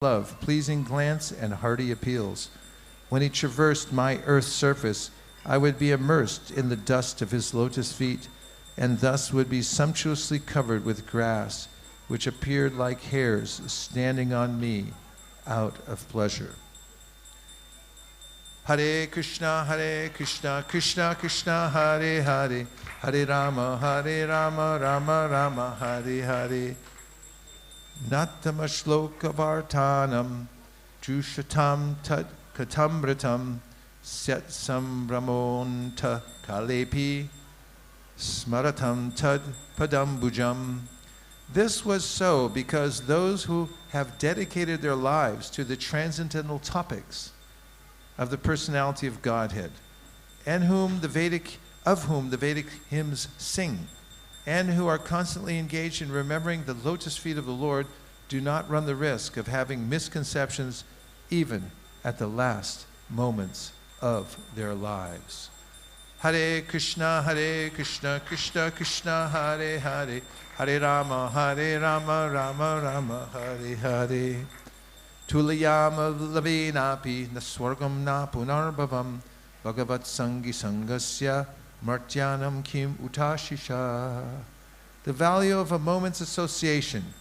love, pleasing glance, and hearty appeals. When he traversed my earth's surface, I would be immersed in the dust of his lotus feet, and thus would be sumptuously covered with grass, which appeared like hairs standing on me out of pleasure. Hare Krishna, Krishna Krishna, Hare Hare, Hare Rama, Rama Rama, Hare Hare. Natama shloka vartanam, jushatam tat katamritam, set sambramonta kalepi, smaratam tad padambujam. This was so because those who have dedicated their lives to the transcendental topics of the personality of Godhead, and of whom the Vedic hymns sing, and who are constantly engaged in remembering the lotus feet of the Lord, do not run the risk of having misconceptions even at the last moments of their lives. Hare Krishna, Krishna Krishna, Hare Hare, Hare Rama, Rama Rama, Hare Hare. Tulayama lavinapi naswargam na punarbhavam bhagavat sangi sangasya martyanam kim utashisha. The value of a moment's association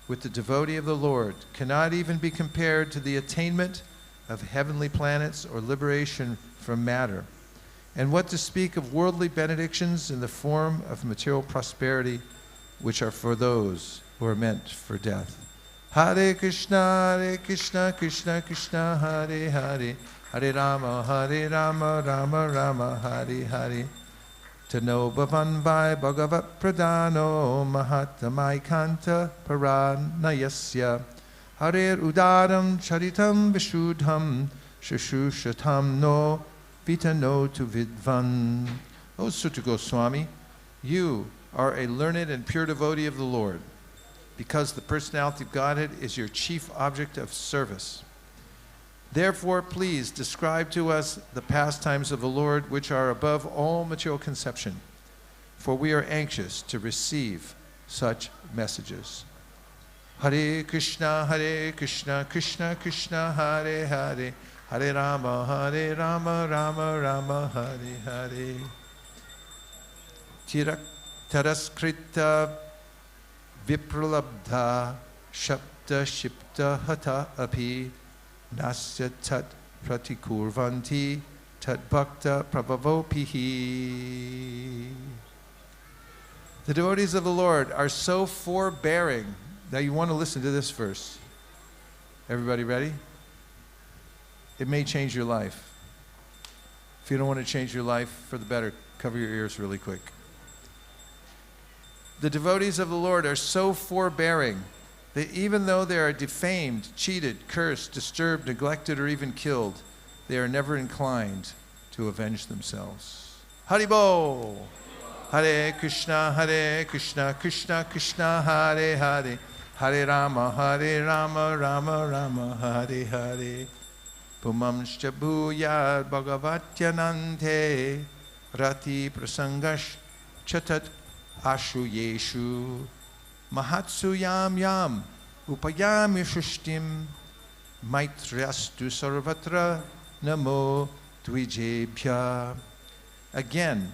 with the devotee of the Lord cannot even be compared to the attainment of heavenly planets or liberation from matter. And what to speak of worldly benedictions in the form of material prosperity, which are for those who are meant for death. Hare Krishna, Krishna Krishna, Hare Hare, Hare Rama, Rama Rama, Hare Hare. Tano bhavan vai bhagavat pradano mahatamai kanta paranayasya. Hare udaram charitam vishuddham shashushatam no vitano tu vidvan. O Suta Goswami, you are a learned and pure devotee of the Lord, because the personality of Godhead is your chief object of service. Therefore, please describe to us the pastimes of the Lord, which are above all material conception, for we are anxious to receive such messages. Hare Krishna, Krishna Krishna, Hare Hare, Hare Rama, Rama Rama, Hare Hare. Taraskrita vipralabdha shapta shipta hata api nasya tat pratikurvanti tat bhakta prabhavopihi. The devotees of the Lord are so forbearing. Now you want to listen to this verse. Everybody ready? It may change your life. If you don't want to change your life for the better, cover your ears really quick. The devotees of the Lord are so forbearing that even though they are defamed, cheated, cursed, disturbed, neglected, or even killed, they are never inclined to avenge themselves. Haribol! Hare Krishna, Krishna Krishna, Hare Hare, Hare Rama, Rama Rama, Hare Hare. Pumamscha bhuyad bhagavatyanante rati prasangash chatat ashu yeshu mahatsu yam upayami shushtim maitrastu sarvatra namo dvijebhya. Again,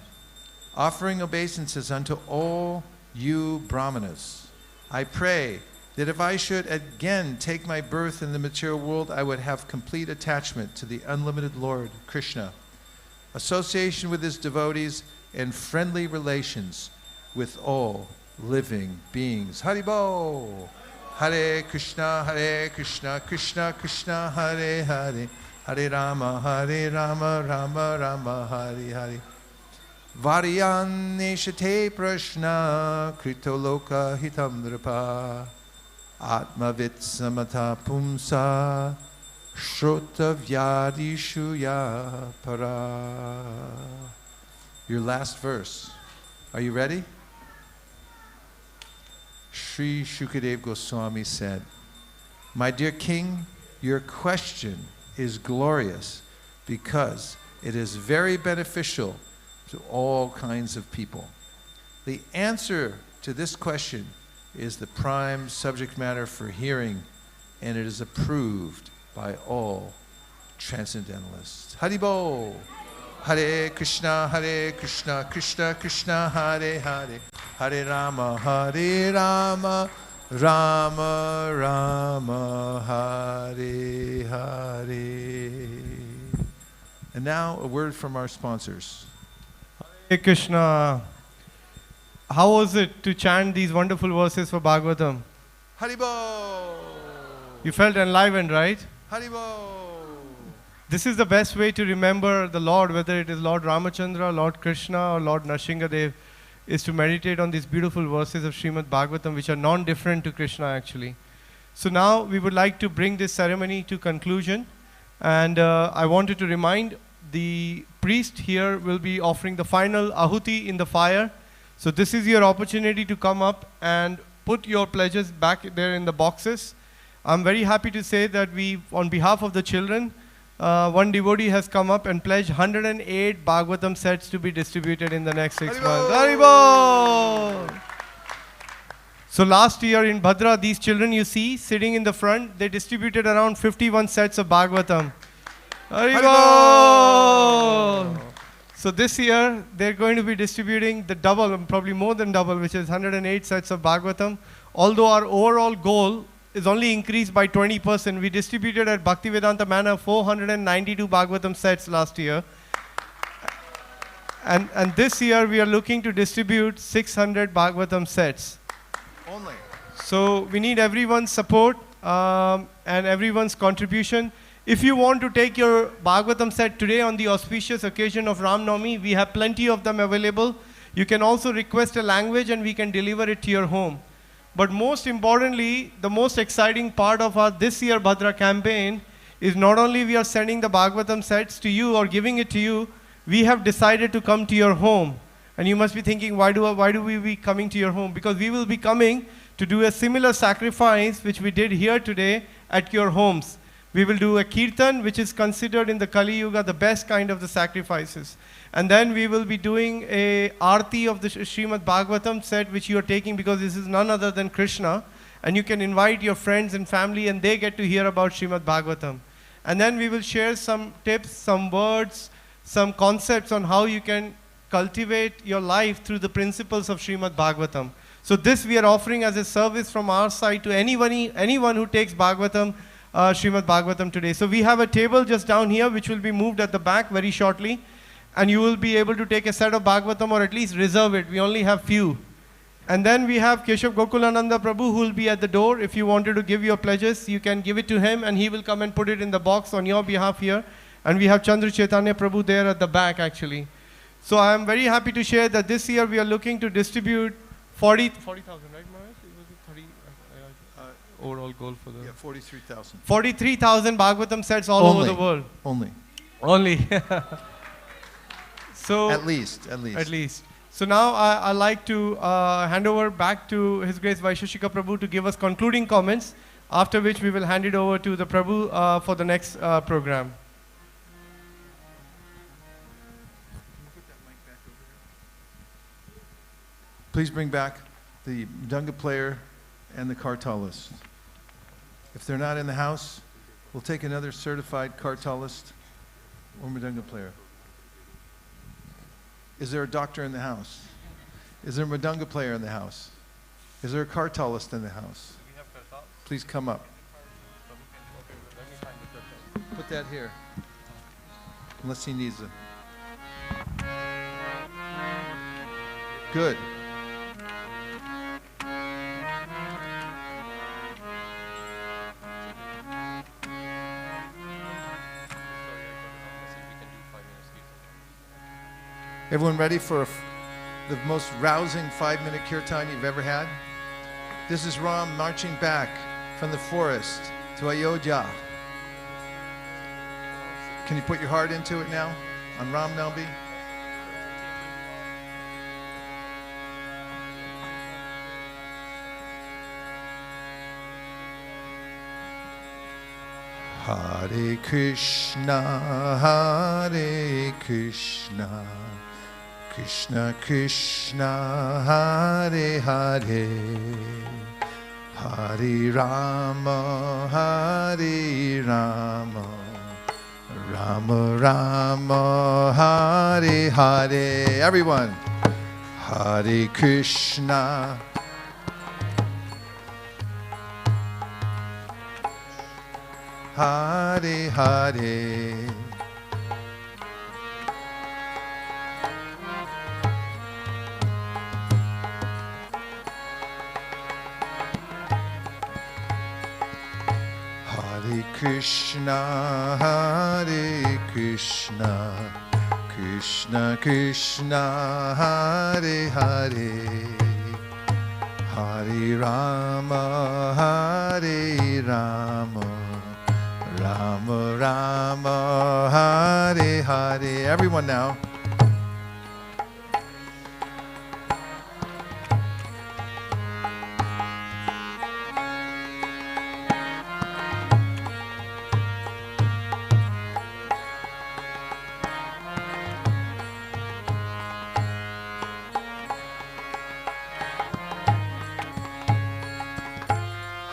offering obeisances unto all you brahmanas, I pray that if I should again take my birth in the material world, I would have complete attachment to the unlimited Lord, Krishna, association with his devotees, and friendly relations with all living beings. Haribol! Hare Krishna, Krishna Krishna, Hare Hare, Hare Rama, Rama Rama, Hare Hare. Varyaneshate prashna kritoloka hitam nripa atmavit samata pumsa shrota vyadishu ya para. Your last verse. Are you ready? Sri Shukadev Goswami said, "My dear king, your question is glorious because it is very beneficial to all kinds of people. The answer to this question is the prime subject matter for hearing and it is approved by all transcendentalists. Haribol! Hare Krishna, Krishna Krishna, Hare Hare, Hare Rama, Rama Rama, Hare Hare. And now a word from our sponsors. Hare Krishna. How was it to chant these wonderful verses for Bhagavatam? Haribol! You felt enlivened, right? Haribol! This is the best way to remember the Lord, whether it is Lord Ramachandra, Lord Krishna, or Lord Nrsingadev, is to meditate on these beautiful verses of Srimad Bhagavatam, which are non-different to Krishna actually. So now we would like to bring this ceremony to conclusion. And I wanted to remind the priest here will be offering the final ahuti in the fire. So this is your opportunity to come up and put your pledges back there in the boxes. I'm very happy to say that we, on behalf of the children, one devotee has come up and pledged 108 Bhagavatam sets to be distributed in the next 6 months. Haribol! So last year in Bhadra, these children you see sitting in the front, they distributed around 51 sets of Bhagavatam. Haribol! So this year, they're going to be distributing the double, probably more than double, which is 108 sets of Bhagavatam. Although our overall goal is only increased by 20%. We distributed at Bhaktivedanta Manor 492 Bhagavatam sets last year. And this year, we are looking to distribute 600 Bhagavatam sets. Only. So we need everyone's support and everyone's contribution. If you want to take your Bhagavatam set today on the auspicious occasion of Ram Navami, we have plenty of them available. You can also request a language and we can deliver it to your home. But most importantly, the most exciting part of our this year Bhadra campaign is not only we are sending the Bhagavatam sets to you or giving it to you, we have decided to come to your home. And you must be thinking, why do we be coming to your home? Because we will be coming to do a similar sacrifice which we did here today at your homes. We will do a kirtan, which is considered in the Kali Yuga the best kind of the sacrifices. And then we will be doing a arti of the Srimad Bhagavatam set, which you are taking because this is none other than Krishna. And you can invite your friends and family and they get to hear about Srimad Bhagavatam. And then we will share some tips, some words, some concepts on how you can cultivate your life through the principles of Srimad Bhagavatam. So this we are offering as a service from our side to anyone who takes Bhagavatam, Srimad Bhagavatam today. So we have a table just down here which will be moved at the back very shortly. And you will be able to take a set of Bhagavatam or at least reserve it. We only have few. And then we have Keshav Gokulananda Prabhu who will be at the door. If you wanted to give your pledges, you can give it to him and he will come and put it in the box on your behalf here. And we have Chandra Chaitanya Prabhu there at the back actually. So I am very happy to share that this year we are looking to distribute 40,000, right Mahesh? It was 30 overall goal for the... Yeah, 43,000. 43,000 Bhagavatam sets all over the world. Only. So At least. So now I'd like to hand over back to His Grace Vaisheshika Prabhu to give us concluding comments, after which we will hand it over to the Prabhu for the next program. Please bring back the mridanga player and the kartalist. If they're not in the house, we'll take another certified kartalist or mridanga player. Is there a doctor in the house? Is there a mridanga player in the house? Is there a kartalist in the house? Please come up. Put that here. Unless he needs it. Good. Everyone ready for the most rousing 5-minute kirtan you've ever had? This is Ram marching back from the forest to Ayodhya. Can you put your heart into it now on Ram Navami? Hare Krishna, Krishna Krishna, Hare Hare, Hare Rama, Hare Rama, Rama Rama, Hare Hare. Everyone. Hare Krishna, Hare Hare, Hare Krishna, Hare Krishna, Krishna Krishna, Hare Hare, Hare Rama, Hare Rama, Rama Rama, Hare Hare. Everyone now.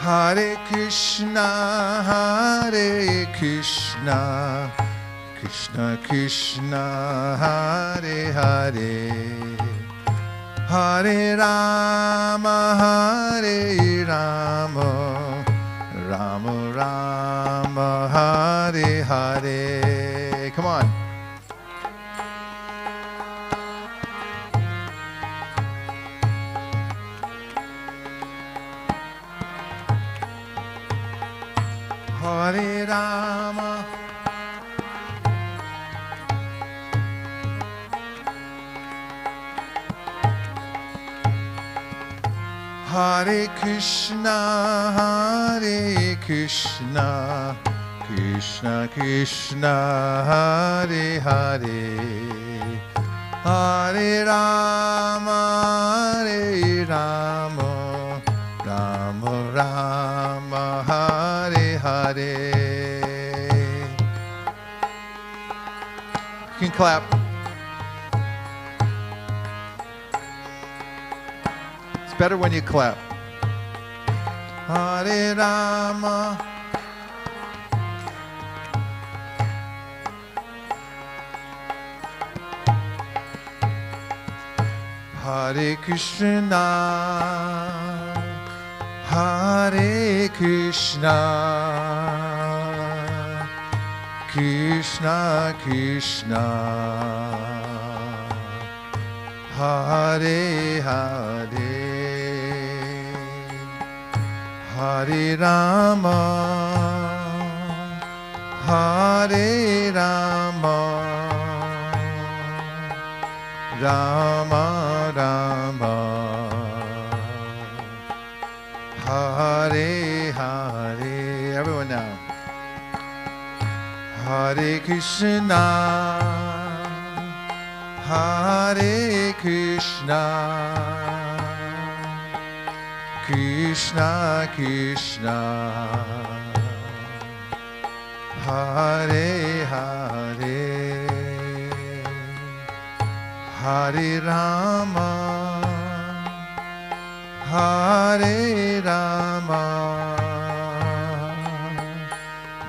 Hare Krishna, Hare Krishna, Krishna Krishna, Hare Hare, Hare Rama, Hare Rama, Rama Rama, Hare Hare. Come on. Hare Rama, Hare Krishna, Hare Krishna, Krishna Krishna, Hare Hare, Hare Rama, Hare Rama, Rama Rama, Hare Hare. You can clap. It's better when you clap. Hare Rama, Hare Krishna, Hare Krishna, Krishna Krishna, Hare Hare, Hare Rama, Hare Rama, Rama Rama, Hare Hare. Everyone now. Hare Krishna, Hare Krishna, Krishna Krishna, Hare Hare, Hare Rama, Hare Rama,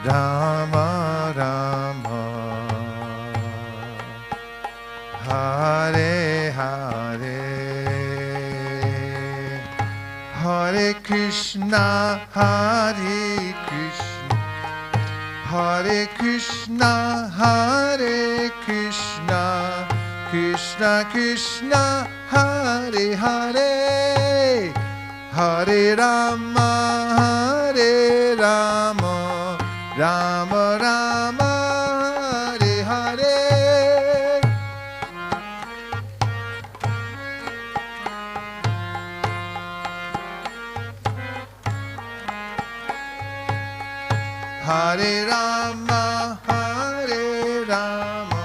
Rama Rama, Hare Hare, Hare Krishna, Hare Krishna, Hare Krishna, Hare Krishna, Krishna Krishna, Hare Hare, Hare Rama, Hare Rama, Rama Rama, Hare Hare. Hare Rama, Hare Rama,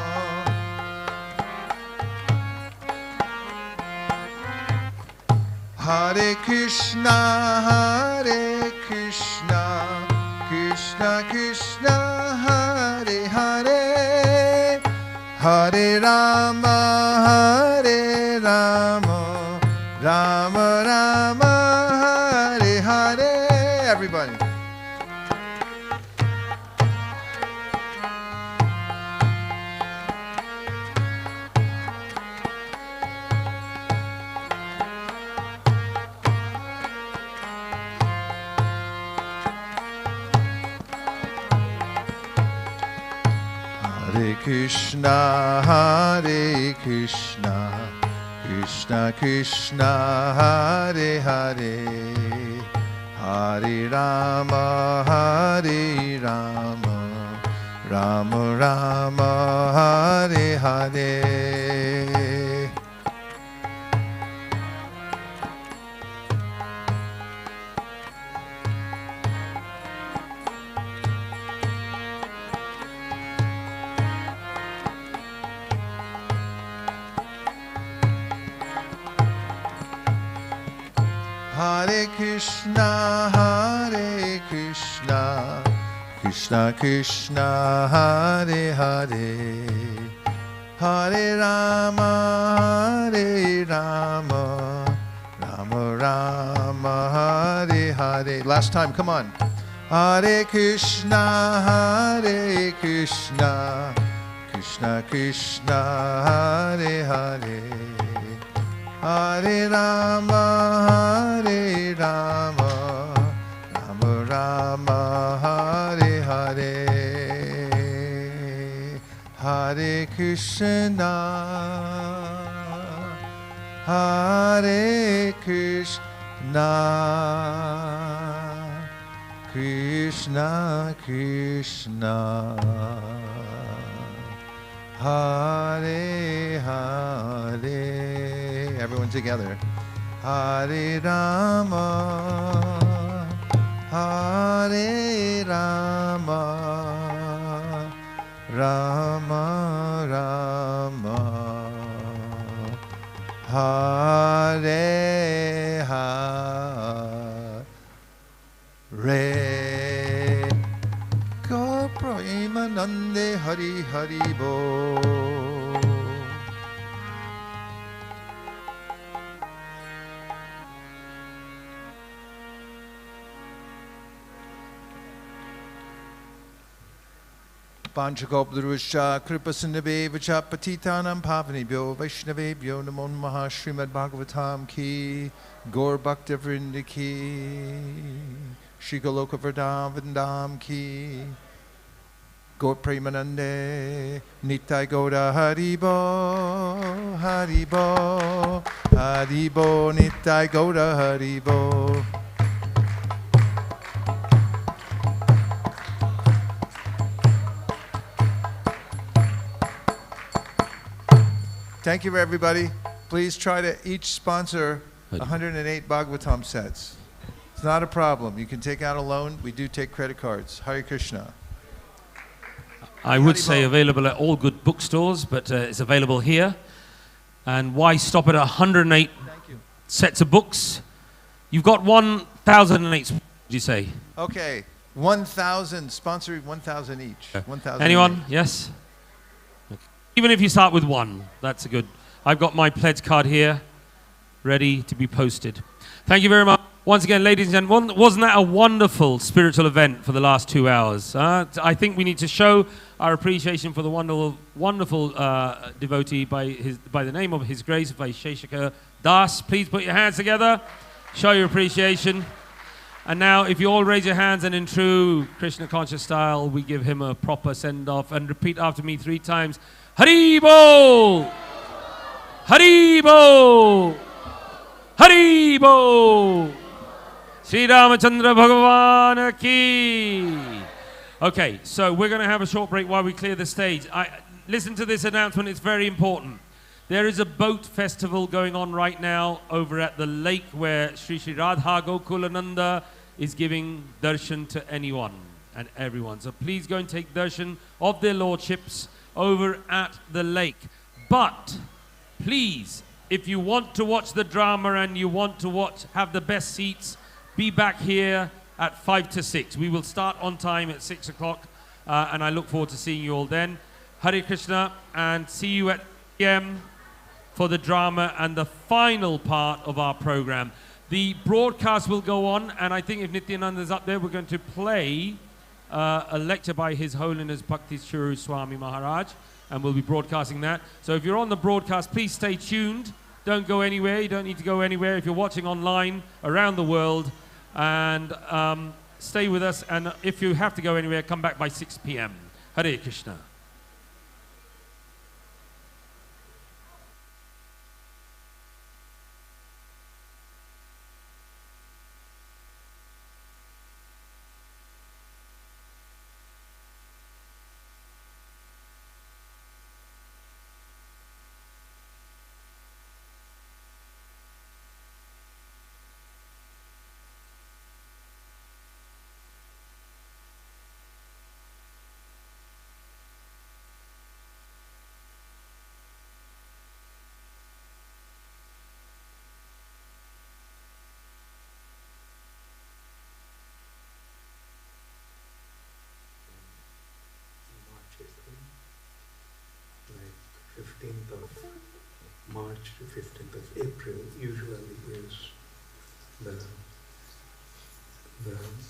Hare Krishna, Hare Krishna, Krishna Krishna, Hare Hare, Hare Rama, Hare Rama, Rama Rama, Hare Hare. Hare Krishna, Hare Krishna, Krishna Krishna, Hare Hare, Hare Rama, Hare Rama, Rama Rama, Hare Hare. Hare Krishna, Hare Krishna, Krishna Krishna, Hare Hare, Hare Rama, Hare Rama, Rama Rama, Hare Hare. Last time, come on. Hare Krishna, Hare Krishna, Krishna Krishna, Hare Hare, Hare Rama, Hare Rama, Rama Rama, Hare Hare, Hare Krishna, Hare Krishna, Krishna Krishna, Hare Hare. Everyone together. Hare Rama, Hare Rama, Rama Rama, Hare Hare. Go Premanande Hari Hari Bo. Panchakopdurusha Kripasindave Vacha Patitanam Pavanibhyo Vaishnavebhyo Namo Namaha Srimad Bhagavatam Ki Gaur Bhaktivinoda Ki Shri Goloka Vrindavan Ki Gaur Premanande Nitai Gaura Haribo Haribo Haribo Nitai Gaura Haribo. Thank you, everybody. Please try to each sponsor 108 Bhagavatam sets. It's not a problem. You can take out a loan. We do take credit cards. Hare Krishna. I would say available at all good bookstores, but it's available here. And why stop at 108 sets of books? You've got 1,008, did you say? Okay, 1,000, sponsoring 1,000 each. 1,000. Anyone? Yes? Even if you start with one, that's a good. I've got my pledge card here, ready to be posted. Thank you very much. Once again, ladies and gentlemen, wasn't that a wonderful spiritual event for the last 2 hours? I think we need to show our appreciation for the wonderful devotee by the name of His Grace, Vaisheshika Das. Please put your hands together, show your appreciation. And now, if you all raise your hands and in true Krishna conscious style, we give him a proper send-off and repeat after me 3 times. Haribo! Haribo! Haribo! Sri Ramachandra Bhagavan ki! Okay, so we're going to have a short break while we clear the stage. Listen to this announcement, it's very important. There is a boat festival going on right now over at the lake where Sri Sri Radha Gokulananda is giving darshan to anyone and everyone. So please go and take darshan of their lordships over at the lake. But please, if you want to watch the drama and you want to have the best seats, be back here at 5 to 6. We will start on time at 6 o'clock, and I look forward to seeing you all then. Hare Krishna, and see you at p.m. for the drama and the final part of our program. The broadcast will go on, and I think if Nityananda is up there, we're going to play a lecture by His Holiness Bhakti Churu Swami Maharaj, and we'll be broadcasting that. So if you're on the broadcast, please stay tuned. Don't go anywhere. You don't need to go anywhere if you're watching online around the world. And stay with us. And if you have to go anywhere, come back by 6 p.m. Hare Krishna. 15th of March to 15th of April usually is the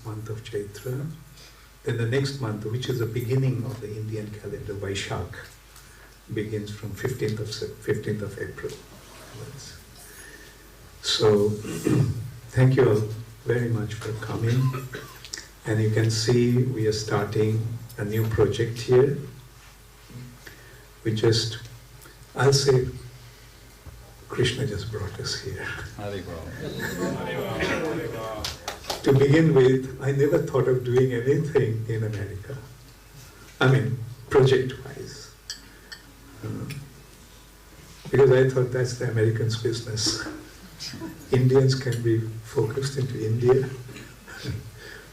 month of Chaitra. Then the next month, which is the beginning of the Indian calendar, Vaishak, begins from 15th of April. So, thank you all very much for coming. And you can see we are starting a new project here. I'll say, Krishna just brought us here. To begin with, I never thought of doing anything in America. I mean, project-wise. Because I thought that's the Americans' business. Indians can be focused into India.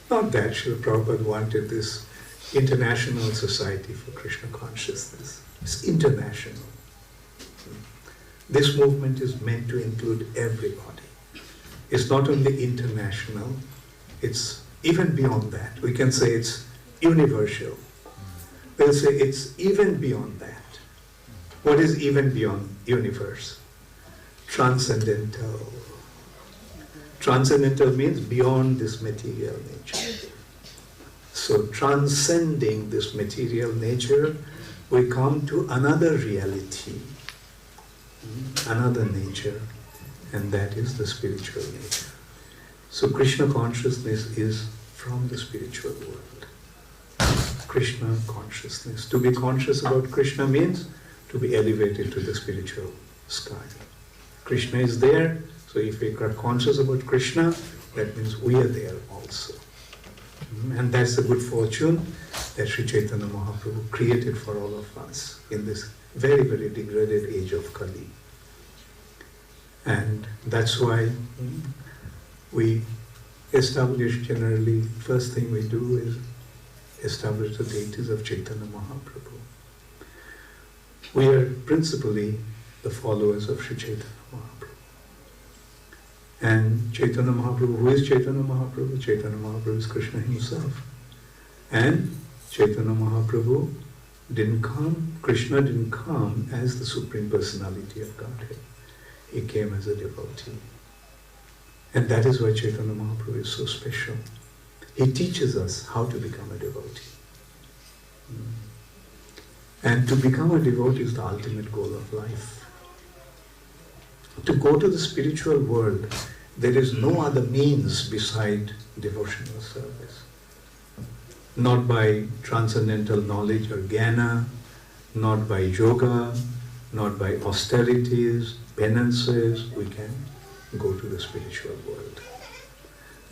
Not that Srila Prabhupada wanted this international society for Krishna consciousness. It's international. This movement is meant to include everybody. It's not only international, it's even beyond that. We can say it's universal. We'll say it's even beyond that. What is even beyond universe? Transcendental. Transcendental means beyond this material nature. So transcending this material nature, we come to another reality, another nature, and that is the spiritual nature. So Krishna consciousness is from the spiritual world. Krishna consciousness. To be conscious about Krishna means to be elevated to the spiritual sky. Krishna is there, so if we are conscious about Krishna, that means we are there also. And that's the good fortune that Sri Chaitanya Mahaprabhu created for all of us in this very, very degraded age of Kali. And that's why we establish generally, first thing we do is establish the deities of Chaitanya Mahaprabhu. We are principally the followers of Sri Chaitanya Mahaprabhu. And Chaitanya Mahaprabhu, who is Chaitanya Mahaprabhu? Chaitanya Mahaprabhu is Krishna himself. And Chaitanya Mahaprabhu Krishna didn't come as the Supreme Personality of Godhead. He came as a devotee. And that is why Chaitanya Mahaprabhu is so special. He teaches us how to become a devotee. And to become a devotee is the ultimate goal of life. To go to the spiritual world, there is no other means beside devotional service. Not by transcendental knowledge or jnana, not by yoga, not by austerities, penances, we can go to the spiritual world.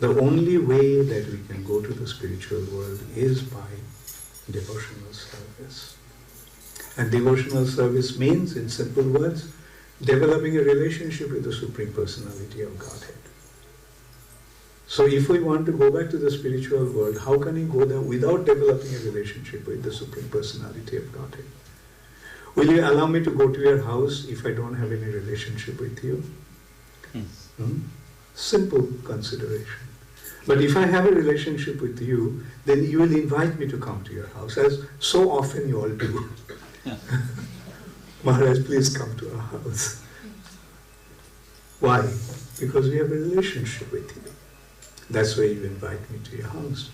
The only way that we can go to the spiritual world is by devotional service. And devotional service means, in simple words, developing a relationship with the Supreme Personality of Godhead. So if we want to go back to the spiritual world, how can we go there without developing a relationship with the Supreme Personality of Godhead? Will you allow me to go to your house if I don't have any relationship with you? Simple consideration. But if I have a relationship with you, then you will invite me to come to your house, as so often you all do. Maharaj, please come to our house. Why? Because we have a relationship with you. That's why you invite me to your house.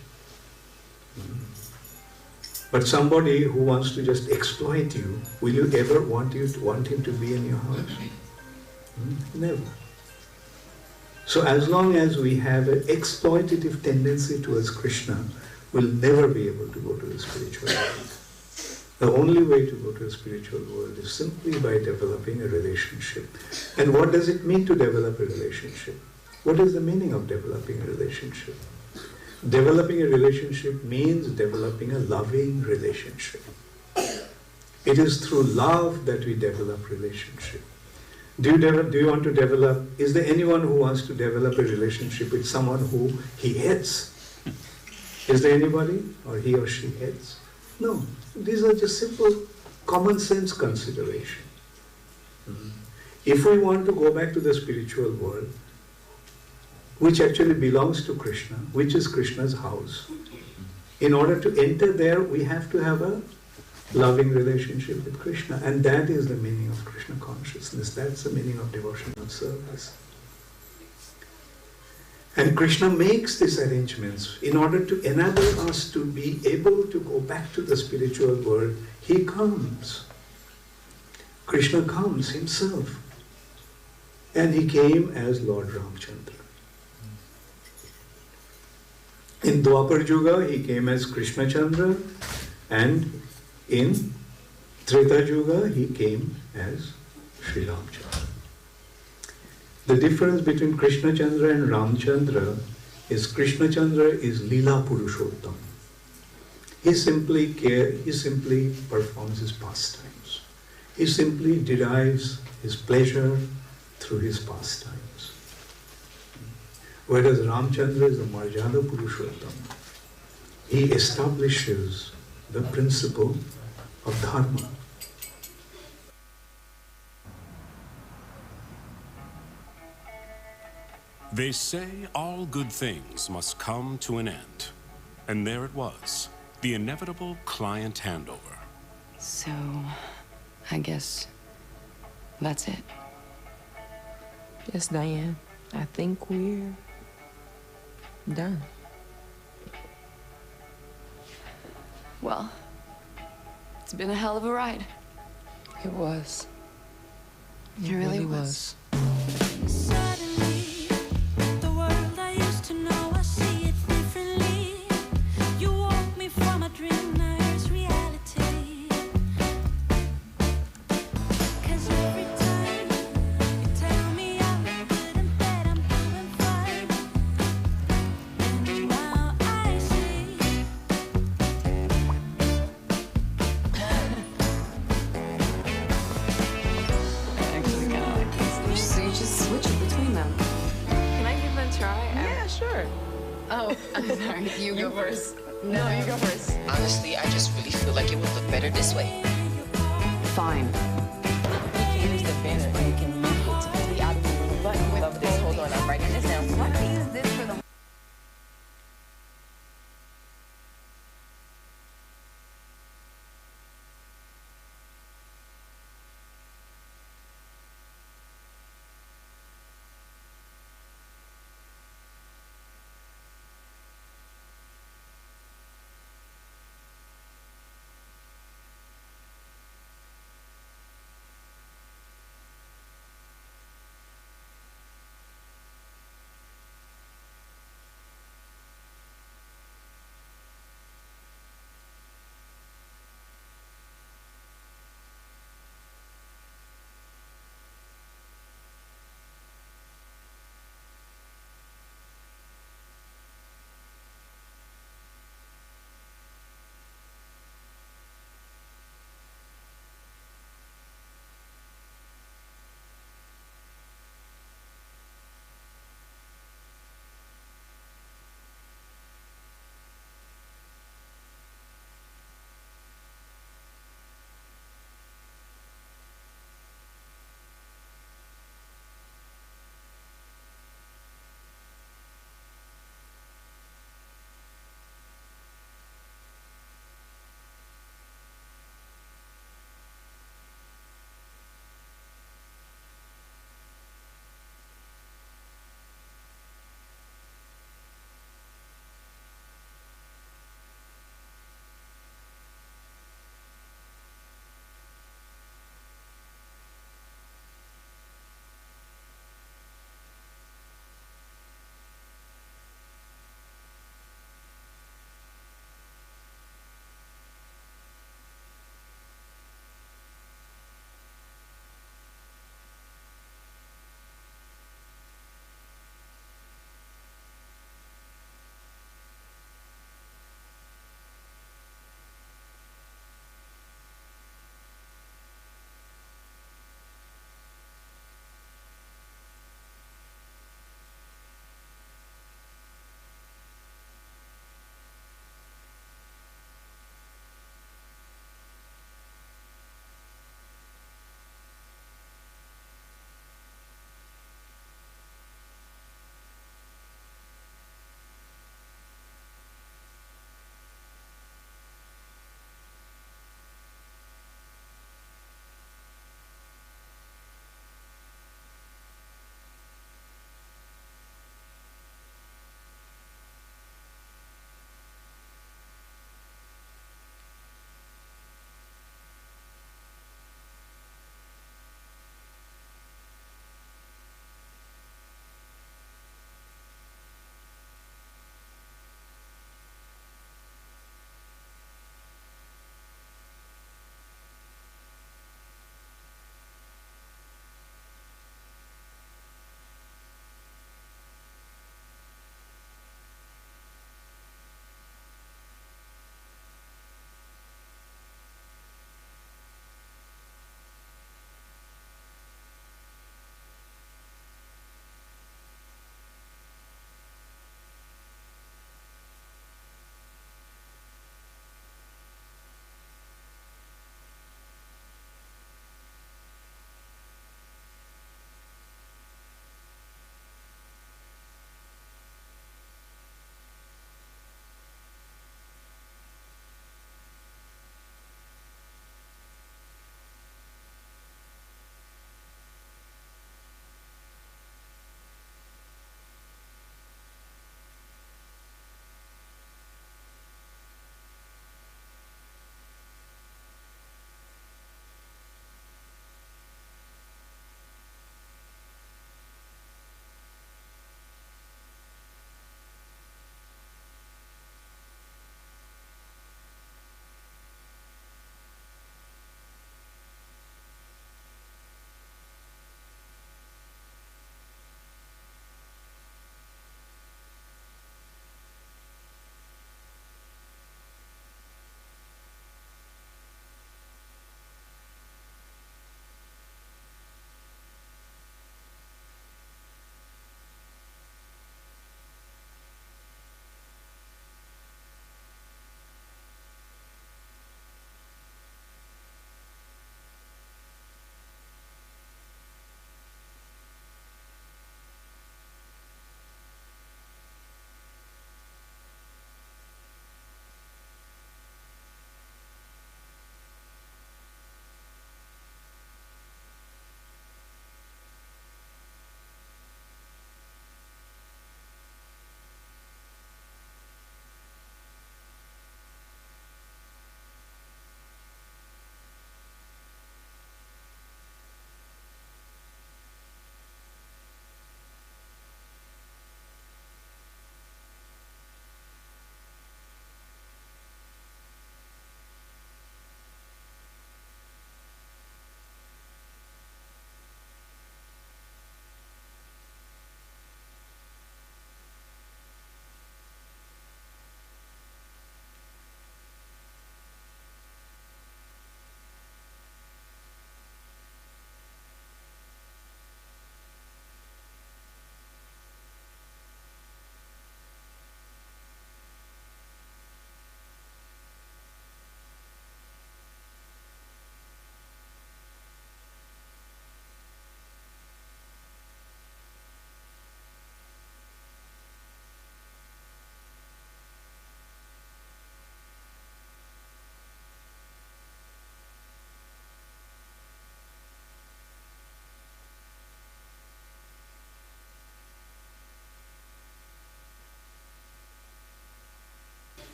But somebody who wants to just exploit you, will you ever want him to be in your house? Never. So as long as we have an exploitative tendency towards Krishna, we'll never be able to go to the spiritual world. The only way to go to the spiritual world is simply by developing a relationship. And what does it mean to develop a relationship? What is the meaning of developing a relationship? Developing a relationship means developing a loving relationship. It is through love that we develop relationship. Do you want to develop, is there anyone who wants to develop a relationship with someone who he hates? Is there anybody, or he or she hates? No. These are just simple common sense consideration. If we want to go back to the spiritual world, which actually belongs to Krishna, which is Krishna's house, in order to enter there, we have to have a loving relationship with Krishna. And that is the meaning of Krishna consciousness. That's the meaning of devotional service. And Krishna makes these arrangements in order to enable us to be able to go back to the spiritual world. He comes. Krishna comes himself. And he came as Lord Ramchandra. In Dwapar Yuga, he came as Krishna Chandra, and in Treta Yuga, he came as Sri Ramchandra. The difference between Krishna Chandra and Ramchandra is Krishna Chandra is Leela Purushottam. He simply performs his pastimes. He simply derives his pleasure through his pastimes. Whereas Ramchandra is the Marjana Purushottam. He establishes the principle of dharma. They say all good things must come to an end. And there it was, the inevitable client handover. So, I guess that's it. Yes, Diane. I think we're done. Well, it's been a hell of a ride. It was. It really was. Suddenly, the world I used to know, I see it differently. You woke me from a dream, now it's reality. 'Cause every time you tell me I'm good and bad, I'm doing fine. And now I see. Actually, kind of like these. So you just switch it between them. Can I give that a try? Yeah, sure. Oh, I'm sorry. You go first. No, you go first. Honestly, I just really feel like it would look better this way. Fine. Here's the banner, and you can move it to be out of the room. But love this. Hold on, I'm writing this down. Why don't I use this for the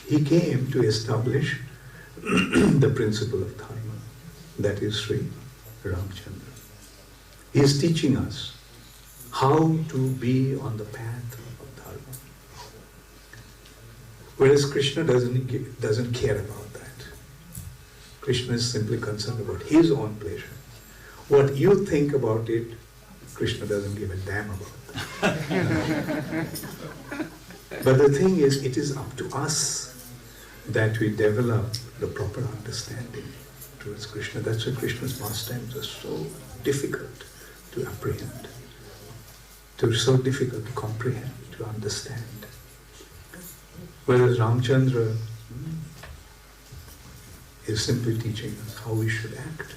He came to establish the principle of dharma. That is Sri Ramchandra. He is teaching us how to be on the path of dharma. Whereas Krishna doesn't care about that. Krishna is simply concerned about his own pleasure. What you think about it, Krishna doesn't give a damn about that. But the thing is, it is up to us that we develop the proper understanding towards Krishna. That's why Krishna's pastimes are so difficult to apprehend, so difficult to comprehend, to understand. Whereas Ramchandra is simply teaching us how we should act.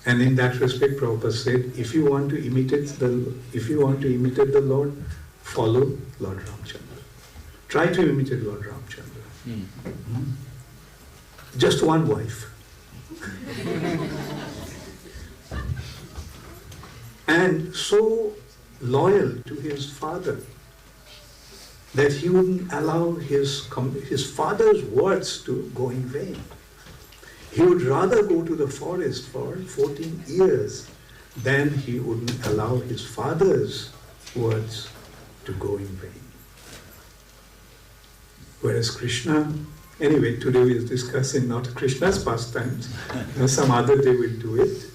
And in that respect, Prabhupada said, if you want to imitate the Lord, follow Lord Ramchandra. Try to imitate Lord Ramchandra. Just one wife. And so loyal to his father that he wouldn't allow his father's words to go in vain. He would rather go to the forest for 14 years than he wouldn't allow his father's words to go in vain. Whereas Krishna, anyway, today we are discussing not Krishna's pastimes. Some other day we'll do it.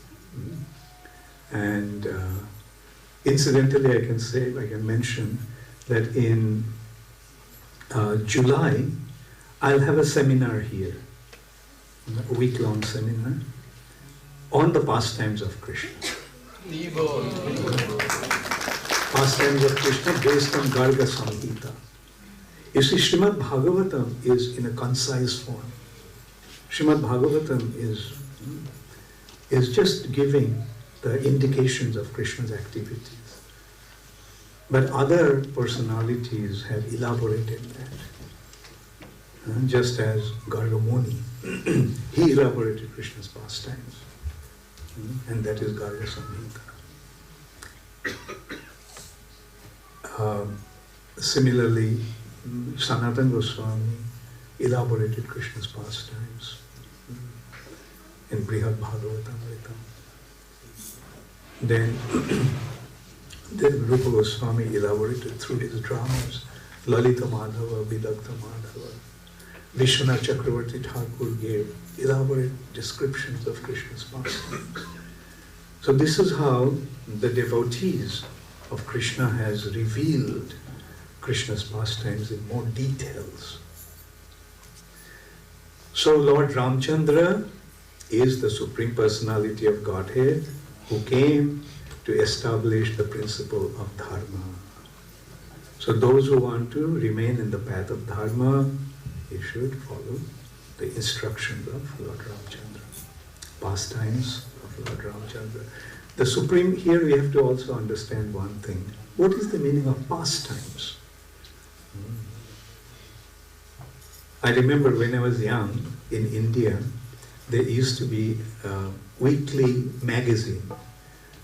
And incidentally, I can mention that in July, I'll have a seminar here, a week-long seminar on the pastimes of Krishna. Pastimes of Krishna based on Garga Samhita. You see, Srimad Bhagavatam is in a concise form. Srimad Bhagavatam is just giving the indications of Krishna's activities. But other personalities have elaborated that. Just as Garga Muni, he elaborated Krishna's pastimes. And that is Garga Samhita. Similarly, Sanatana Goswami elaborated Krishna's pastimes in Brihad Bhagavatamrita. Then Rupa Goswami elaborated through his dramas Lalita Madhava, Vidagdha Madhava. Vishwanath Chakravarti Thakur gave elaborate descriptions of Krishna's pastimes. So this is how the devotees of Krishna has revealed Krishna's pastimes in more details. So Lord Ramchandra is the Supreme Personality of Godhead who came to establish the principle of Dharma. So those who want to remain in the path of Dharma, they should follow the instructions of Lord Ramchandra, pastimes of Lord Ramchandra. The Supreme, here we have to also understand one thing. What is the meaning of pastimes? I remember when I was young in India, there used to be a weekly magazine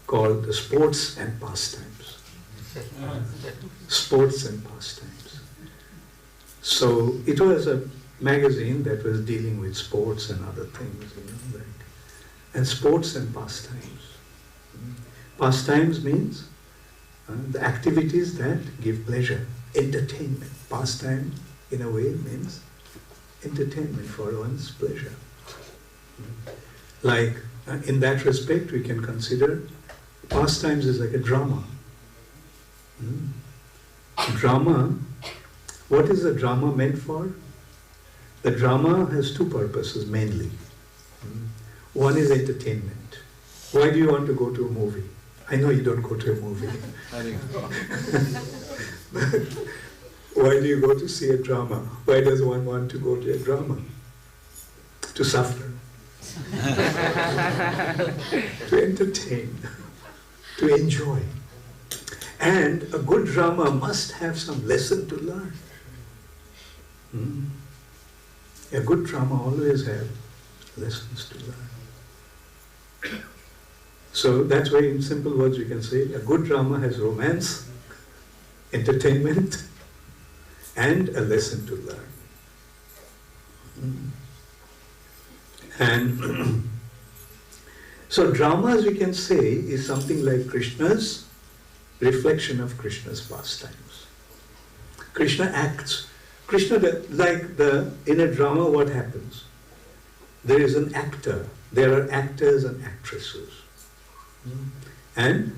called the Sports and Pastimes. Sports and Pastimes. So it was a magazine that was dealing with sports and other things, and sports and pastimes. Pastimes means the activities that give pleasure, entertainment. Pastime, in a way, means entertainment for one's pleasure. Like, in that respect, we can consider pastimes is like a drama. Drama, what is the drama meant for? The drama has two purposes mainly. One is entertainment. Why do you want to go to a movie? I know you don't go to a movie. Why do you go to see a drama? Why does one want to go to a drama? To suffer. To entertain. To enjoy. And a good drama must have some lesson to learn. A good drama always has lessons to learn. So that's why in simple words we can say a good drama has romance, entertainment, and a lesson to learn. And so dramas, we can say, is something like Krishna's reflection of Krishna's pastimes. Krishna acts. Krishna, in a drama, what happens? There is an actor. There are actors and actresses. And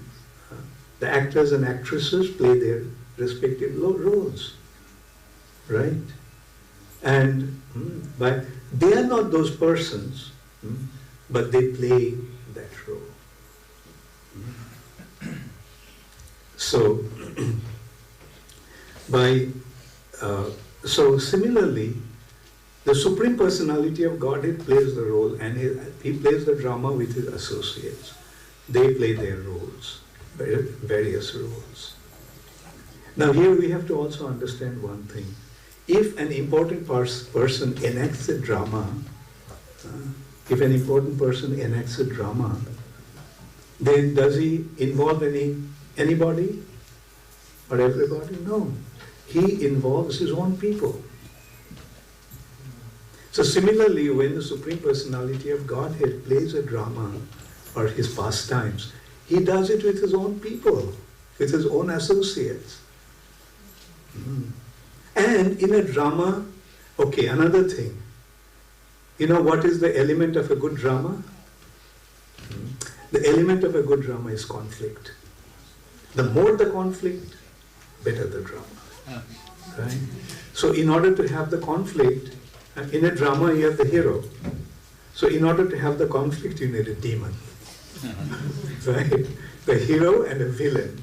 the actors and actresses play their respective roles. Right? And but they are not those persons, but they play that role. So, so similarly, the Supreme Personality of Godhead plays the role, and he plays the drama with his associates. They play their roles, various roles. Now here we have to also understand one thing. If an important person enacts a drama, then does he involve anybody or everybody? No. He involves his own people. So similarly, when the Supreme Personality of Godhead plays a drama or his pastimes, he does it with his own people, with his own associates. And in a drama, okay, another thing. You know what is the element of a good drama? The element of a good drama is conflict. The more the conflict, better the drama. Right? So in order to have the conflict, in a drama you have the hero. So in order to have the conflict, you need a demon. Right? The hero and a villain.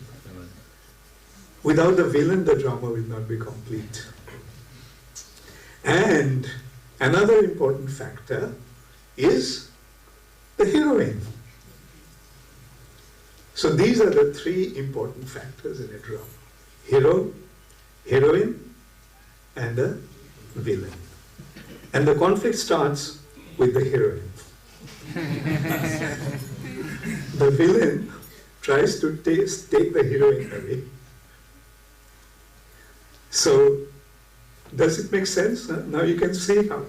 Without the villain, the drama will not be complete. And another important factor is the heroine. So these are the three important factors in a drama. Hero, heroine, and the villain. And the conflict starts with the heroine. The villain tries to take the heroine away. So, does it make sense? Now you can see how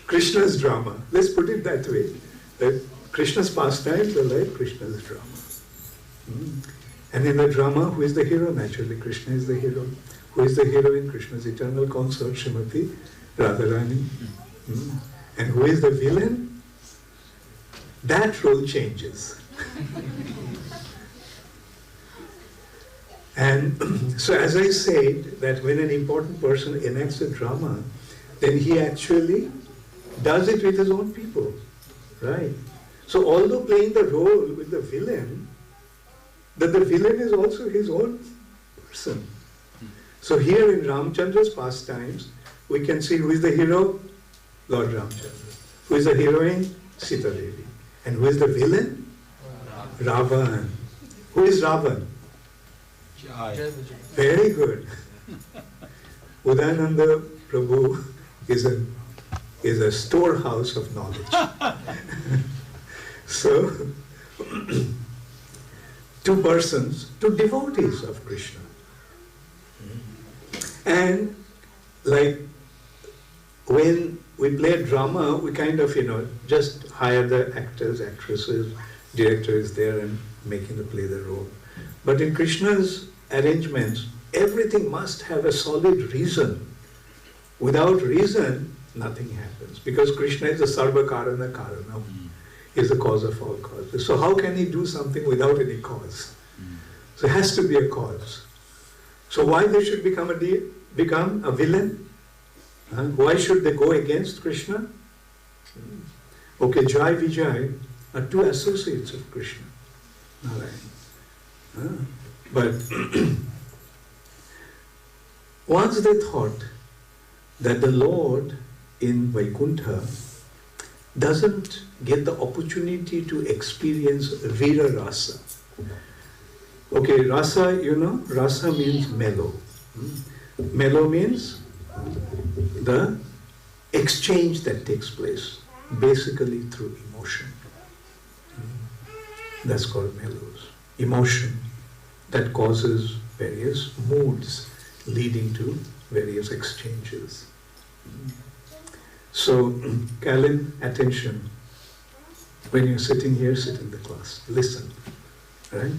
Krishna's drama, let's put it that way, that Krishna's pastimes are like Krishna's drama. And in the drama, who is the hero? Naturally, Krishna is the hero. Who is the heroine? Krishna's eternal consort, Srimati Radharani. And who is the villain? That role changes. And so as I said, that when an important person enacts a drama, then he actually does it with his own people, right? So although playing the role with the villain, that the villain is also his own person. So here in Ramchandra's pastimes, we can see who is the hero? Lord Ramchandra. Who is the heroine? Sita Devi. And who is the villain? Ravan. Who is Ravan? Very good. Udayananda Prabhu is a storehouse of knowledge. So, two persons, two devotees of Krishna. And like when we play drama, we kind of, just hire the actors, actresses, director is there and making the play the role. But in Krishna's arrangements, everything must have a solid reason. Without reason, nothing happens. Because Krishna is the Sarva Karana Karana. He is the cause of all causes. So how can he do something without any cause? So it has to be a cause. So why they should become a villain? Why should they go against Krishna? Okay, Jai Vijay are two associates of Krishna. Narayan. But once they thought that the Lord in Vaikuntha doesn't get the opportunity to experience Vira Rasa. Okay, Rasa, Rasa means mellow. Mellow means the exchange that takes place, basically through emotion. That's called mellows. Emotion that causes various moods leading to various exchanges. So, Callan, attention. When you're sitting here, sit in the class. Listen, right?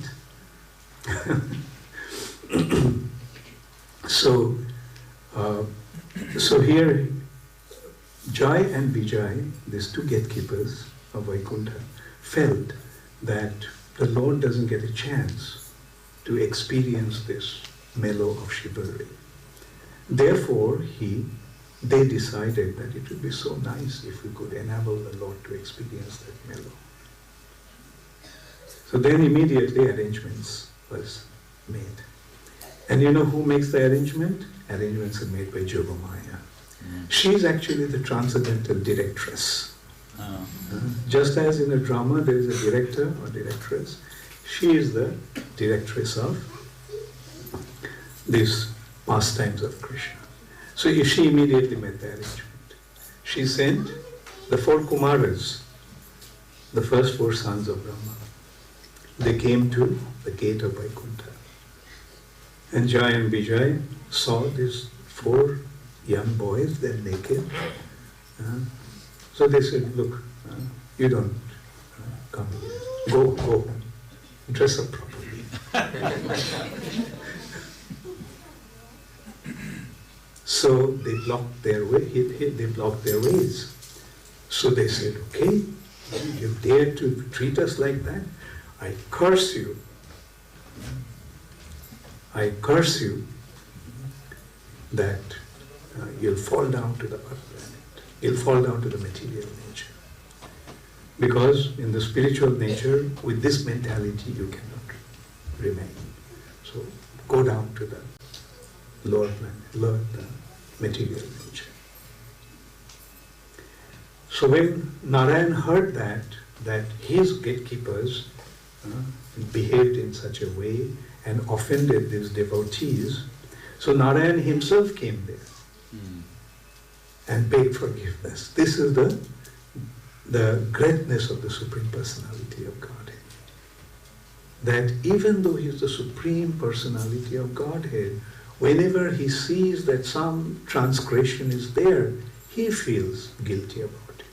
So here, Jai and Vijay, these two gatekeepers of Vaikuntha, felt that the Lord doesn't get a chance to experience this mellow of chivalry. Therefore, they decided that it would be so nice if we could enable the Lord to experience that mellow. So then immediately arrangements was made. And you know who makes the arrangement? Arrangements are made by Jogomaya. She is actually the transcendental directress. Just as in a drama there is a director or directress, she is the directress of these pastimes of Krishna. So she immediately made the arrangement. She sent the 4 Kumaras, the first 4 sons of Rama. They came to the gate of Vaikuntha. And Jai and Vijay saw these 4 young boys, they're naked. So they said, look, you don't come here. Go home. Dress up properly. So they blocked their way. They blocked their ways. So they said, okay, you dare to treat us like that? I curse you. I curse you that you'll fall down to the earth planet. You'll fall down to the material nature. Because in the spiritual nature, with this mentality, you cannot remain. So go down to the lower planet, learn the material nature. So when Narayan heard that his gatekeepers behaved in such a way and offended these devotees, so Narayan himself came there and begged forgiveness. This is the greatness of the Supreme Personality of Godhead. That even though he is the Supreme Personality of Godhead, whenever he sees that some transgression is there, he feels guilty about it.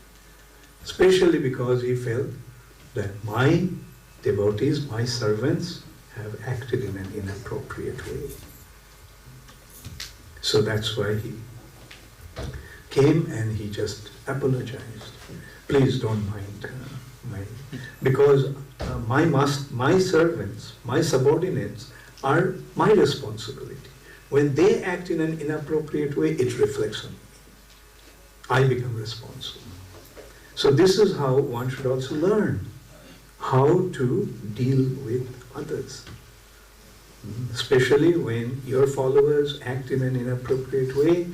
Especially because he felt that my devotees, my servants, have acted in an inappropriate way. So that's why he came and he just apologized. Please don't mind because my servants, my subordinates are my responsibility. When they act in an inappropriate way, it reflects on me. I become responsible. So this is how one should also learn how to deal with others. Especially when your followers act in an inappropriate way,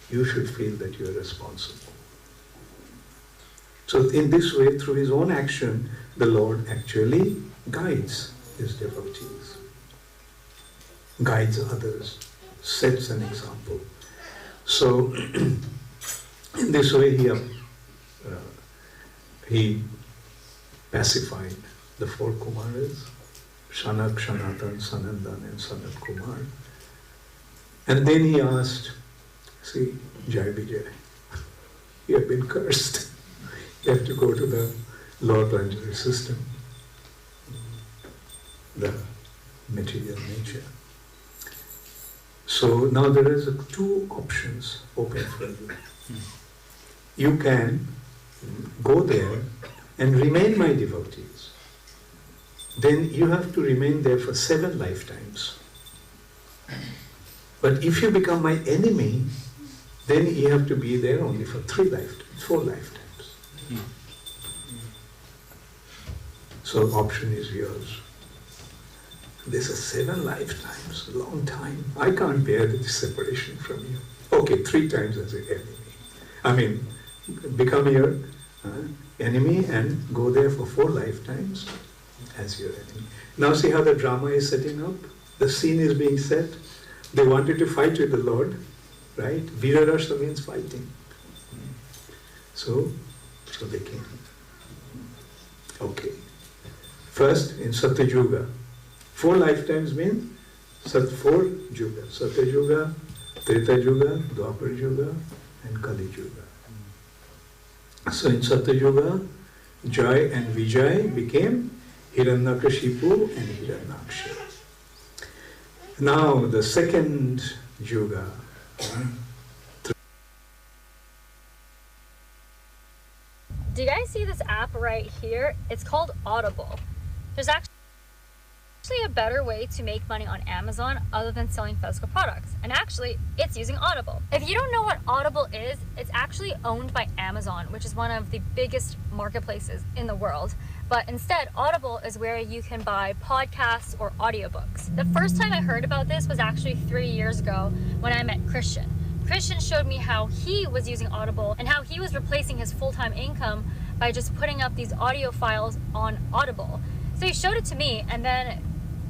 you should feel that you are responsible. So in this way, through his own action, the Lord actually guides his devotees, guides others, sets an example. So in this way, he pacified the 4 Kumaras, Shanak, Shanatan, Sanandan and Sanat Kumar. And then he asked, see, Jai Vijay, you have been cursed. You have to go to the lower planetary system, the material nature. So now there is 2 options open for you. You can go there and remain my devotees. Then you have to remain there for 7 lifetimes. But if you become my enemy, then you have to be there only for 3 lifetimes, 4 lifetimes. So option is yours. This is 7 lifetimes, a long time. I can't bear this separation from you. Okay, 3 times as an enemy. I mean, become your enemy and go there for 4 lifetimes as your enemy. Now see how the drama is setting up? The scene is being set. They wanted to fight with the Lord, right? Virarasa means fighting. So they came. Okay. First, in Satyuga. 4 lifetimes mean 4 Yuga. Satyuga, Treta Yuga, Dwapar Yuga, and Kali Yuga. So in Satyuga, Jai and Vijay became Hiranyakashipu and Hiranyaksha. Now the second Yuga. Do you guys see this app right here? It's called Audible. There's actually a better way to make money on Amazon other than selling physical products. And actually, it's using Audible. If you don't know what Audible is, it's actually owned by Amazon, which is one of the biggest marketplaces in the world. But instead, Audible is where you can buy podcasts or audiobooks. The first time I heard about this was actually 3 years ago when I met Christian. Christian showed me how he was using Audible and how he was replacing his full-time income by just putting up these audio files on Audible. So he showed it to me, and then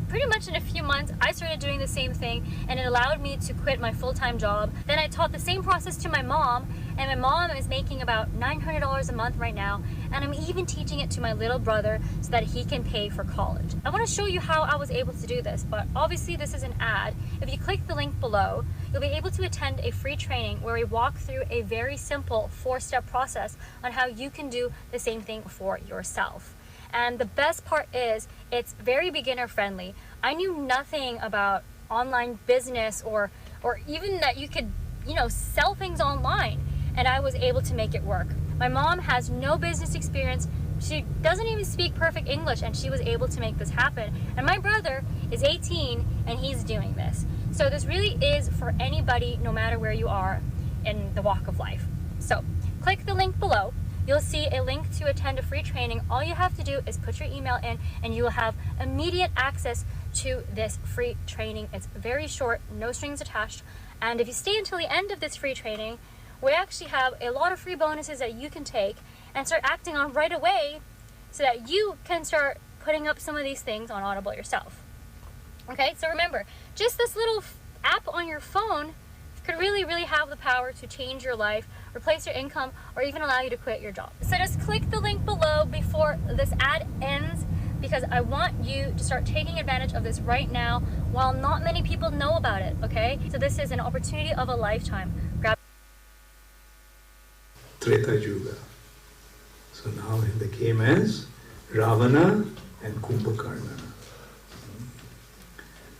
pretty much in a few months, I started doing the same thing, and it allowed me to quit my full-time job. Then I taught the same process to my mom, and my mom is making about $900 a month right now, and I'm even teaching it to my little brother so that he can pay for college. I want to show you how I was able to do this, but obviously this is an ad. If you click the link below, you'll be able to attend a free training where we walk through a very simple 4-step process on how you can do the same thing for yourself. And the best part is it's very beginner friendly. I knew nothing about online business or even that you could, sell things online, and I was able to make it work. My mom has no business experience. She doesn't even speak perfect English, and she was able to make this happen. And my brother is 18 and he's doing this. So this really is for anybody, no matter where you are in the walk of life. So click the link below. You'll see a link to attend a free training. All you have to do is put your email in and you will have immediate access to this free training. It's very short, no strings attached. And if you stay until the end of this free training, we actually have a lot of free bonuses that you can take and start acting on right away so that you can start putting up some of these things on Audible yourself. Okay, so remember, just this little app on your phone could really, really have the power to change your life, replace your income, or even allow you to quit your job. So just click the link below before this ad ends, because I want you to start taking advantage of this right now while not many people know about it, okay? So this is an opportunity of a lifetime. Grab Treta Yuga. So now they came as Ravana and Kumbhakarna.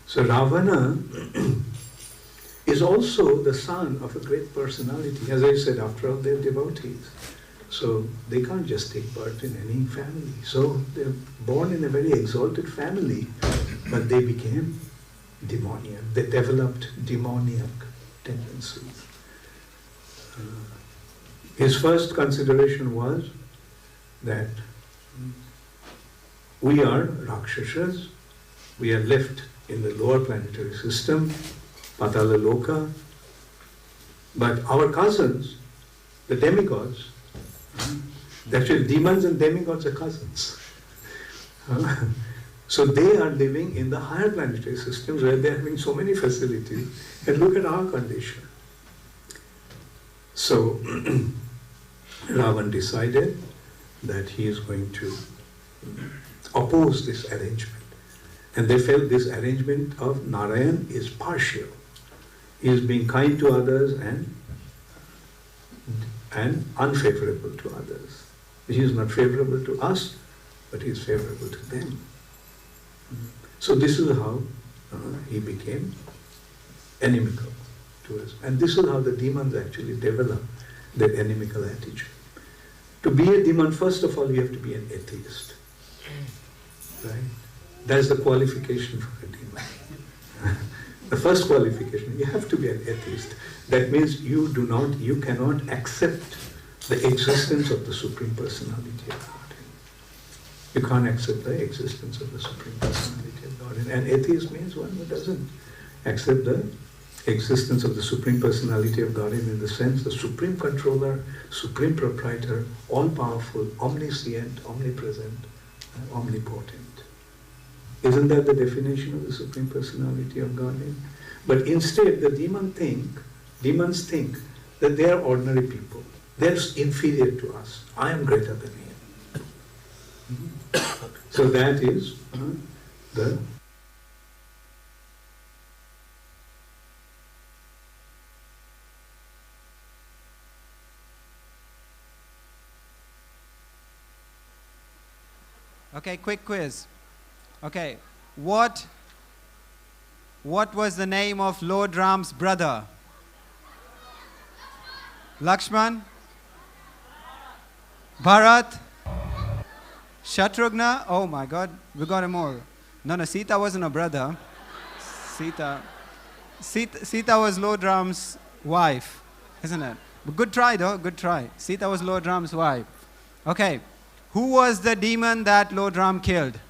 So Ravana is also the son of a great personality. As I said, after all, they're devotees. So they can't just take part in any family. So they're born in a very exalted family, but they became demoniac. They developed demoniac tendencies. His first consideration was that we are Rakshasas, we are left in the lower planetary system, Patala Loka, but our cousins, the demigods, actually demons and demigods are cousins. So they are living in the higher planetary systems where they are having so many facilities, and look at our condition. So Ravan decided that he is going to oppose this arrangement. And they felt this arrangement of Narayan is partial. He is being kind to others and unfavorable to others. He is not favorable to us, but he is favorable to them. So this is how he became inimical to us. And this is how the demons actually develop their inimical attitude. To be a demon, first of all, you have to be an atheist. Right? That's the qualification for a demon. The first qualification, you have to be an atheist. That means you cannot accept the existence of the Supreme Personality of Godhead. You can't accept the existence of the Supreme Personality of Godhead. And atheist means one who doesn't accept the existence of the Supreme Personality of Godhead in the sense the Supreme Controller, Supreme Proprietor, all-powerful, omniscient, omnipresent, omnipotent. Isn't that the definition of the Supreme Personality of Godhead? But instead, the demons think that they are ordinary people. They're inferior to us. I am greater than him. So that is the Okay, quick quiz. Okay, what was the name of Lord Ram's brother? Lakshman? Bharat? Shatrugna? Oh my God, we got more. No, Sita wasn't a brother. Sita was Lord Ram's wife, isn't it? But good try though, good try. Sita was Lord Ram's wife. Okay, who was the demon that Lord Ram killed?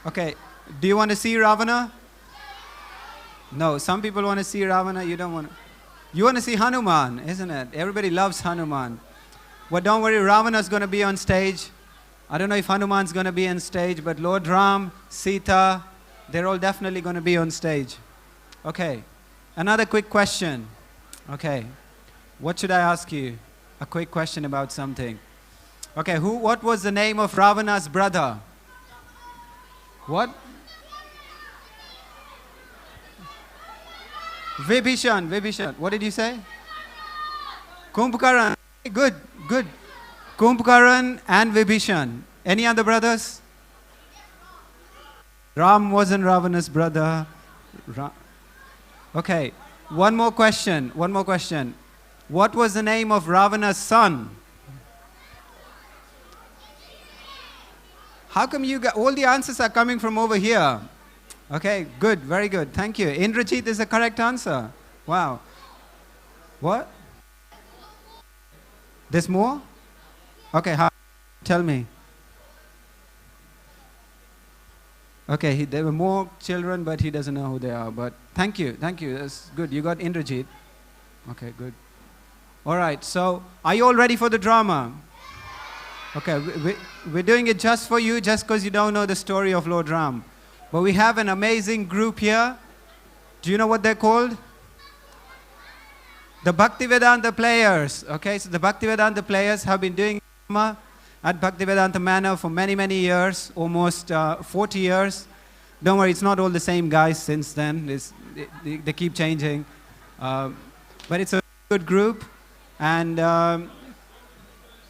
Okay, do you want to see Ravana? No, some people want to see Ravana, you don't want to. You want to see Hanuman, isn't it? Everybody loves Hanuman. Well, don't worry, Ravana's going to be on stage. I don't know if Hanuman's going to be on stage, but Lord Ram, Sita, they're all definitely going to be on stage. Okay, another quick question. Okay, what should I ask you? A quick question about something. Okay, what was the name of Ravana's brother? What? Vibhishan. What did you say? Kumbhakaran. Good. Kumbhakaran and Vibhishan. Any other brothers? Ram wasn't Ravana's brother. Okay, one more question. What was the name of Ravana's son? How come you got all the answers are coming from over here? Okay, good, very good. Thank you. Indrajit is the correct answer. Wow. What? There's more? Okay, tell me. Okay, there were more children, but he doesn't know who they are. But thank you. That's good. You got Indrajit. Okay, good. All right, so are you all ready for the drama? Okay, we're doing it just for you, just because you don't know the story of Lord Ram. But we have an amazing group here. Do you know what they're called? The Bhaktivedanta players. Okay, so the Bhaktivedanta players have been doing drama at Bhaktivedanta Manor for many, many years, almost 40 years. Don't worry, it's not all the same guys since then. They keep changing. But it's a good group. And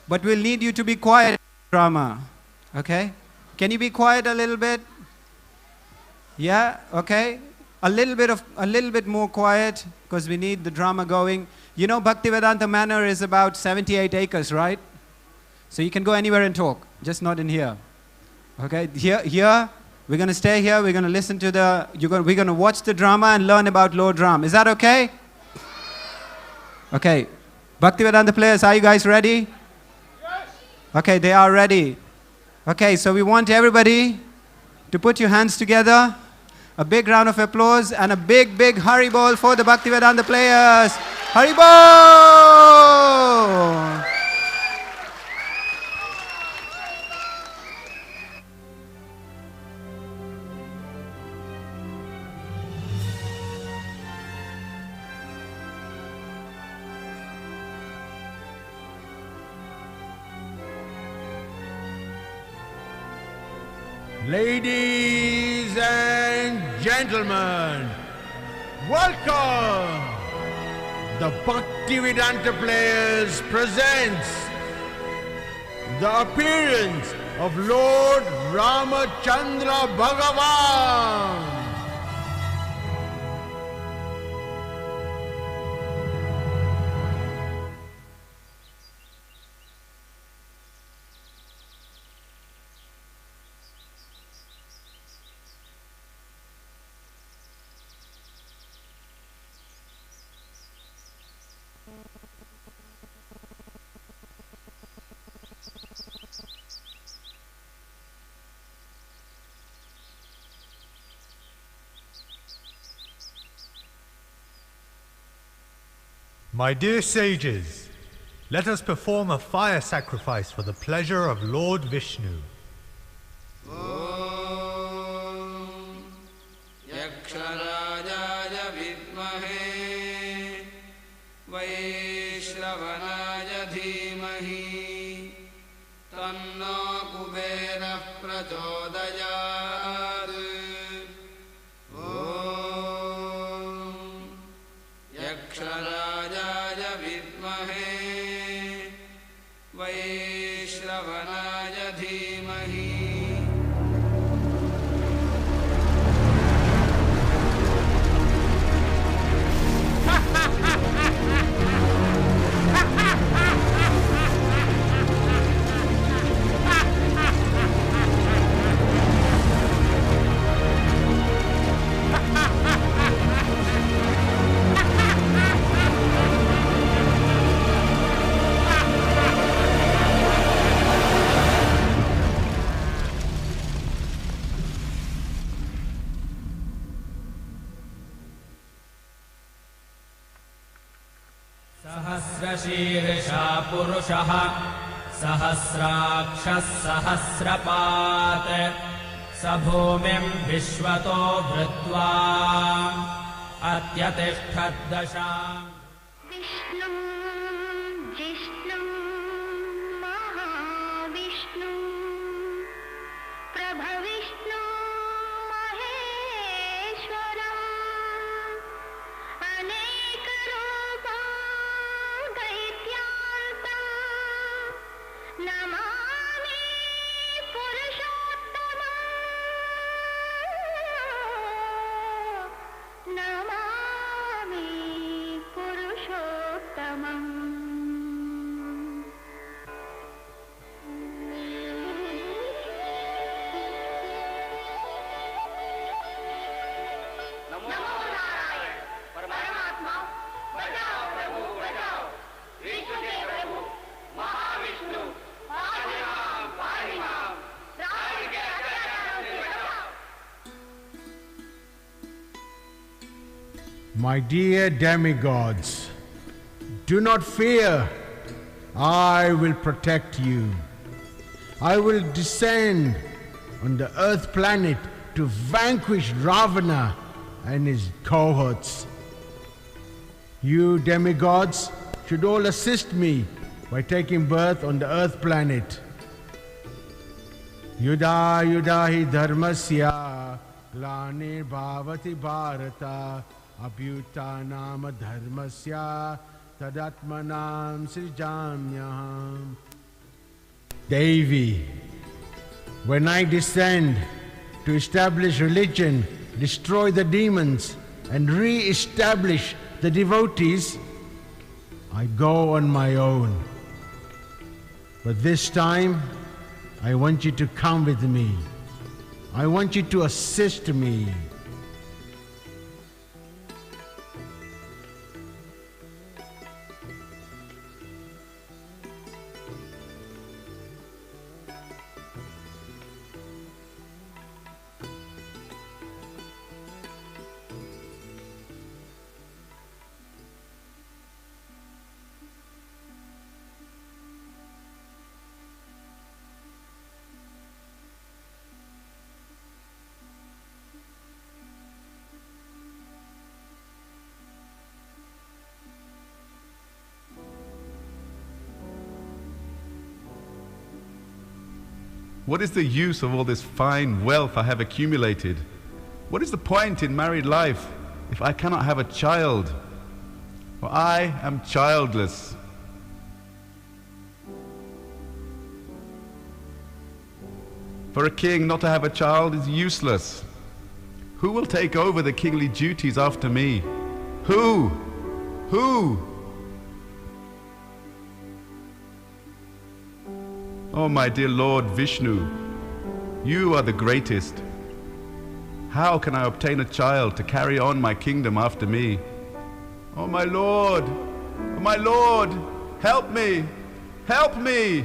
but we'll need you to be quiet, drama. Okay? Can you be quiet a little bit? Yeah? Okay? A little bit more quiet, because we need the drama going. You know, Bhaktivedanta Manor is about 78 acres, right? So you can go anywhere and talk, just not in here. Okay? Here, we're going to stay here. We're going to listen to we're going to watch the drama and learn about Lord Ram. Is that okay? Okay. Bhaktivedanta players, are you guys ready? Yes. Okay, they are ready. Okay, so we want everybody to put your hands together. A big round of applause and a big, big Haribol for the Bhaktivedanta players. Haribol! Ladies and gentlemen, welcome! The Bhaktivedanta players presents the appearance of Lord Ramachandra Bhagavan. My dear sages, let us perform a fire sacrifice for the pleasure of Lord Vishnu. वैश्रवणाय धीमहि सहस्रशीर्षा पुरुषः सहस्राक्षः सहस्रपात् स भूमिं विश्वतो भृत्वा अत्यतिष्ठद्दशाम् विष्णुं जिष्णुं महाविष्णुं प्रभविष्णुं महेश्वरम् अनेकरूपं दैत्यान्तं नमामि पुरुषोत्तमम् नमामि पुरुषोत्तमम् नमो नारायण परमात्मा बचाओ प्रभु बचाओ विष्णु के प्रभु महाविष्णु पाहि मां रावण के अत्याचारों से बचाओ। My dear demigods, do not fear. I will protect you. I will descend on the earth planet to vanquish Ravana and his cohorts. You demigods should all assist me by taking birth on the earth planet. Yuda yuda hi dharmasya glani bhavati bharata abhyutanam dharmasya tadatmanam srijamyaham. Devi, when I descend to establish religion, destroy the demons, and re-establish the devotees, I go on my own. But this time, I want you to come with me. I want you to assist me. What is the use of all this fine wealth I have accumulated? What is the point in married life if I cannot have a child? For I am childless. For a king not to have a child is useless. Who will take over the kingly duties after me? Who? Who? Oh, my dear Lord Vishnu, you are the greatest. How can I obtain a child to carry on my kingdom after me? Oh, my Lord, help me, help me.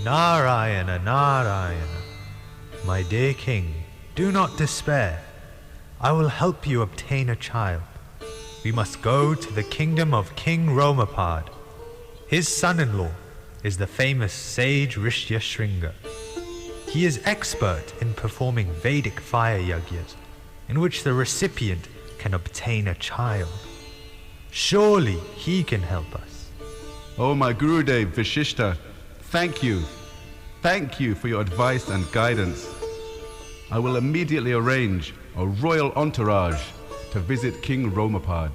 Narayana, Narayana. My dear king, do not despair. I will help you obtain a child. We must go to the kingdom of King Romapad. His son-in-law is the famous sage Rishyashringa. He is expert in performing Vedic fire yagyas, in which the recipient can obtain a child. Surely he can help us. Oh, my Gurudev Vashishta, thank you. Thank you for your advice and guidance. I will immediately arrange a royal entourage to visit King Romapad.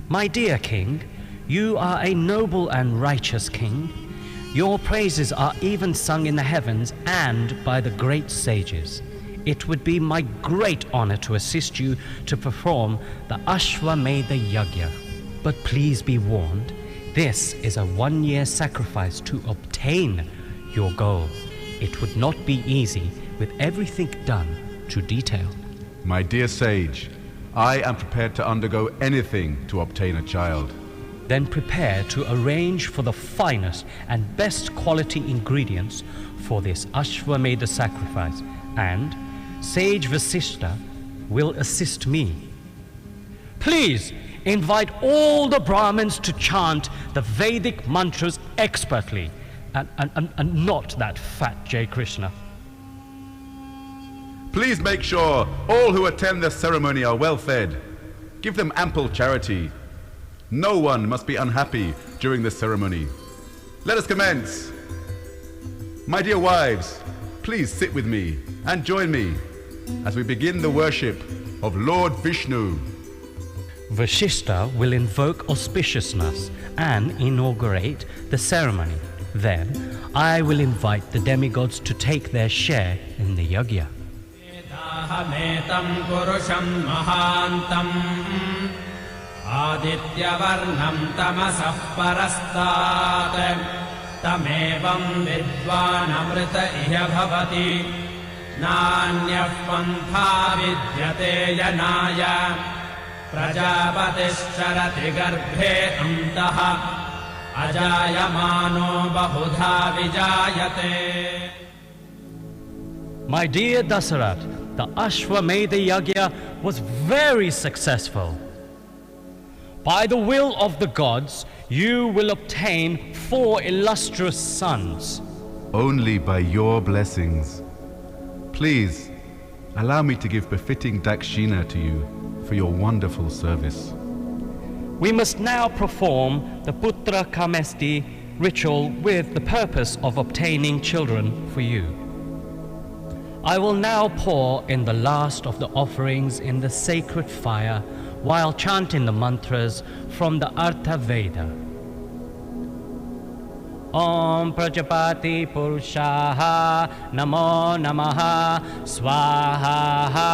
My dear king, you are a noble and righteous king. Your praises are even sung in the heavens and by the great sages. It would be my great honor to assist you to perform the Ashwamedha Yajna. But please be warned, this is a one-year sacrifice to obtain your goal. It would not be easy with everything done to detail. My dear sage, I am prepared to undergo anything to obtain a child. Then prepare to arrange for the finest and best quality ingredients for this Ashwamedha sacrifice, and Sage Vasishta will assist me. Please invite all the Brahmins to chant the Vedic mantras expertly, and not that fat Jai Krishna. Please make sure all who attend the ceremony are well fed. Give them ample charity. No one must be unhappy during the ceremony. Let us commence. My dear wives, please sit with me and join me as we begin the worship of Lord Vishnu. Vasishta will invoke auspiciousness and inaugurate the ceremony. Then I will invite the demigods to take their share in the yajna. Ahametam Purusham Mahantam Adityavarnam Tamasah Parastat Tamevam Vidvan Amrita Iha Bhavati Nanyah Pantha Vidyate Yanaya Prajapatisharati Garbhe Antaha Ajayamano Bahudha Vijayate. My dear Dasarath, the Ashwamedha Yajna was very successful. By the will of the gods, you will obtain 4 illustrious sons. Only by your blessings. Please, allow me to give befitting dakshina to you for your wonderful service. We must now perform the Putra Kamesti ritual with the purpose of obtaining children for you. I will now pour in the last of the offerings in the sacred fire while chanting the mantras from the Artha Veda. Om Prajapati Purushaha Namo Namaha Swaha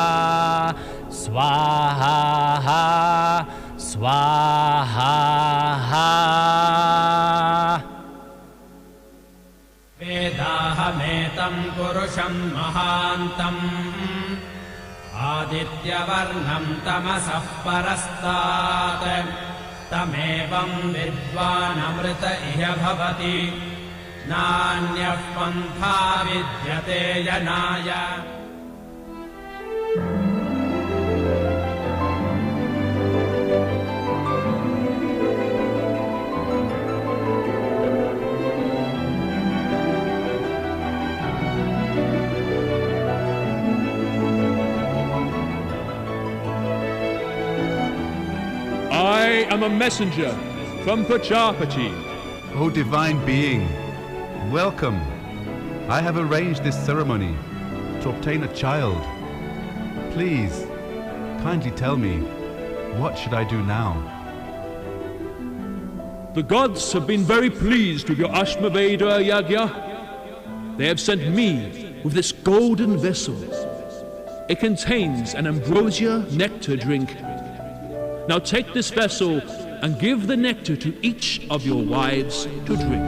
Swaha Swaha. Vedahametam Purusham Mahantam Adityavarnam Tamasah Parastat Tamevam Vidvan Amrita Iha Bhavati Nanyah Pantha Vidyate Yanaya. I am a messenger from Prajapati. O divine being, welcome. I have arranged this ceremony to obtain a child. Please, kindly tell me, what should I do now? The gods have been very pleased with your Ashwamedha Yajna. They have sent me with this golden vessel. It contains an ambrosia nectar drink. Now take this vessel and give the nectar to each of your wives to drink.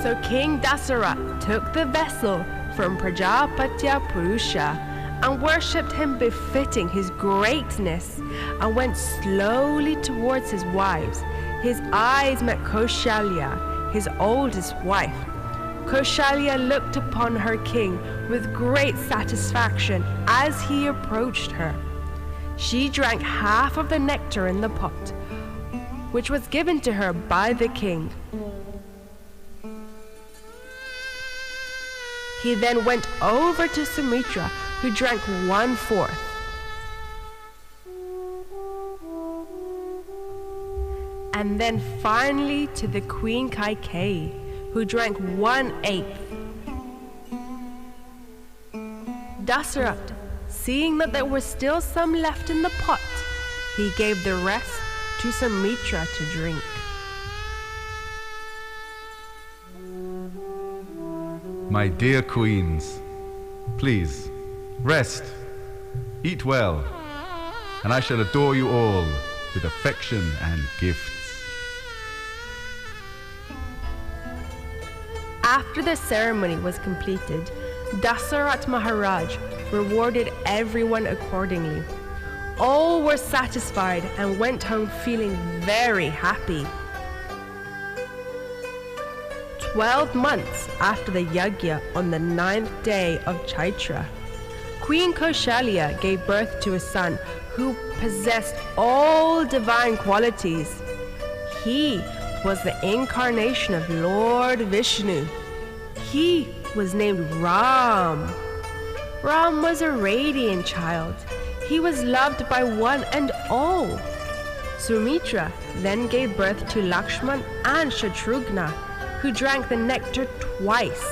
So King Dasarath took the vessel from Prajapatya Purusha and worshipped him befitting his greatness and went slowly towards his wives. His eyes met Kaushalya, his oldest wife. Kaushalya looked upon her king with great satisfaction as he approached her. She drank half of the nectar in the pot, which was given to her by the king. He then went over to Sumitra, who drank 1/4. And then finally to the Queen Kaikeyi, who drank 1/8. Dasarath, seeing that there was still some left in the pot, he gave the rest to Sumitra to drink. My dear queens, please, rest, eat well, and I shall adore you all with affection and gifts. After the ceremony was completed, Dasarath Maharaj rewarded everyone accordingly. All were satisfied and went home feeling very happy. 12 months after the yajna, on the 9th day of Chaitra, Queen Kaushalya gave birth to a son who possessed all divine qualities. He was the incarnation of Lord Vishnu. He was named Ram. Ram was a radiant child. He was loved by one and all. Sumitra then gave birth to Lakshman and Shatrughna, who drank the nectar twice,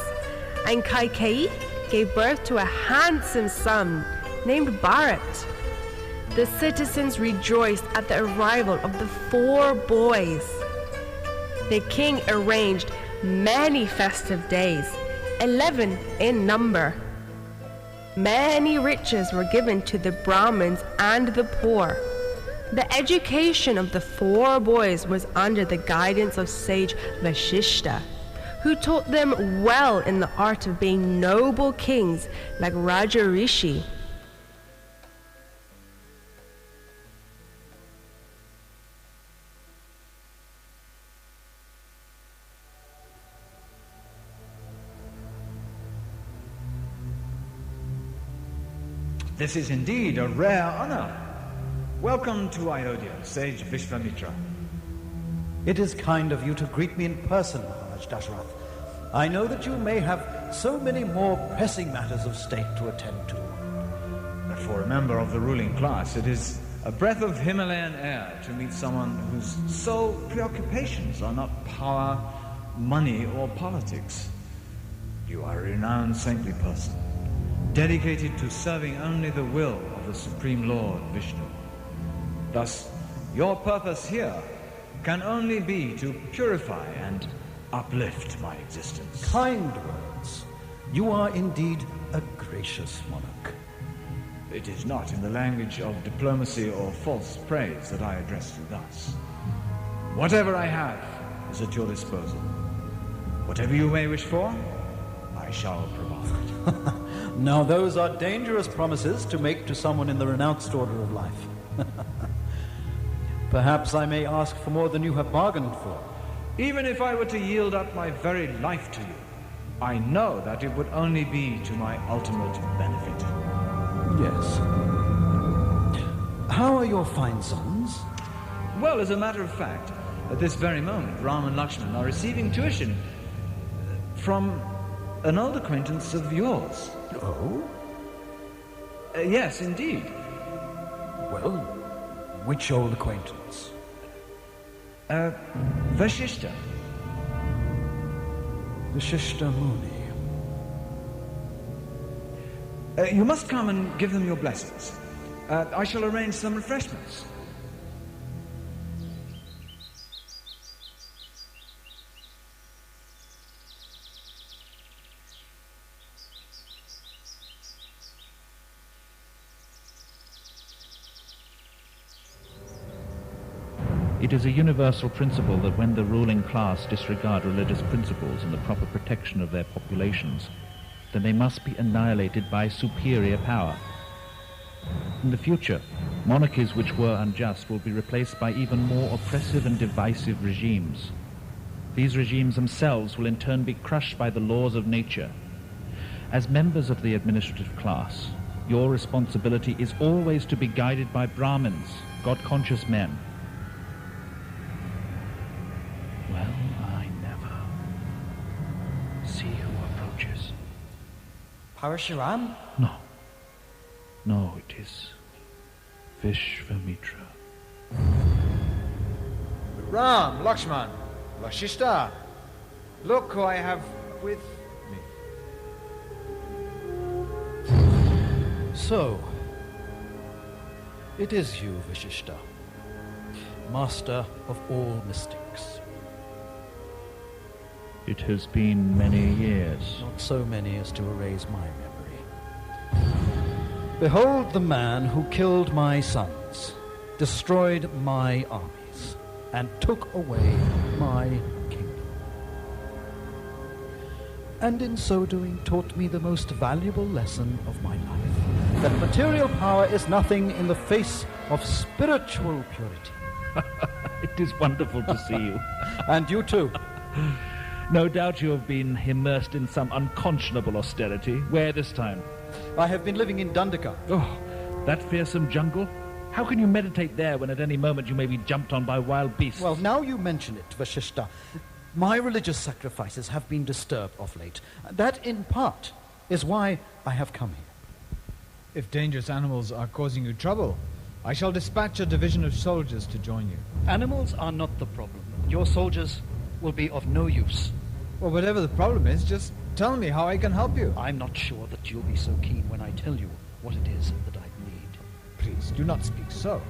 and Kaikeyi gave birth to a handsome son named Bharat. The citizens rejoiced at the arrival of the 4 boys. The king arranged many festive days, 11 in number. Many riches were given to the Brahmins and the poor. The education of the 4 boys was under the guidance of sage Vashishta, who taught them well in the art of being noble kings like Raja Rishi. This is indeed a rare honor. Welcome to Ayodhya, Sage Vishvamitra. It is kind of you to greet me in person, Maharaj Dasarath. I know that you may have so many more pressing matters of state to attend to. For a member of the ruling class, it is a breath of Himalayan air to meet someone whose sole preoccupations are not power, money, or politics. You are a renowned saintly person, dedicated to serving only the will of the Supreme Lord Vishnu. Thus, your purpose here can only be to purify and uplift my existence. Kind words. You are indeed a gracious monarch. It is not in the language of diplomacy or false praise that I address you thus. Whatever I have is at your disposal. Whatever you may wish for, I shall provide. Now those are dangerous promises to make to someone in the renounced order of life. Perhaps I may ask for more than you have bargained for. Even if I were to yield up my very life to you, I know that it would only be to my ultimate benefit. Yes. How are your fine sons? Well, as a matter of fact, at this very moment, Ram and Lakshman are receiving tuition from an old acquaintance of yours. Oh? Yes, indeed. Well, which old acquaintance? Vashishta. Vashishta Muni. You must come and give them your blessings. I shall arrange some refreshments. It is a universal principle that when the ruling class disregard religious principles and the proper protection of their populations, then they must be annihilated by superior power. In the future, monarchies which were unjust will be replaced by even more oppressive and divisive regimes. These regimes themselves will in turn be crushed by the laws of nature. As members of the administrative class, your responsibility is always to be guided by Brahmins, God-conscious men. Well, I never see who approaches. Parashuram? No, it is Vishvamitra. Ram, Lakshman, Vashishta, look who I have with me. So, it is you, Vashishta, master of all mystics. It has been many years. Not so many as to erase my memory. Behold the man who killed my sons, destroyed my armies, and took away my kingdom. And in so doing taught me the most valuable lesson of my life, that material power is nothing in the face of spiritual purity. It is wonderful to see you. And you too. No doubt you have been immersed in some unconscionable austerity. Where this time? I have been living in Dandaka. Oh, that fearsome jungle? How can you meditate there when at any moment you may be jumped on by wild beasts? Well, now you mention it, Vashishta, my religious sacrifices have been disturbed of late. That, in part, is why I have come here. If dangerous animals are causing you trouble, I shall dispatch a division of soldiers to join you. Animals are not the problem. Your soldiers will be of no use. Well, whatever the problem is, just tell me how I can help you. I'm not sure that you'll be so keen when I tell you what it is that I need. Please, do not speak so.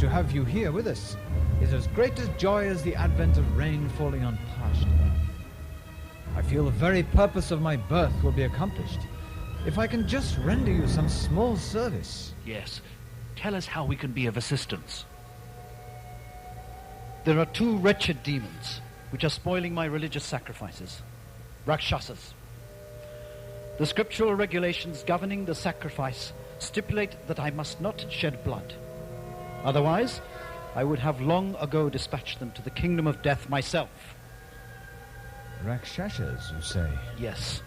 To have you here with us is as great a joy as the advent of rain falling on parched earth. I feel the very purpose of my birth will be accomplished if I can just render you some small service. Yes. Tell us how we can be of assistance. There are two wretched demons which are spoiling my religious sacrifices. Rakshasas. The scriptural regulations governing the sacrifice stipulate that I must not shed blood. Otherwise, I would have long ago dispatched them to the kingdom of death myself. Rakshasas, you say? Yes.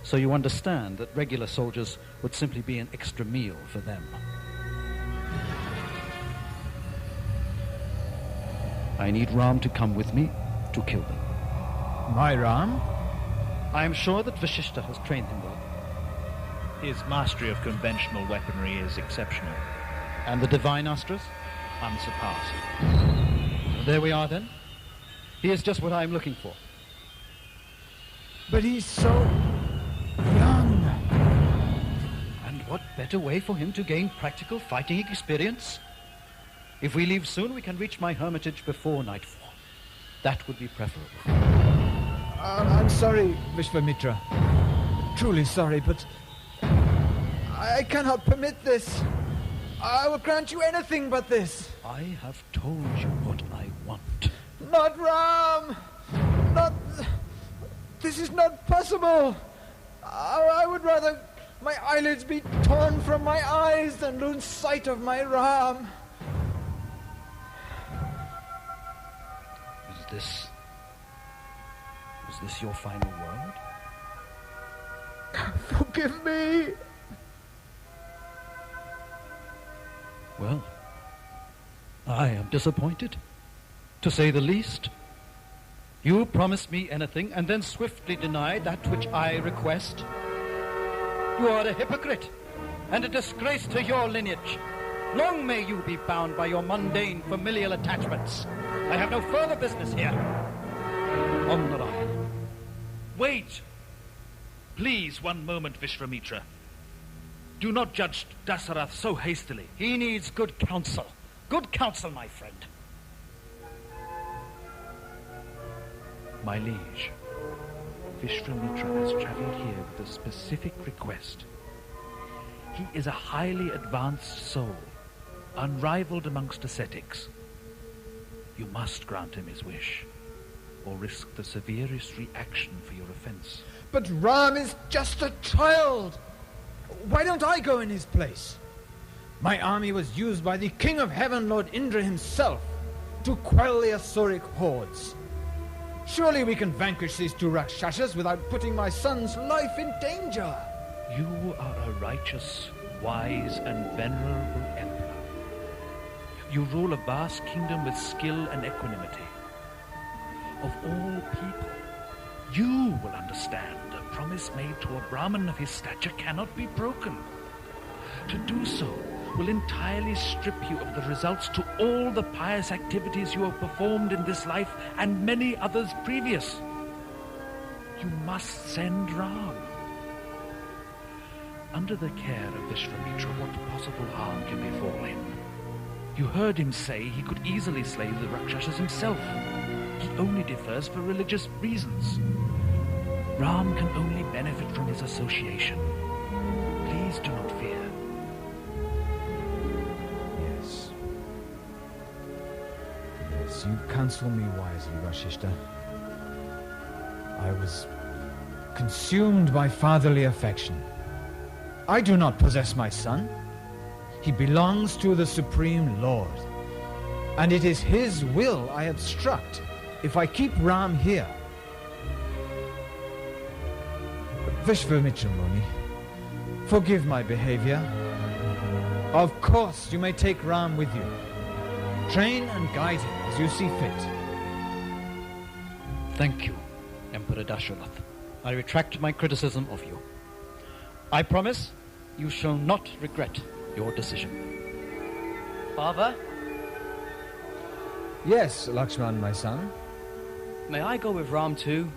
So you understand that regular soldiers would simply be an extra meal for them. I need Ram to come with me to kill them. My Ram? I am sure that Vashishta has trained him well. His mastery of conventional weaponry is exceptional. And the divine astras? Unsurpassed. There we are then. He is just what I am looking for. But he's so young. And what better way for him to gain practical fighting experience? If we leave soon, we can reach my hermitage before nightfall. That would be preferable. I'm sorry, Vishvamitra. Truly sorry, but I cannot permit this. I will grant you anything but this. I have told you what I want. Not Ram! Not... This is not possible. I would rather my eyelids be torn from my eyes than lose sight of my Ram. Is this your final word? Forgive me. Well, I am disappointed, to say the least. You promised me anything and then swiftly denied that which I request. You are a hypocrite and a disgrace to your lineage. Long may you be bound by your mundane familial attachments. I have no further business here. Om Narayana. Wait! Please, one moment, Vishvamitra. Do not judge Dasarath so hastily. He needs good counsel. Good counsel, my friend. My liege, Vishvamitra has traveled here with a specific request. He is a highly advanced soul, unrivaled amongst ascetics. You must grant him his wish, or risk the severest reaction for your offense. But Ram is just a child. Why don't I go in his place? My army was used by the King of Heaven, Lord Indra himself, to quell the Asuric hordes. Surely we can vanquish these two Rakshasas without putting my son's life in danger. You are a righteous, wise, and venerable emperor. You rule a vast kingdom with skill and equanimity. Of all people, you will understand a promise made to a Brahmin of his stature cannot be broken. To do so will entirely strip you of the results to all the pious activities you have performed in this life and many others previous. You must send Ram. Under the care of Vishwamitra, what possible harm can befall him? You heard him say he could easily slay the Rakshasas himself. He only differs for religious reasons. Ram can only benefit from his association. Please do not fear. Yes, you counsel me wisely, Vasishta. I was consumed by fatherly affection. I do not possess my son. He belongs to the Supreme Lord. And it is his will I obstruct if I keep Ram here. Vishwamitra Muni, forgive my behavior. Of course you may take Ram with you. Train and guide him as you see fit. Thank you, Emperor Dasharath. I retract my criticism of you. I promise you shall not regret your decision. Father, Yes, Lakshman, my son. may I go with Ram too?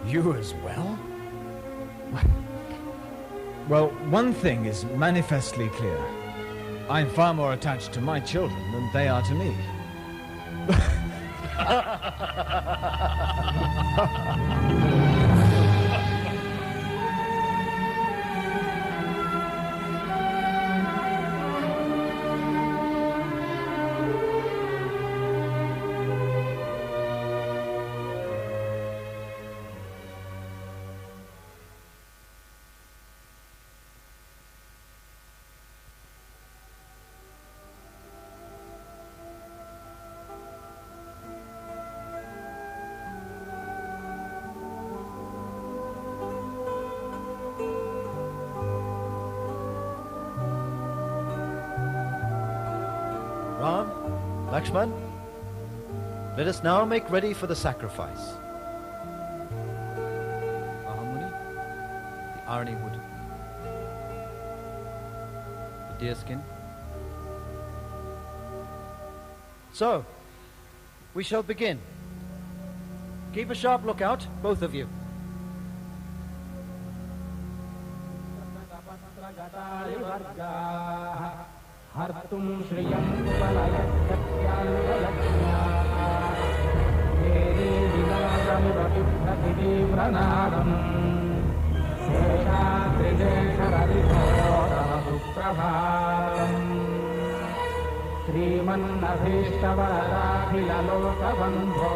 You as well? Well, one thing is manifestly clear. I'm far more attached to my children than they are to me. Ram, Lakshman, let us now make ready for the sacrifice. Mahamuni, the irony wood, the deerskin. So, we shall begin. Keep a sharp lookout, both of you. हर्तुं श्रियं कुवलयस्यान्वलक्ष्म्या वेदे विनाशमुरतिप्रतितीव्रनादम् शेषाद्रिदेशरदिघोरवसुप्रभातम् श्रीमन्नभीष्टवरदाखिललोकबन्धो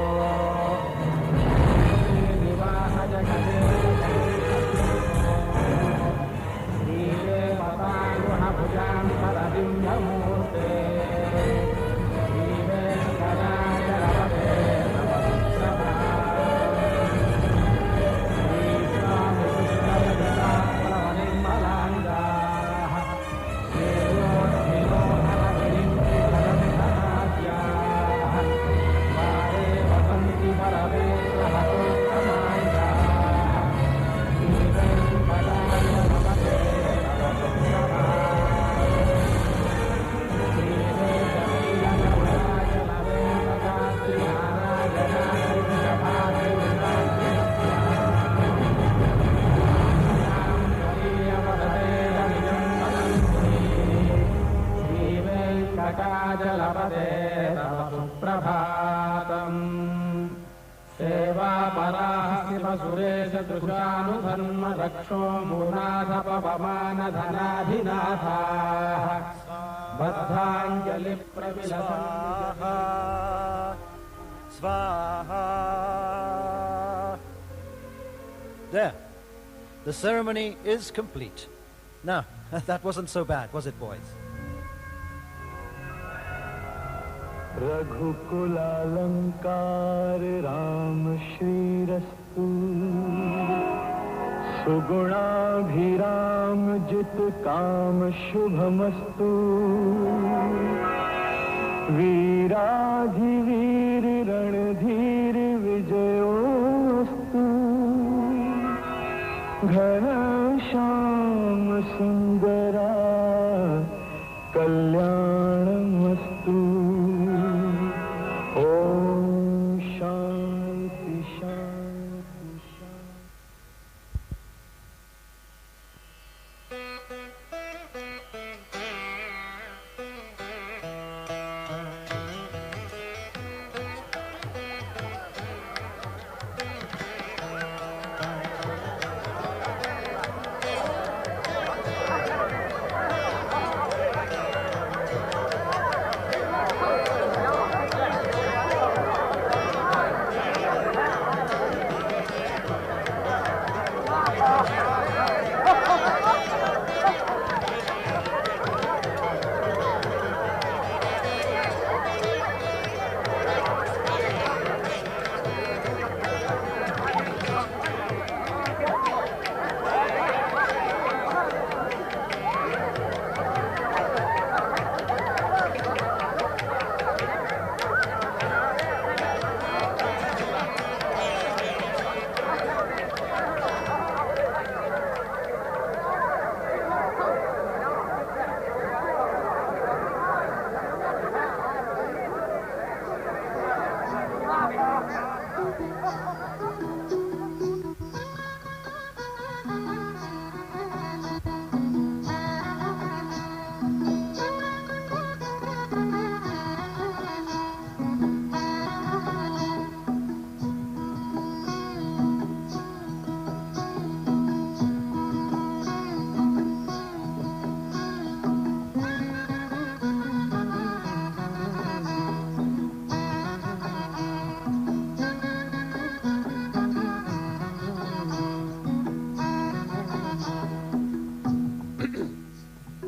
श्रीनिवासजगदे श्रीदेवतायुहभुजां परदिव्यमूर्ते श्रीवेङ्कटाचलपते श्रीस्वामिकृष्णयदिताप्रवनिर्मलाङ्गाः श्रेयोर्धिरोधनविरिञ्चितरन्धनाद्याः वारे वसन्ति परवेश्वरतोत्तमाङ्गाः श्रीवेङ्कटाचलपते जलपते तव सुप्रभातम् सेवापराः शिवसुरेश दृशानुधर्म रक्षो मूनाथपवमानधनाधिनाथाः बद्धाञ्जलिप्रविलसन्ति Svaha. There. The ceremony is complete. Now, that wasn't so bad, was it, boys? रघुकुलालंकार Ram श्रीरस्तु सुगुणाभिराम जित काम शुभमस्तु वीराधिवीर रणधीर विजयोस्तु घनश्याम सुंदरा कल्याणमस्तु ओम शांति शांति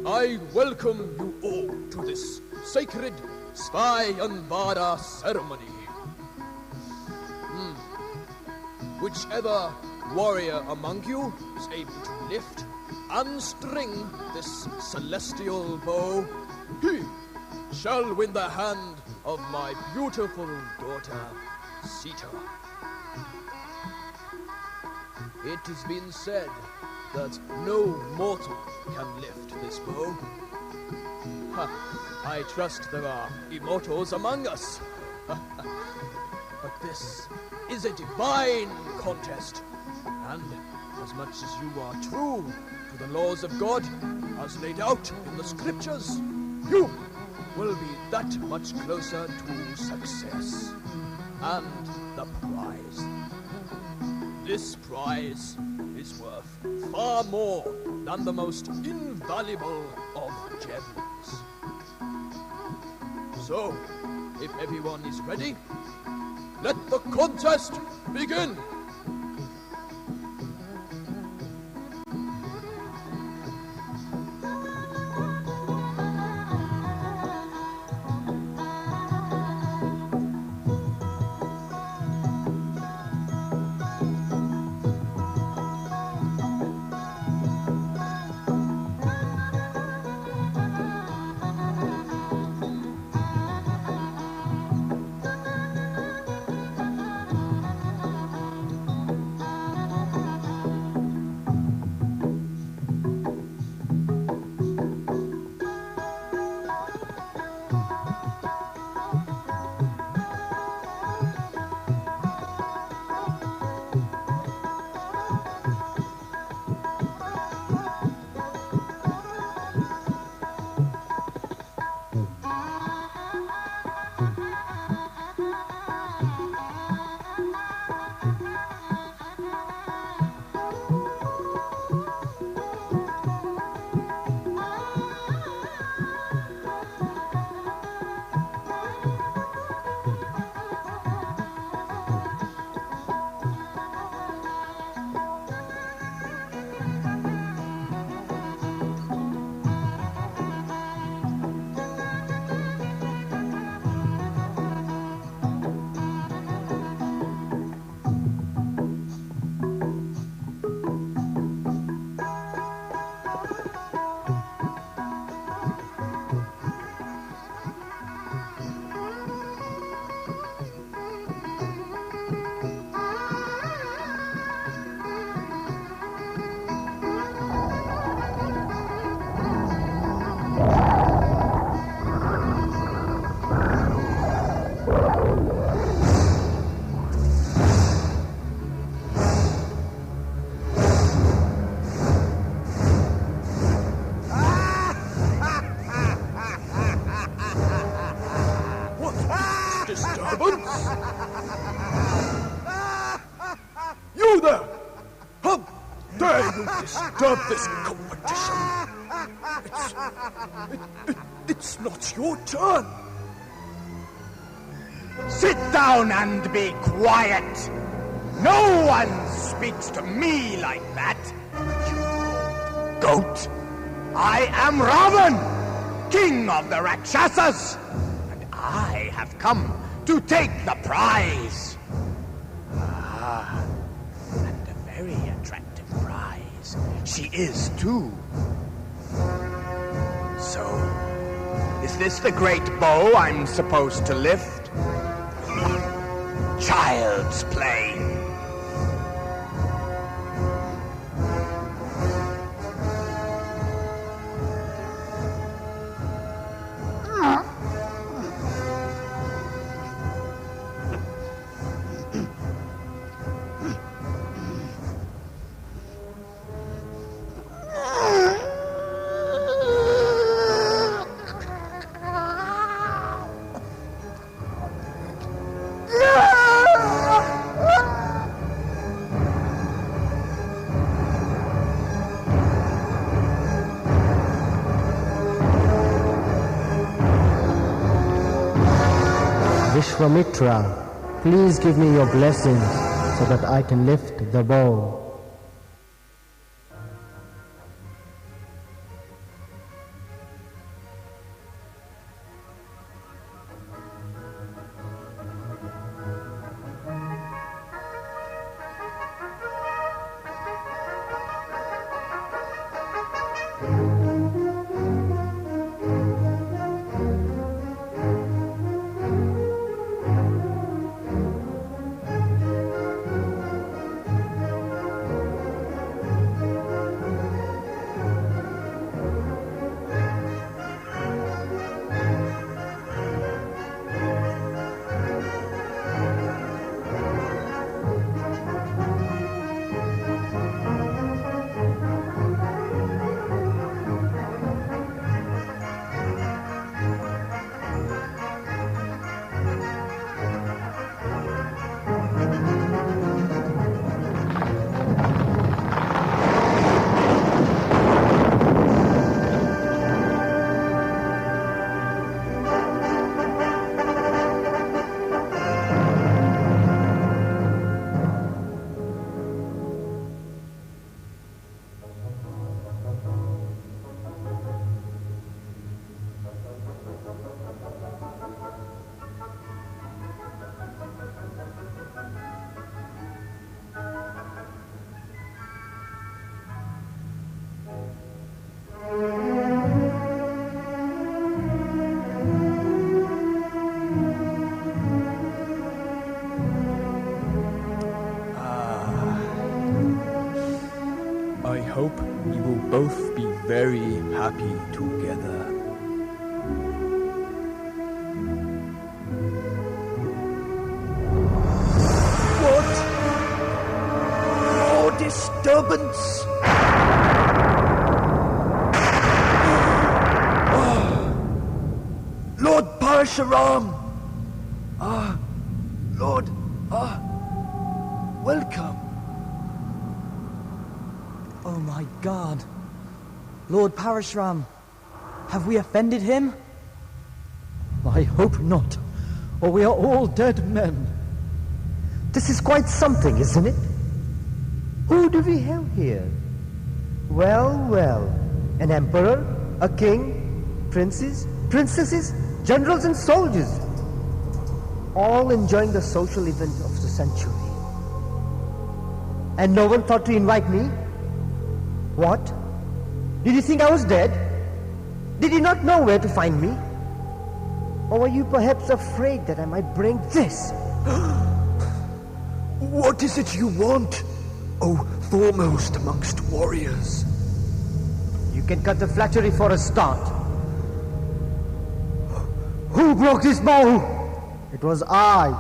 I welcome you all to this sacred Svayamvara ceremony. Whichever warrior among you is able to lift and string this celestial bow, he shall win the hand of my beautiful daughter, Sita. It has been said that no mortal can lift this bow. I trust there are immortals among us. But this is a divine contest, and as much as you are true to the laws of God as laid out in the scriptures, you will be that much closer to success. And the prize. This prize is worth far more than the most invaluable of gems. So, if everyone is ready, let the contest begin! dare you disturb this competition? It's not your turn. Sit down and be quiet. No one speaks to me like that. You goat. I am Ravan, king of the Rakshasas, and I have come to take the prize. Ah, and a very attractive prize. She is too. So, is this the great bow I'm supposed to lift? Child's play. Vishwamitra, please give me your blessings so that I can lift the bow. I hope we will both be very happy together. What? More disturbance? Lord Parashuram! Lord, welcome. Oh my God. Lord Parashuram, have we offended him? I hope not, or we are all dead men. This is quite something, isn't it? Who do we have here? Well, well, an emperor, a king, princes, princesses, generals and soldiers, all enjoying the social event of the century. And no one thought to invite me? What? Did you think I was dead? Did you not know where to find me? Or were you perhaps afraid that I might bring this? What is it you want, O foremost amongst warriors? You can cut the flattery for a start. Who broke this bow? It was I.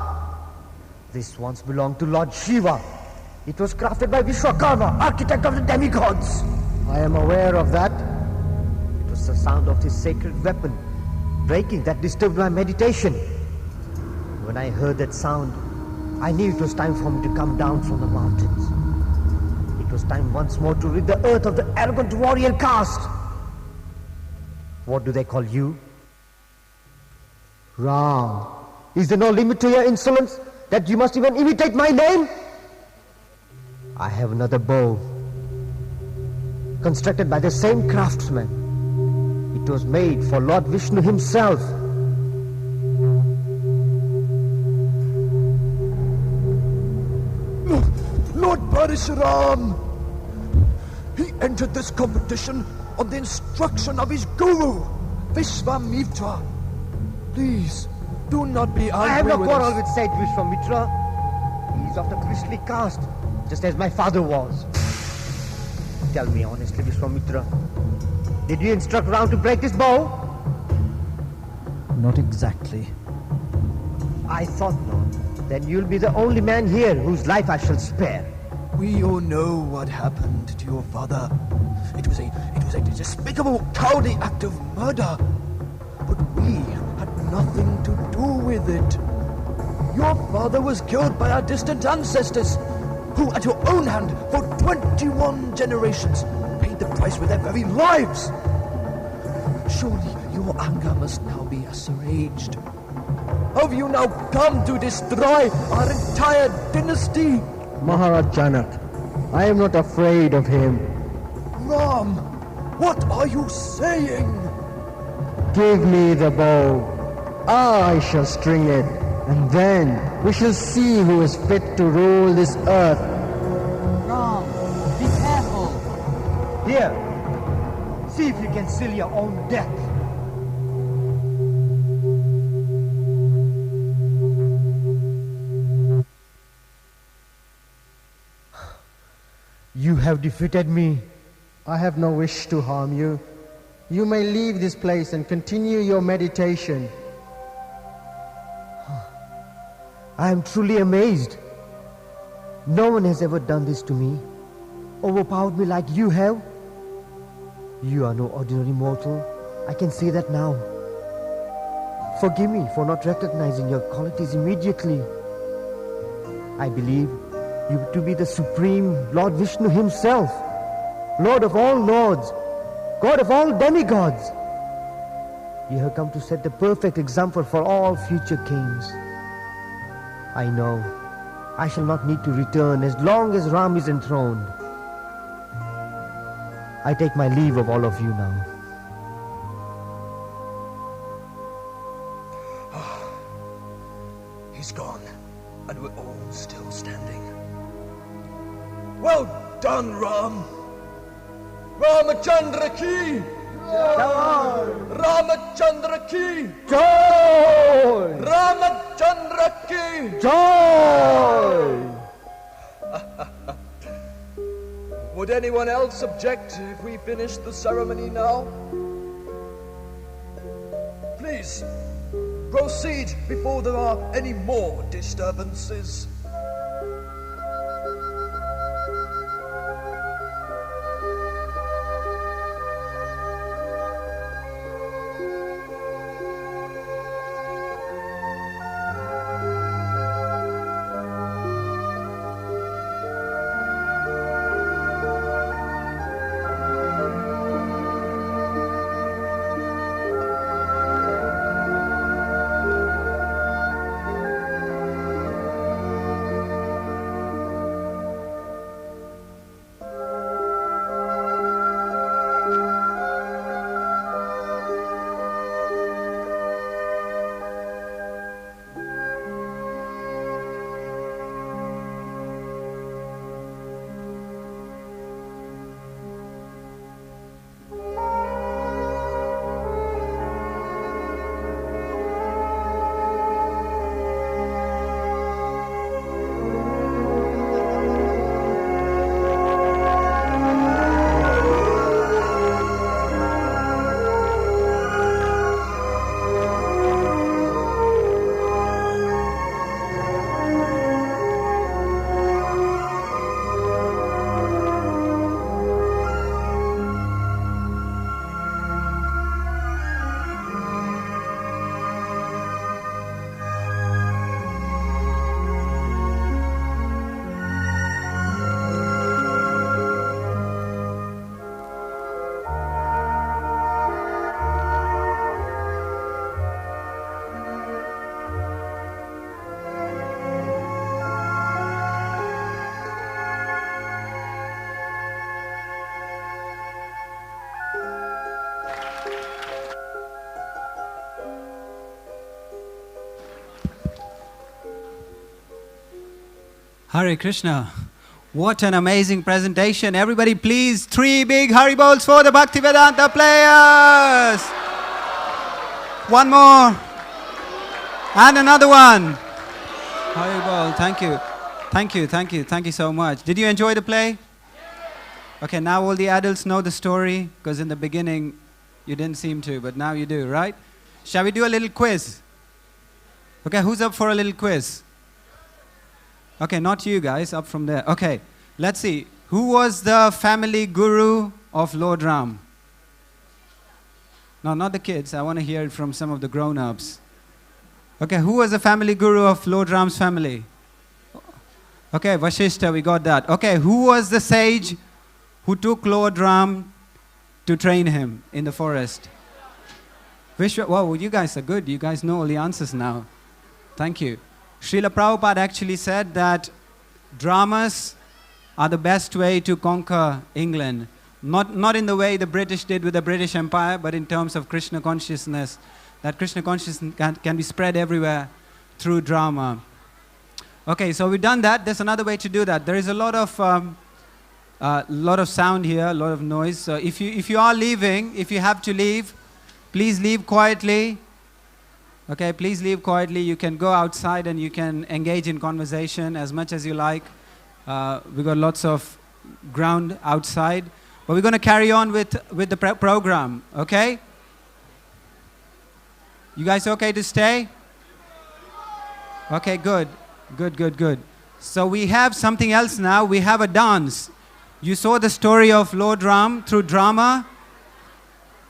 This once belonged to Lord Shiva. It was crafted by Vishwakarma, architect of the demigods. I am aware of that. It was the sound of his sacred weapon breaking that disturbed my meditation. When I heard that sound, I knew it was time for me to come down from the mountains. It was time once more to rid the earth of the arrogant warrior caste. What do they call you? Ram. Is there no limit to your insolence that you must even imitate my name? I have another bow, constructed by the same craftsman. It was made for Lord Vishnu himself. Lord Parishuram! He entered this competition on the instruction of his guru, Vishwamitra. Please, do not be angry I have no with quarrel us. with Sage Vishwamitra. He is of the priestly caste, just as my father was. Tell me honestly, Vishwamitra, did you instruct Ram to break this bow? Not exactly. I thought not. Then you'll be the only man here whose life I shall spare. We all know what happened to your father. It was a despicable, cowardly act of murder. But we had nothing to do with it. Your father was killed by our distant ancestors, who at your own hand for 21 generations paid the price with their very lives. Surely your anger must now be assuaged. Have you now come to destroy our entire dynasty? Maharaj Janak, I am not afraid of him. Ram, what are you saying? Give me the bow. I shall string it, and then we shall see who is fit to rule this earth. Ram, be careful. Here, see if you can seal your own death. You have defeated me. I have no wish to harm you. You may leave this place and continue your meditation. I am truly amazed. No one has ever done this to me, overpowered me like you have. You are no ordinary mortal. I can see that now. Forgive me for not recognizing your qualities immediately. I believe you to be the supreme Lord Vishnu himself, Lord of all lords, God of all demigods. You have come to set the perfect example for all future kings. I know I shall not need to return as long as Ram is enthroned. I take my leave of all of you now. He's gone, and we're all still standing. Well done, Ram! Ramachandra ki! Ramachandra ki! Joy! Ramachandra ki! Joy! Would anyone else object if we finish the ceremony now? Please, proceed before there are any more disturbances. Hare Krishna. What an amazing presentation. Everybody please, 3 big Haribols for the Bhaktivedanta players. One more. And another one. Haribol, thank you. Thank you so much. Did you enjoy the play? Okay, now all the adults know the story, because in the beginning you didn't seem to, but now you do, right? Shall we do a little quiz? Okay, who's up for a little quiz? Okay, not you guys, up from there. Okay, let's see. Who was the family guru of Lord Ram? No, not the kids. I want to hear it from some of the grown-ups. Okay, who was the family guru of Lord Ram's family? Okay, Vashishta, we got that. Okay, who was the sage who took Lord Ram to train him in the forest? Vishwa, wow, you guys are good. You guys know all the answers now. Thank you. Srila Prabhupada actually said that dramas are the best way to conquer England. Not in the way the British did with the British Empire, but in terms of Krishna consciousness. That Krishna consciousness can be spread everywhere through drama. Okay, so we've done that. There's another way to do that. There is a lot of sound here, a lot of noise. So if you are leaving, if you have to leave, please leave quietly. Okay, please leave quietly. You can go outside and you can engage in conversation as much as you like. We've got lots of ground outside. But we're going to carry on with the program, okay? You guys okay to stay? Okay, good. So we have something else now. We have a dance. You saw the story of Lord Ram through drama.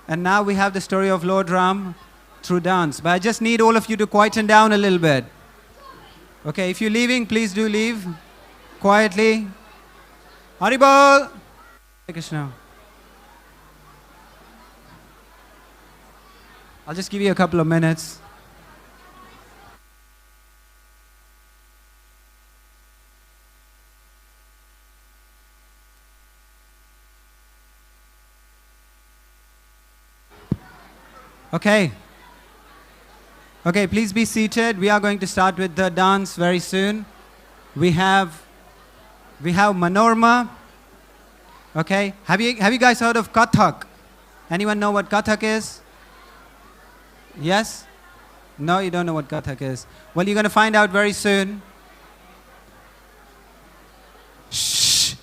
And now we have the story of Lord Ram through dance. But I just need all of you to quieten down a little bit. Okay, if you're leaving, please do leave quietly. Haribol! Hare Krishna. I'll just give you a couple of minutes. Okay. Okay, please be seated. We are going to start with the dance very soon. We have Manorma. Okay. Have you guys heard of Kathak? Anyone know what Kathak is? Yes? No, you don't know what Kathak is. Well, you're going to find out very soon. Shh.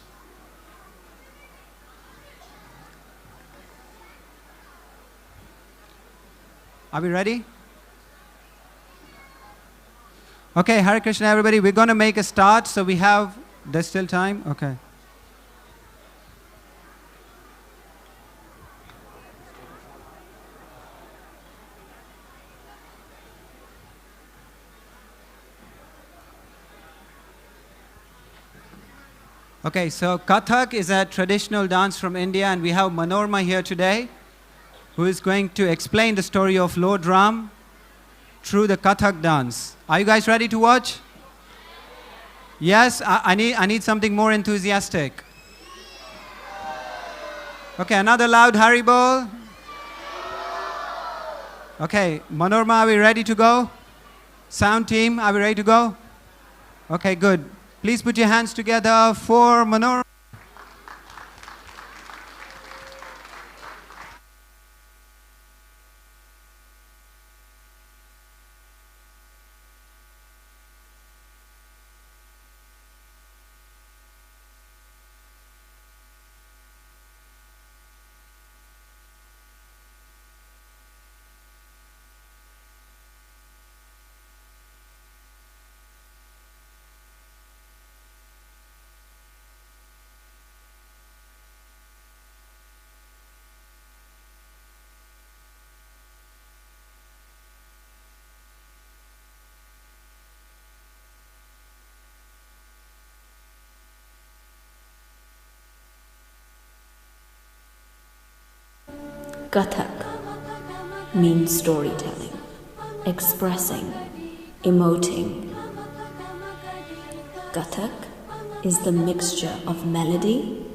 Are we ready? Okay, Hare Krishna everybody. We're going to make a start. So there's still time? Okay. Okay, so Kathak is a traditional dance from India, and we have Manorma here today, who is going to explain the story of Lord Ram through the Kathak dance. Are you guys ready to watch? Yes? I need something more enthusiastic. Okay, another loud Haribol. Okay, Manorma, are we ready to go? Sound team, are we ready to go? Okay, good. Please put your hands together for Manorma. Kathak means storytelling, expressing, emoting. Kathak is the mixture of melody,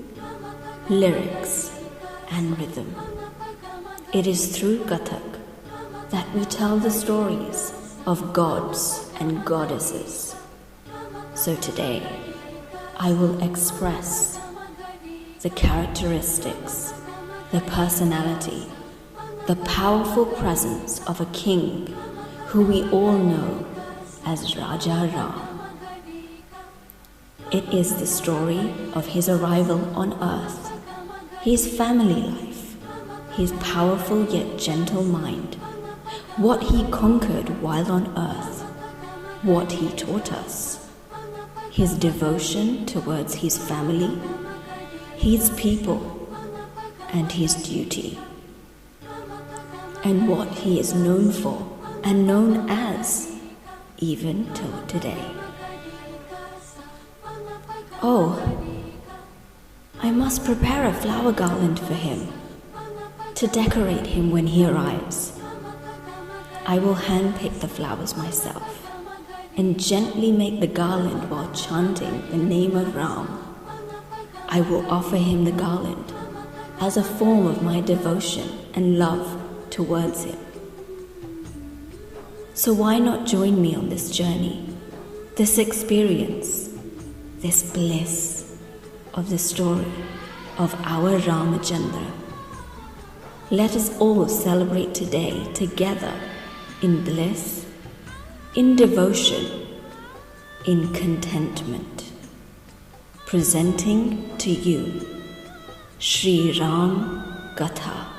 lyrics, and rhythm. It is through Kathak that we tell the stories of gods and goddesses. So today, I will express the characteristics, the personality, the powerful presence of a king who we all know as Raja Ram. It is the story of his arrival on earth, his family life, his powerful yet gentle mind, what he conquered while on earth, what he taught us, his devotion towards his family, his people, and his duty, and what he is known for and known as even till today. Oh, I must prepare a flower garland for him to decorate him when he arrives. I will handpick the flowers myself and gently make the garland while chanting the name of Ram. I will offer him the garland as a form of my devotion and love towards him. So why not join me on this journey, this experience, this bliss of the story of our Ramachandra? Let us all celebrate today together in bliss, in devotion, in contentment. Presenting to you Sri Ram Gatha.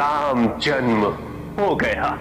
Ram जन्म हो गया।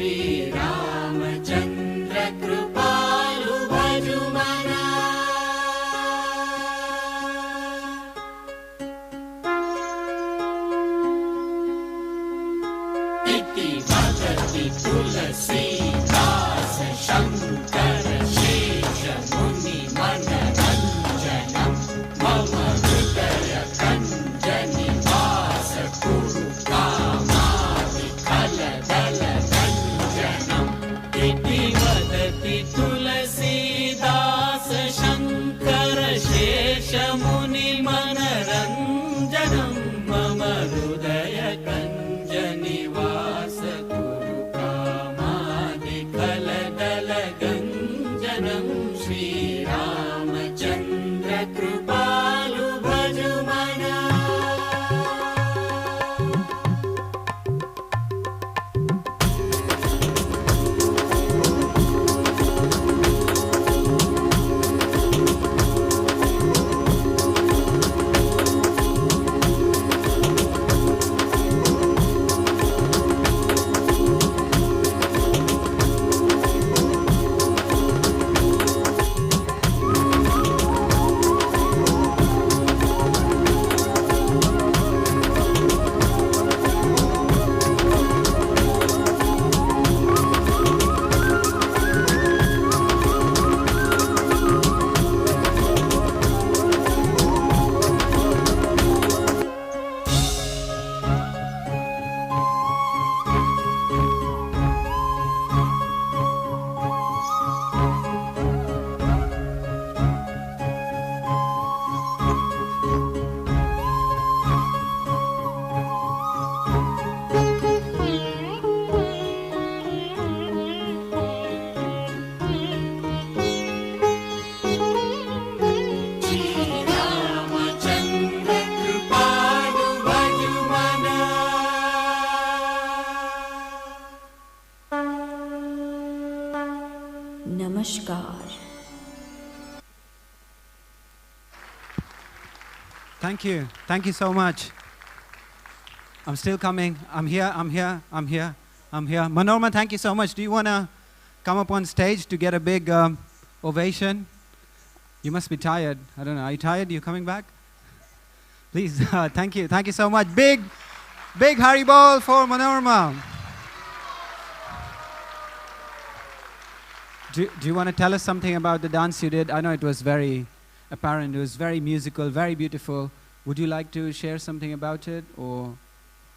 Shri Ramachandra Kripalu Bhajumana. Iti Bhagati Tulasi Dasa Shankara Shesha Muni Manaranjanam Mama Hridaya Kanjani Vasa Kuru Kamadi Kaladala Kanjanam Iti Bhagati Tulasi Dasa Shankara Shesha Muni Manaranjanam Mama Hridaya Kanjani Vasa Kuru Kamadi Kaladala Ganjanam Shri Ramachandra Kripalu Bhajumana. Namaskar. Thank you. Thank you so much. I'm still coming. I'm here. Manorma, thank you so much. Do you want to come up on stage to get a big ovation? You must be tired. I don't know. Are you tired? You coming back? Please. Thank you. Thank you so much. Big Haribol for Manorma. Do you want to tell us something about the dance you did? I know it was very apparent. It was very musical, very beautiful. Would you like to share something about it, or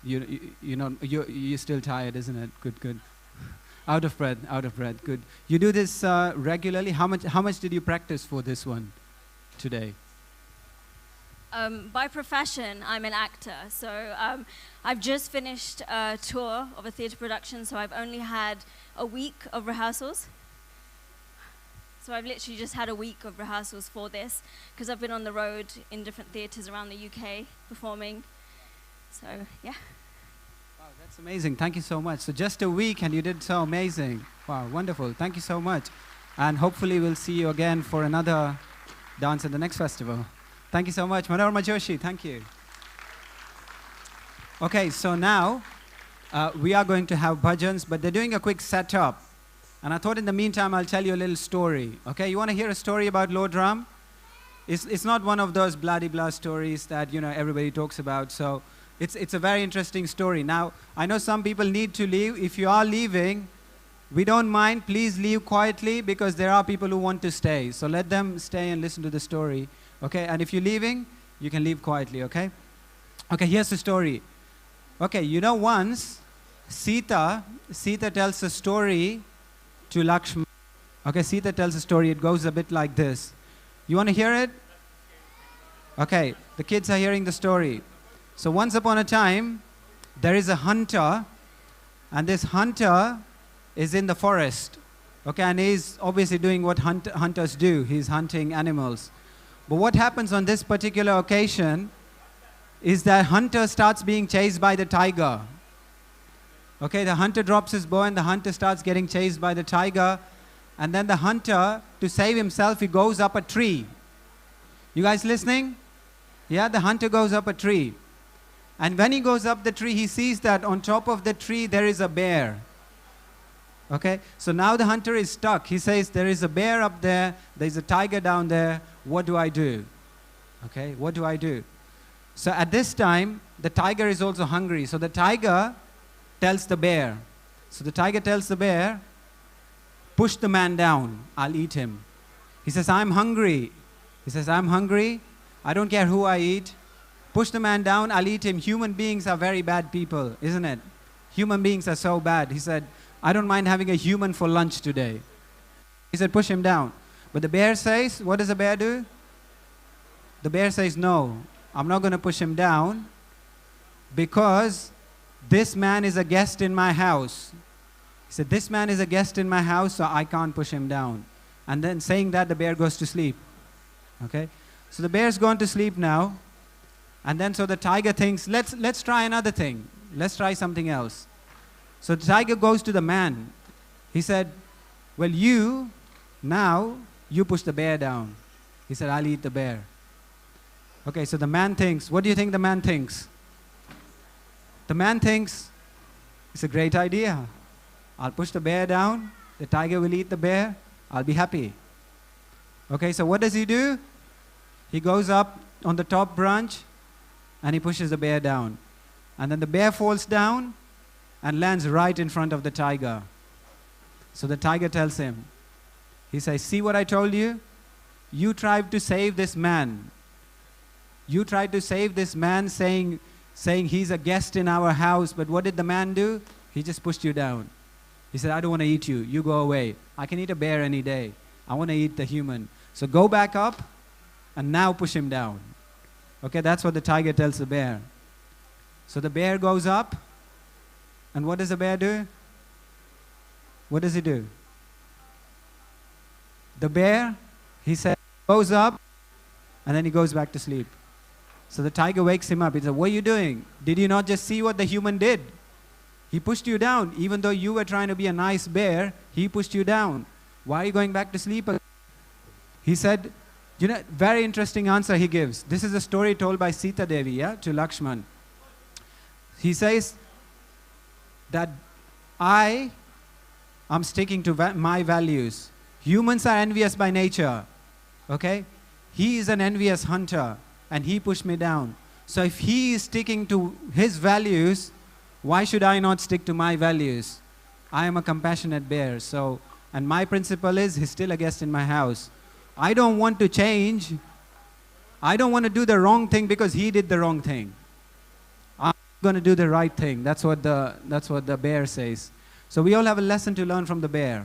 you're still tired, isn't it? Good. Out of breath. Good. You do this regularly. How much did you practice for this one today? By profession, I'm an actor. So I've just finished a tour of a theatre production. So I've only had a week of rehearsals. So I've literally just had a week of rehearsals for this, because I've been on the road in different theatres around the UK performing. So, yeah. Wow, that's amazing. Thank you so much. So just a week and you did so amazing. Wow, wonderful. Thank you so much. And hopefully we'll see you again for another dance at the next festival. Thank you so much. Manorma Joshi, thank you. Okay, so now we are going to have bhajans, but they're doing a quick setup. And I thought in the meantime, I'll tell you a little story. Okay, you want to hear a story about Lord Ram? It's not one of those bloody-blah stories that, everybody talks about. So it's a very interesting story. Now, I know some people need to leave. If you are leaving, we don't mind. Please leave quietly, because there are people who want to stay. So let them stay and listen to the story. Okay, and if you're leaving, you can leave quietly, okay? Okay, here's the story. Okay, once Sita tells a story to Lakshmana. Okay, Sita tells a story. It goes a bit like this. You want to hear it? Okay, the kids are hearing the story. So once upon a time, there is a hunter, and this hunter is in the forest. Okay, and he's obviously doing what hunters do. He's hunting animals. But what happens on this particular occasion is that hunter starts being chased by the tiger. Okay, the hunter drops his bow and the hunter starts getting chased by the tiger. And then the hunter, to save himself, he goes up a tree. You guys listening? Yeah, the hunter goes up a tree. And when he goes up the tree, he sees that on top of the tree there is a bear. Okay, so now the hunter is stuck. He says, there is a bear up there, there's a tiger down there, what do I do? Okay, what do I do? So at this time, the tiger is also hungry. So the tiger tells the bear. So the tiger tells the bear, push the man down, I'll eat him. He says, I'm hungry. He says, I'm hungry, I don't care who I eat. Push the man down, I'll eat him. Human beings are very bad people, isn't it? Human beings are so bad. He said, I don't mind having a human for lunch today. He said, push him down. But the bear says, what does the bear do? The bear says, no, I'm not going to push him down because this man is a guest in my house. He said, this man is a guest in my house, so I can't push him down. And then saying that, the bear goes to sleep. Okay? So the bear's gone to sleep now. And then so the tiger thinks, let's try another thing. Let's try something else. So the tiger goes to the man. He said, well, you push the bear down. He said, I'll eat the bear. Okay, so the man thinks, what do you think the man thinks? The man thinks, it's a great idea. I'll push the bear down, the tiger will eat the bear, I'll be happy. Okay, so what does he do? He goes up on the top branch and he pushes the bear down. And then the bear falls down and lands right in front of the tiger. So the tiger tells him, he says, see what I told you? You tried to save this man. You tried to save this man saying he's a guest in our house, but what did the man do? He just pushed you down. He said, I don't want to eat you. You go away. I can eat a bear any day. I want to eat the human. So go back up and now push him down. Okay, that's what the tiger tells the bear. So the bear goes up, and what does the bear do? What does he do? The bear, he said, goes up, and then he goes back to sleep. So the tiger wakes him up. He said, what are you doing? Did you not just see what the human did? He pushed you down. Even though you were trying to be a nice bear, he pushed you down. Why are you going back to sleep again? He said, you know, very interesting answer he gives. This is a story told by Sita Devi, yeah, to Lakshman. He says that I am sticking to my values. Humans are envious by nature, okay? He is an envious hunter, and he pushed me down. So if he is sticking to his values, why should I not stick to my values? I am a compassionate bear, so, and my principle is, he's still a guest in my house. I don't want to change. I don't want to do the wrong thing because he did the wrong thing. I'm going to do the right thing. That's what the bear says. So we all have a lesson to learn from the bear.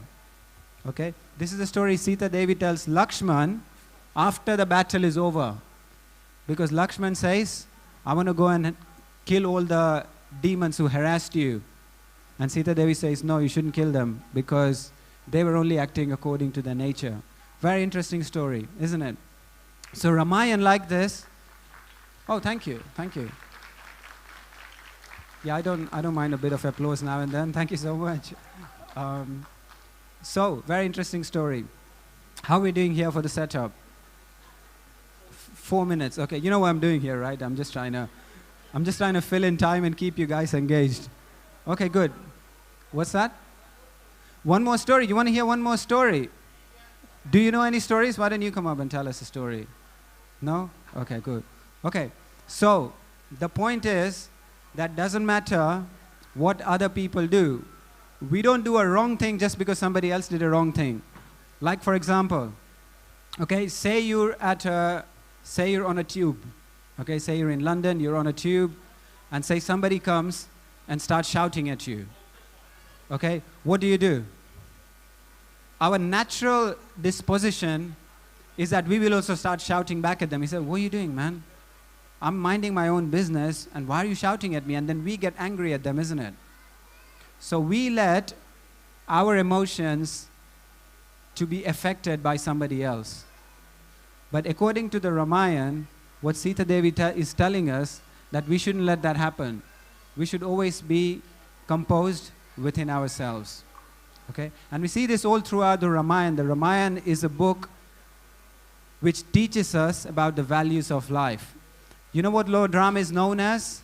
Okay? This is a story Sita Devi tells Lakshman after the battle is over. Because Lakshman says, I want to go and kill all the demons who harassed you. And Sita Devi says, no, you shouldn't kill them because they were only acting according to their nature. Very interesting story, isn't it? So Ramayana like this. Oh, thank you. Yeah, I don't mind a bit of applause now and then. Thank you so much. So, very interesting story. How are we doing here for the setup? 4 minutes. Okay, you know what I'm doing here, right? I'm just trying to fill in time and keep you guys engaged. Okay, good. What's that? One more story. You want to hear one more story? Do you know any stories? Why don't you come up and tell us a story? No? Okay, good. Okay, so the point is that doesn't matter what other people do. We don't do a wrong thing just because somebody else did a wrong thing. Like for example, okay, say you're on a tube. Okay, say you're in London, you're on a tube, and say somebody comes and starts shouting at you. Okay, what do? Our natural disposition is that we will also start shouting back at them. He said, what are you doing, man? I'm minding my own business, and why are you shouting at me? And then we get angry at them, isn't it? So we let our emotions to be affected by somebody else. But according to the Ramayana, what Sita Devi is telling us, that we shouldn't let that happen. We should always be composed within ourselves. Okay? And we see this all throughout the Ramayana. The Ramayana is a book which teaches us about the values of life. You know what Lord Rama is known as?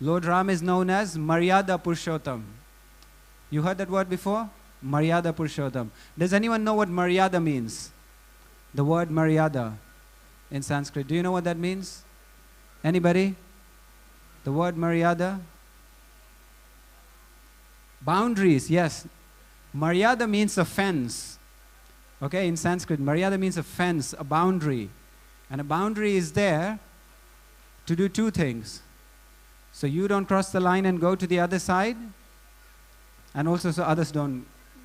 Lord Rama is known as Maryada Purushottam. You heard that word before? Maryada Purushottam. Does anyone know what Maryada means? The word Maryada in Sanskrit. Do you know what that means? Anybody? The word Maryada? Boundaries, yes. Maryada means a fence. Okay, in Sanskrit, Maryada means a fence, a boundary. And a boundary is there to do two things. So you don't cross the line and go to the other side, and also so others don't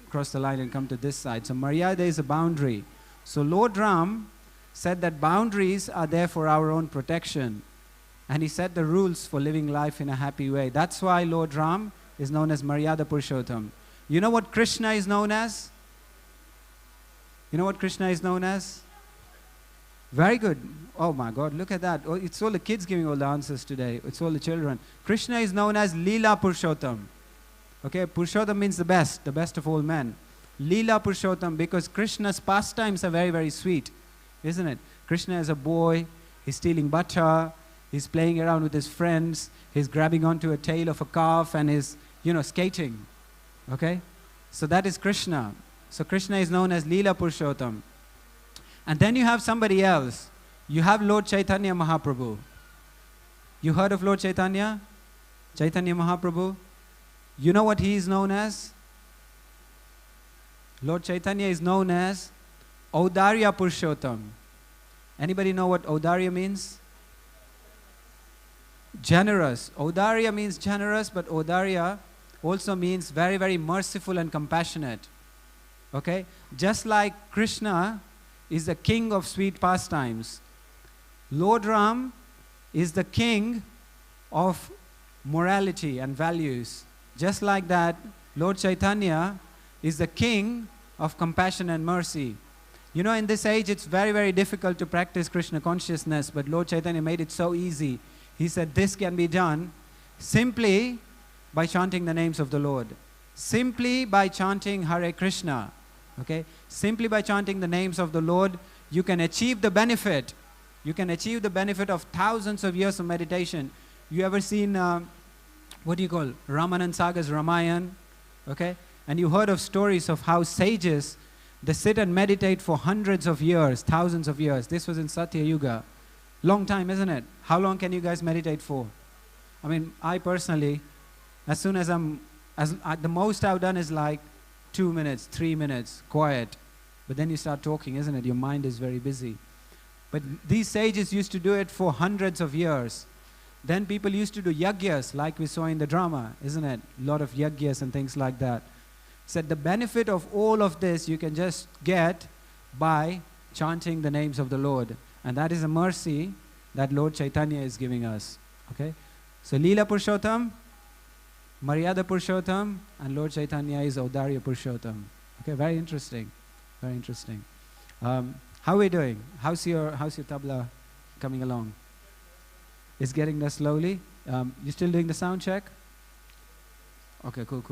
cross the line and come to this side. So Maryada is a boundary. So Lord Ram said that boundaries are there for our own protection. And he set the rules for living life in a happy way. That's why Lord Ram is known as Maryada Purushottam. You know what Krishna is known as? You know what Krishna is known as? Very good. Oh my God, look at that. Oh, it's all the kids giving all the answers today. It's all the children. Krishna is known as Leela Purushottam. Okay, Purushottam means the best of all men. Leela Purushottam, because Krishna's pastimes are very, very sweet, isn't it? Krishna is a boy, he's stealing butter, he's playing around with his friends, he's grabbing onto a tail of a calf and is, skating. Okay? So that is Krishna. So Krishna is known as Leela Purushottam. And then you have somebody else. You have Lord Chaitanya Mahaprabhu. You heard of Lord Chaitanya? Chaitanya Mahaprabhu? You know what he is known as? Lord Chaitanya is known as Audarya Purushottam. Anybody know what Audarya means? Generous. Audarya means generous, but Audarya also means very, very merciful and compassionate. Okay? Just like Krishna is the king of sweet pastimes, Lord Ram is the king of morality and values. Just like that, Lord Chaitanya is the king of compassion and mercy. In this age, it's very, very difficult to practice Krishna consciousness, but Lord Chaitanya made it so easy. He said this can be done simply by chanting the names of the Lord. Simply by chanting Hare Krishna. Okay? Simply by chanting the names of the Lord, you can achieve the benefit. You can achieve the benefit of thousands of years of meditation. You ever seen, Ramanand Sagar's Ramayana? Okay? And you heard of stories of how sages, they sit and meditate for hundreds of years, thousands of years. This was in Satya Yuga. Long time, isn't it? How long can you guys meditate for? I mean, I personally, as soon as the most I've done is like 2 minutes, 3 minutes, quiet. But then you start talking, isn't it? Your mind is very busy. But these sages used to do it for hundreds of years. Then people used to do yagyas, like we saw in the drama, isn't it? A lot of yagyas and things like that. So the benefit of all of this you can just get by chanting the names of the Lord. And that is a mercy that Lord Chaitanya is giving us. Okay? So Leela Purushottam, Maryada Purushottam, and Lord Chaitanya is Audarya Purushottam. Okay, very interesting. Very interesting. How are we doing? How's your tabla coming along? It's getting there slowly. You still doing the sound check? Okay, cool.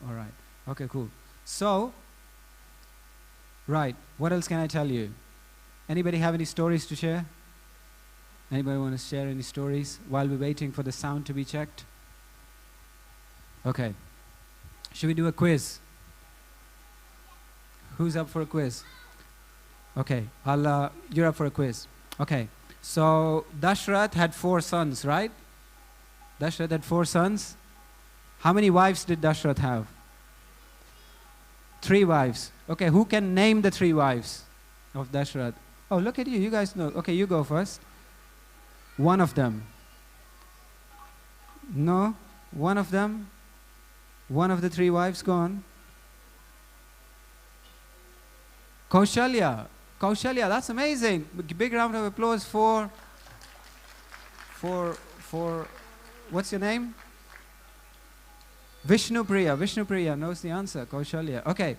All right. Okay, cool. So, right, what else can I tell you? Anybody have any stories to share? Anybody want to share any stories while we're waiting for the sound to be checked? Okay. Should we do a quiz? Who's up for a quiz? Okay, you're up for a quiz. Okay, so Dashrath had 4 sons, right? Dashrath had 4 sons. How many wives did Dashrath have? 3 wives. Okay, who can name the 3 wives of Dashrath? Oh, look at you. You guys know. Okay, you go first. One of them. No? One of them? One of the 3 wives gone. Kaushalya. Kaushalya, that's amazing. Big round of applause for what's your name? Vishnupriya. Vishnupriya knows the answer. Kaushalya. Okay.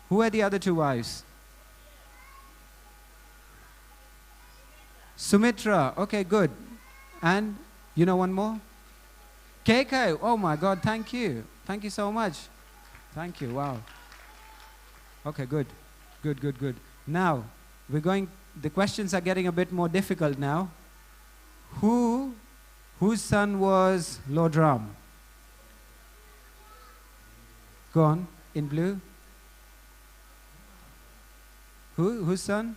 Who are the other 2 wives? Sumitra. Okay, good. And you know one more? KK. Oh my God, thank you. Thank you so much. Thank you. Wow. Okay, good. Good. Now, the questions are getting a bit more difficult now. Whose son was Lord Ram? Go on, in blue. Whose son?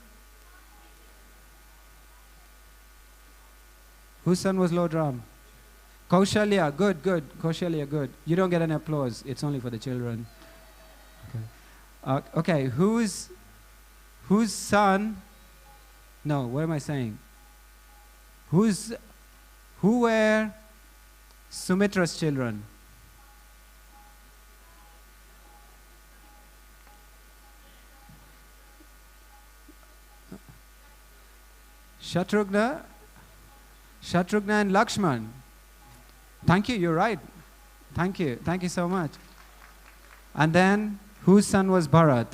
Whose son was Lord Ram? Kaushalya, good. Kaushalya, good. You don't get an applause. It's only for the children. Okay, whose son? No, what am I saying? Who were Sumitra's children? Shatrugna and Lakshman. Thank you, you're right. Thank you so much. And then, whose son was Bharat?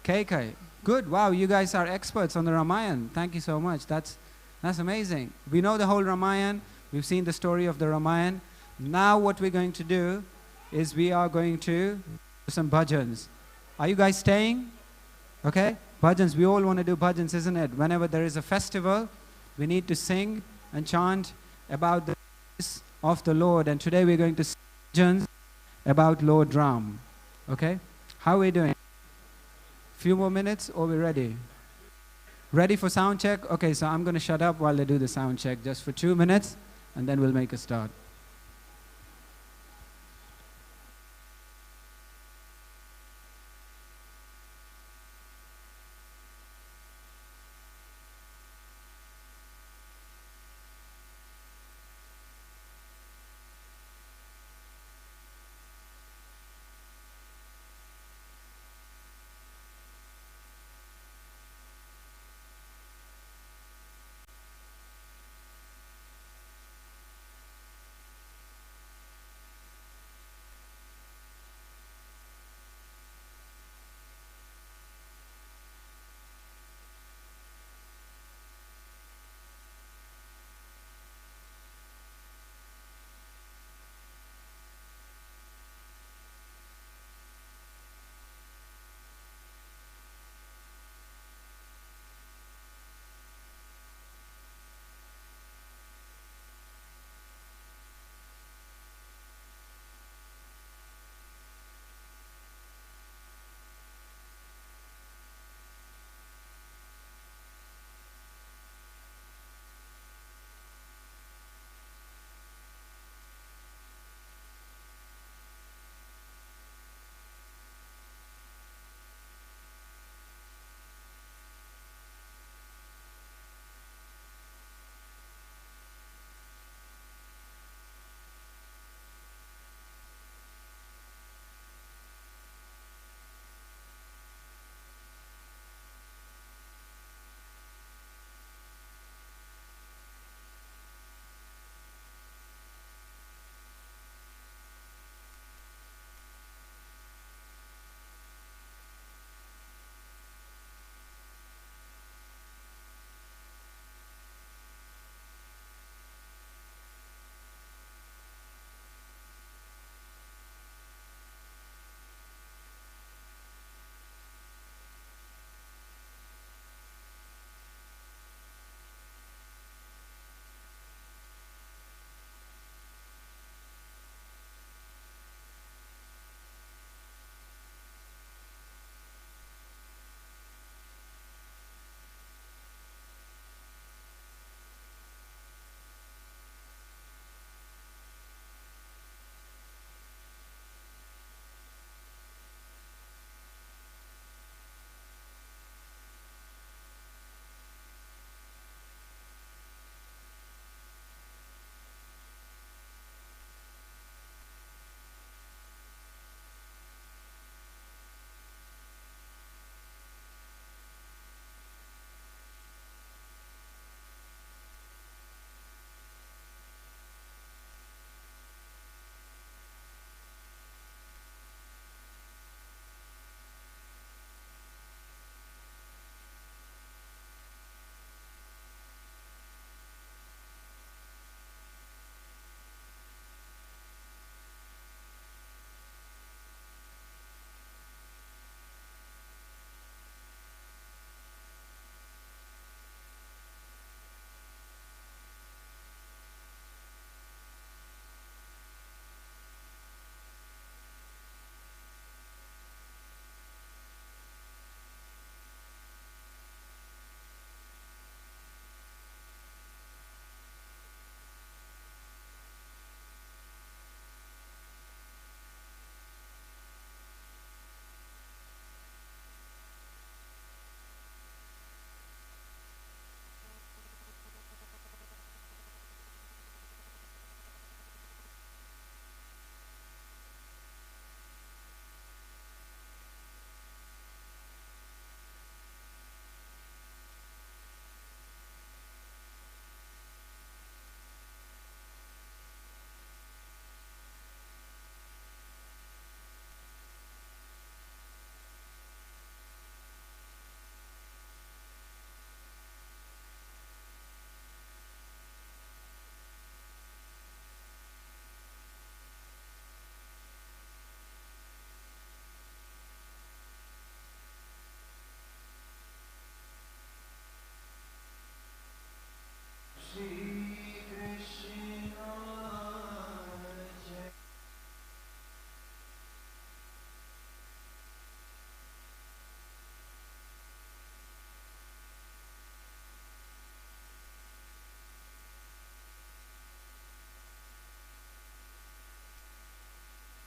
Kaikai. Good, wow, you guys are experts on the Ramayana. Thank you so much, that's amazing. We know the whole Ramayana, we've seen the story of the Ramayana. Now what we're going to do is we are going to do some bhajans. Are you guys staying? Okay? Bhajans, we all want to do bhajans, isn't it? Whenever there is a festival, we need to sing and chant about the grace of the Lord. And today we're going to sing bhajans about Lord Ram. Okay? How are we doing? Few more minutes or we're ready? Ready for sound check? Okay, so I'm going to shut up while they do the sound check just for 2 minutes and then we'll make a start.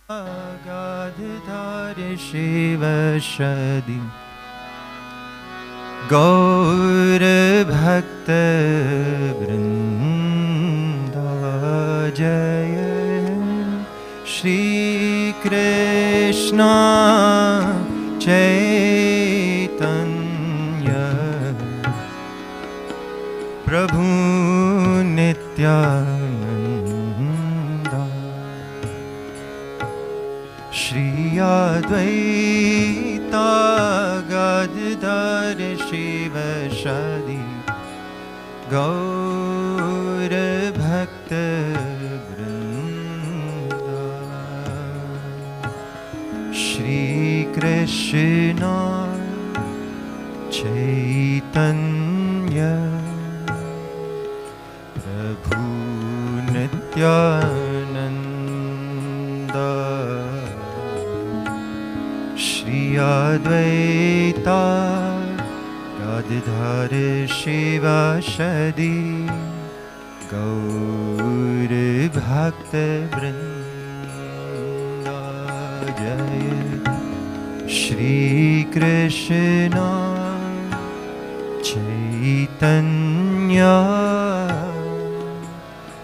Gadadhar Shiva Shadi Gaur Bhakta Vrinda Jaya Shri Krishna Chaitanya Prabhu Nityananda Shri Advaita Gadadhar Shiva Shadi Gaur Bhakta Vrinda Shri Krishna Chaitanya Prabhu Nityananda Shri Advaita Gadadhar Shiva Shadi Gaur Bhakta Vrinda Jaya Shri Krishna Chaitanya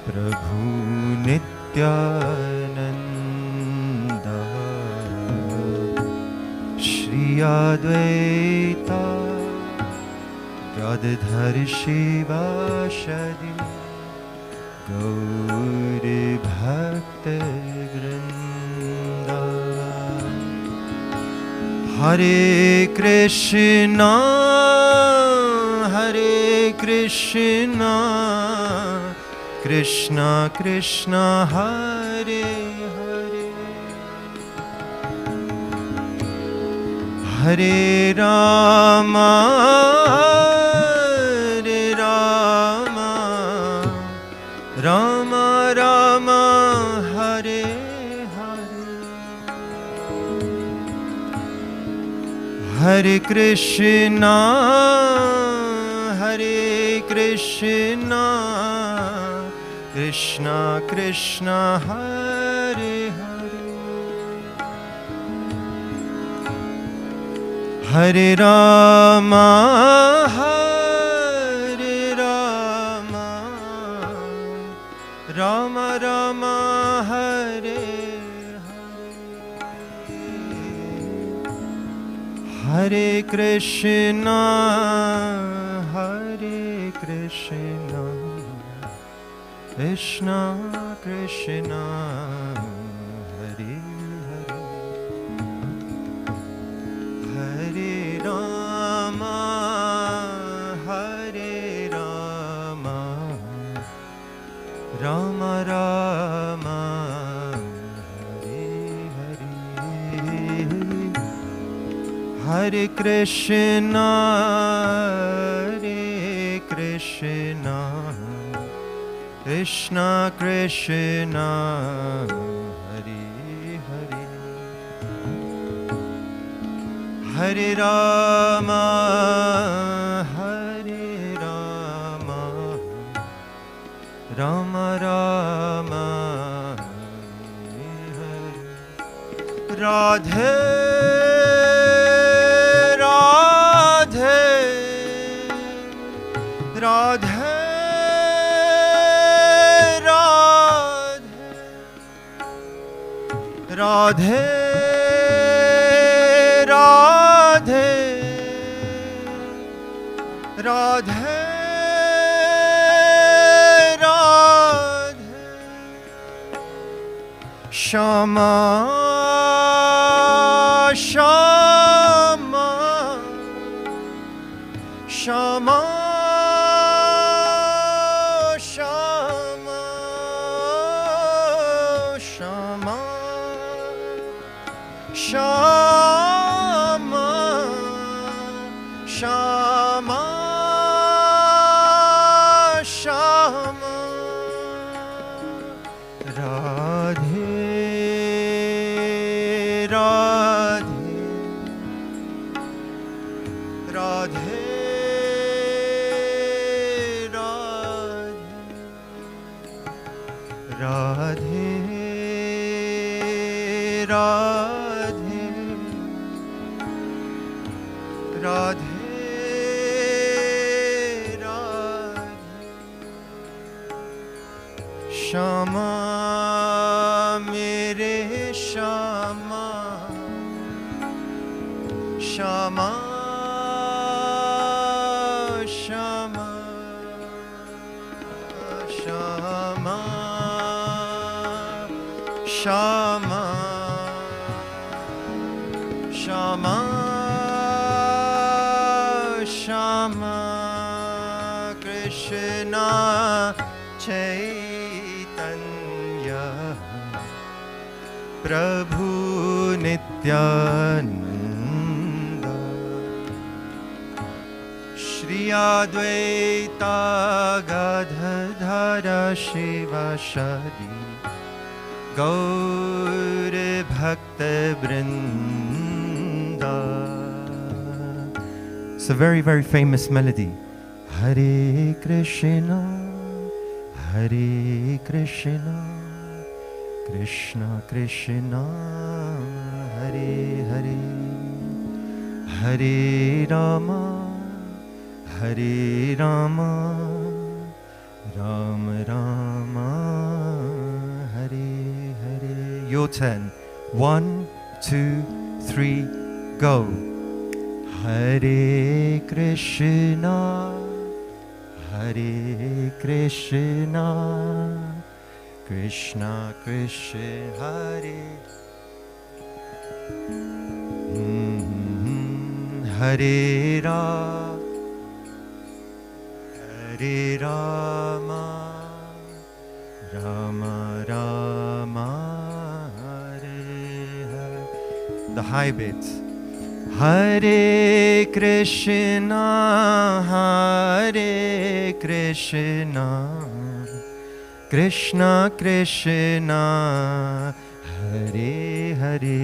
Prabhu Nityananda Shri Advaita Gadadhar Shiva Shadi Gaur Bhakta Vrinda Hare Krishna Krishna Krishna Hare Hare Hare Rama Rama Rama Hare Hare Hare Krishna Krishna Krishna Hare Hare Hare Rama Rama Rama Hare Hare Krishna Krishna Krishna Hare Hare Hare Rama Rama Rama Hare Hare Hare Krishna Krishna Krishna Hare Hare Hare Rama Rama Rama Hare Hare Radhe Radhe Radhe Radhe Radhe Radhe Radhe Shama Shama Shama Shama Shama Shama Radhe Radhe Radhe Radhe Radhe Radhe Radhe Radhe Shyama मेरे श्यामा श्यामा श्यामा श्यामा श्यामा श्यामा श्यामा कृष्णा चैतन्य प्रभु नित्यानंद श्री अद्वैता गदाधर शिवासादि गौर भक्त वृंदा. It's a very, very famous melody. Hare Krishna, Hare Krishna, Krishna Krishna, Hare Hare, Hare Rama, Hare Rama, Rama Rama, Hare Hare. Your turn. 1, 2, 3, go. Hare Krishna, Hare Krishna, Krishna Krishna, Hare Hare Rama, Hare Rama, Rama Rama, Hare Hare. The high bit. Hare Krishna, Hare Krishna, Krishna Krishna, Hare Hare,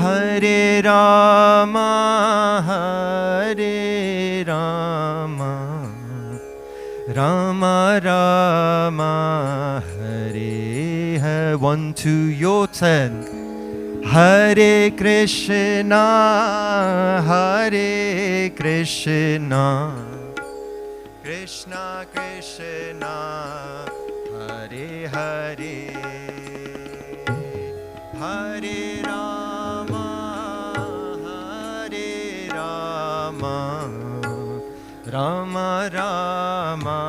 Hare Rama, Hare Rama, Rama Rama, Hare Hare. 1, 2, your turn. Hare Krishna, Hare Krishna, Krishna Krishna, Hare Hare, Hare Rama, Hare Rama, Rama Rama,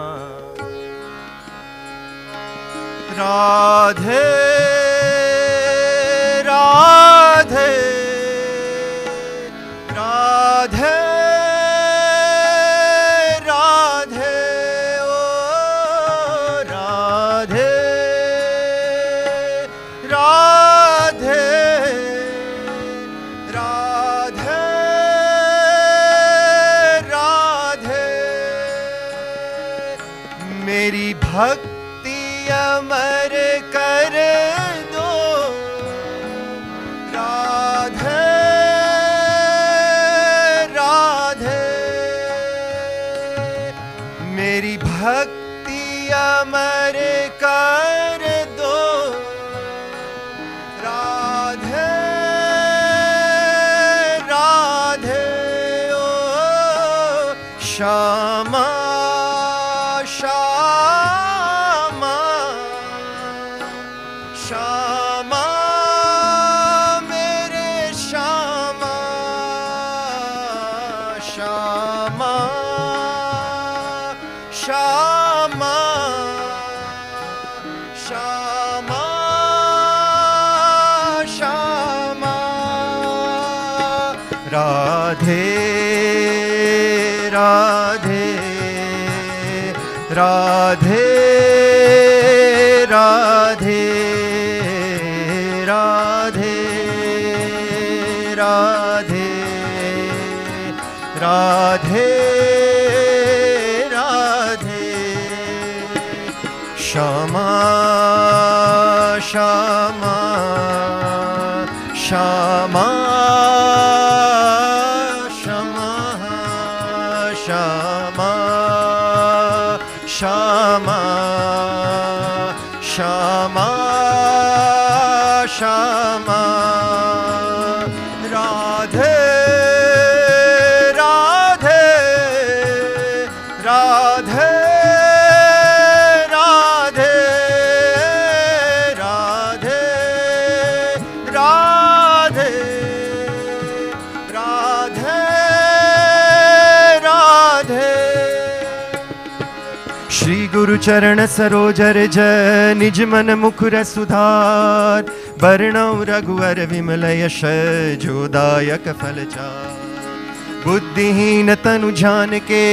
Radhe Radhe Radhe Radhe oh Radhe Radhe Radhe Radhe मेरी भक्ति अमर कर दो राधे राधे मेरी भक्ति अमर कर दो राधे राधे ओ श्यामा श्यामा श्यामा मेरे श्यामा श्यामा श्यामा श्यामा श्यामा राधे राधे राधे राधे राधे राधे राधे राधे श्यामा श्यामा श्यामा श्यामा श्यामा श्यामा श्यामा श्यामा राधे राधे राधे राधे राधे राधे राधे राधे। श्री गुरु चरण सरोजर जय निज मन मुकुर सुधार वर्णौ रघुवर विमल यश जोदायक फल चार। बुद्धिहीन तनु जान के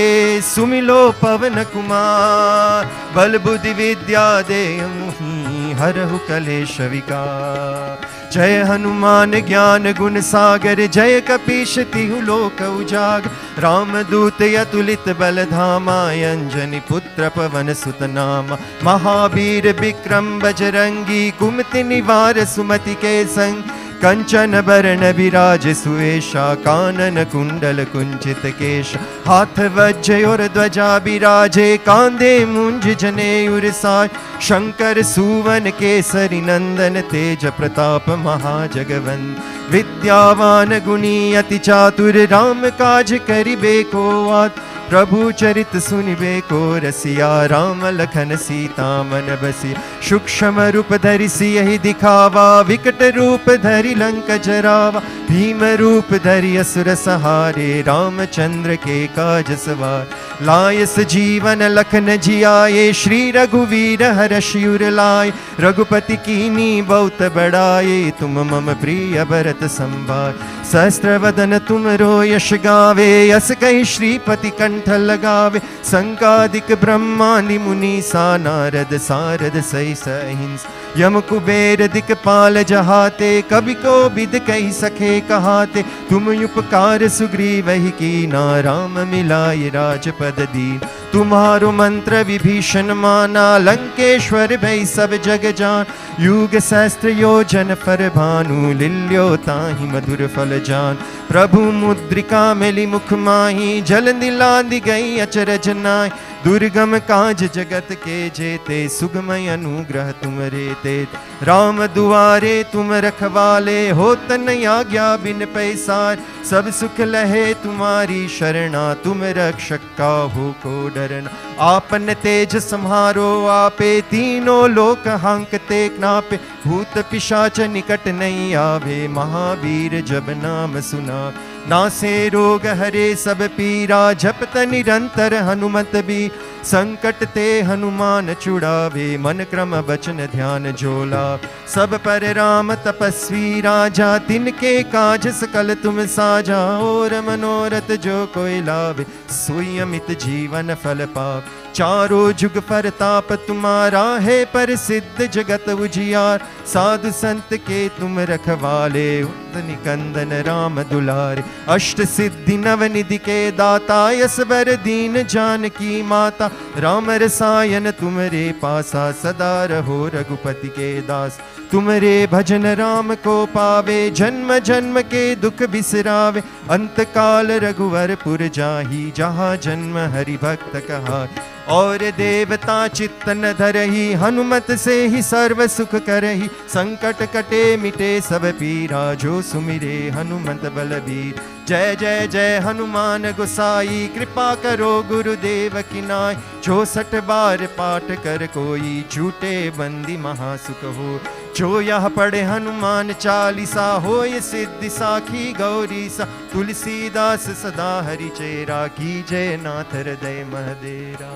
सुमिलो पवन कुमार बल बुद्धि विद्या देहि हरहु कलेश विकार। जय हनुमान ज्ञान गुण सागर जय कपीश तिहु लोक उजागर। रामदूत अतुलित बल धामा अंजनी पुत्र पवन सुत नामा। महावीर विक्रम बजरंगी कुमति निवार सुमति के संग। कंचन बरन विराज सुवेशा कानन कुंडल कुंचित केश। हाथ वज्र और ध्वजा विराजे कांधे मुंज जनेऊर साज। शंकर सुवन केसरी नंदन तेज प्रताप महाजगवंत। विद्यावान गुणी अति चातुर राम काज करिबे को आत। प्रभु चरित सुनिबे को रसिया राम लखन सीता मन बसिया। सूक्ष्म रूप धरि सियहि दिखावा विकट रूप धरि लंक जरावा। भीम रूप धरि असुर सहारे रामचंद्र के काज सवार। लायस जीवन लखन जियाए श्री रघुवीर हर्षि उर लाए। रघुपति कीनी बहुत बड़ाए तुम मम प्रिय भरत संभाय। सहस्त्र वदन तुमरो यश गावे यस कहि श्रीपति कंठ लगावे। संकादिक ब्रह्मादि मुनि सा नारद सारद सहित अहिंस। यम कुबेर दिक्पाल जहाते कवि को बिद कहि सखे कहाते। तुम उपकार सुग्रीवहि कीना राम मिलाय राजपद दीन। तुम्हारो मंत्र विभीषण माना लंकेश्वर भई सब जग जान। युग सहस्त्र योजन फर भानु लिल्यो ताहि मधुर फल जान। प्रभु मुद्रिका मेली मुख माही जल दिलांदि गई अचरज नाय। दुर्गम काज जगत के जेते सुगमय अनुग्रह तुम रे तेत। राम दुआरे तुम रखवाले होत न आज्ञा बिन पैसार। सब सुख लहे तुम्हारी शरणा तुम रक्षक काहू को डरना। आपन तेज सम्हारो आपे तीनों लोक हांकते नापे। भूत पिशाच निकट नहीं आवे महावीर जब नाम सुना। नासे रोग हरे सब पीरा जपत निरंतर हनुमत भी। संकट ते हनुमान छुड़ावे मन क्रम बचन ध्यान जोला। सब पर राम तपस्वी राजा तिनके काज सकल तुम साजा। और मनोरथ जो कोई लावे सोई अमित जीवन फल पाप। चारों जुग परताप तुम्हारा है प्रसिद्ध जगत उजियार। साधु संत के तुम रखवाले निकंदन राम दुलारे। अष्ट सिद्धि नव निधि के दाता यस बर दीन जानकी माता। राम रसायन तुमरे पासा सदा रहो रघुपति के दास। तुमरे भजन राम को पावे जन्म जन्म के दुख बिसरावे। अंत काल रघुवर पुर जाहि जहाँ जन्म हरि भक्त कहा। और देवता चित्तन धरहि हनुमत से ही सर्व सुख करहि। संकट कटे मिटे सब पीरा जो सुमिरे हनुमत बलबीर। जय जय जय हनुमान गोसाई कृपा करो गुरुदेव की नाय। जो 60 बार पाठ कर कोई छूटे बंदी महासुख हो। जो यह पढ़े हनुमान चालीसा होय सिद्धि साखी गौरी सा। तुलसीदास सदा हरि चेरा की जय नाथ हृदय महदेरा।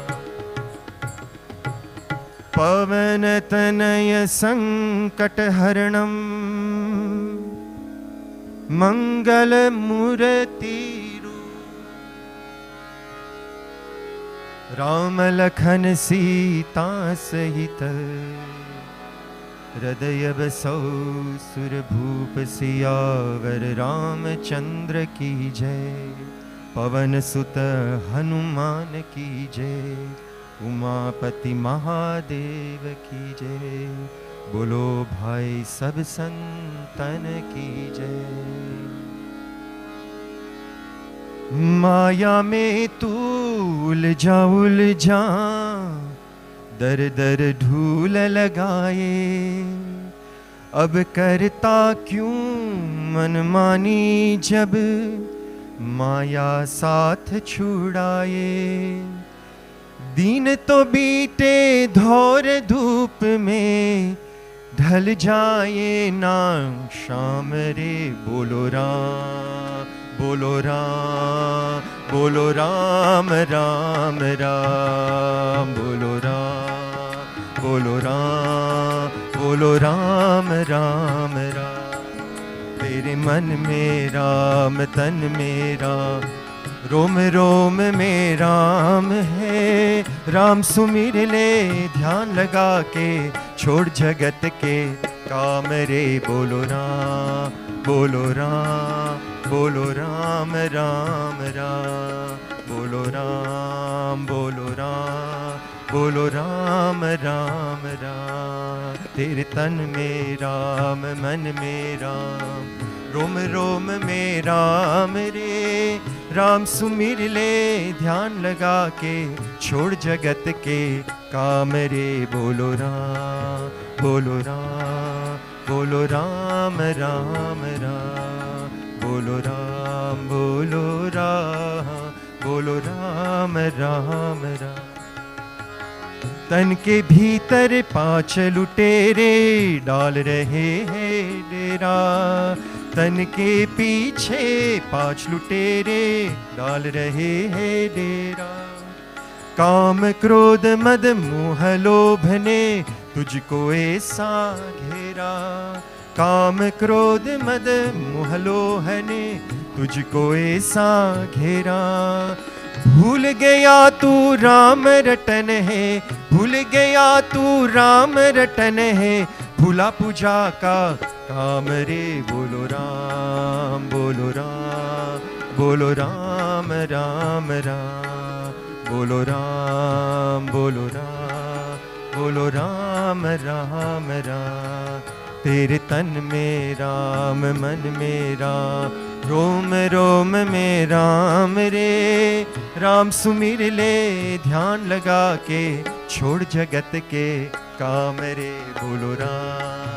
पवन तनय संकट हरणम मंगल मूर्ति। राम लखन सीता सहित हृदय बसौ सुरभूप सियावर। रामचंद्र की जय पवन सुत हनुमान की जय। उमापति महादेव की जय। बोलो भाई सब संतन की जय। माया में तू उलझा दर दर ढूल लगाए। अब करता क्यों मनमानी जब माया साथ छुड़ाए। दिन तो बीते धौर धूप में ढल जाए ना शाम रे। बोलो राम बोलो राम बोलो राम राम राम बोलो राम बोलो राम बोलो राम राम राम। तेरे मन में राम तन में राम रोम रोम में राम है। राम सुमिर ले ध्यान लगा के छोड़ जगत के काम रे। बोलो राम बोलो राम बोलो राम राम राम बोलो राम बोलो राम बोलो राम राम राम। तेरे तन में राम मन में राम रोम रोम में राम रे। राम सुमिर ले ध्यान लगा के छोड़ जगत के काम रे। बोलो राम बोलो राम बोलो राम राम राम बोलो राम बोलो राम बोलो राम राम राम। तन के भीतर 5 लुटेरे डाल रहे हैं डेरा। तन के पीछे 5 लुटेरे डाल रहे हैं डेरा। काम क्रोध मद मोह लोभ ने तुझको ऐसा घेरा। काम क्रोध मद मोह लोभ ने तुझको ऐसा घेरा। भूल गया तू राम रटन है। भूल गया तू राम रटन है। भूला पूजा का काम रे। बोलो राम बोलो राम बोलो राम राम राम बोलो राम बोलो राम बोलो राम राम राम। तेरे तन में राम मन में राम रोम रोम में राम रे। राम सुमिर ले ध्यान लगा के छोड़ जगत के काम रे। बोलो राम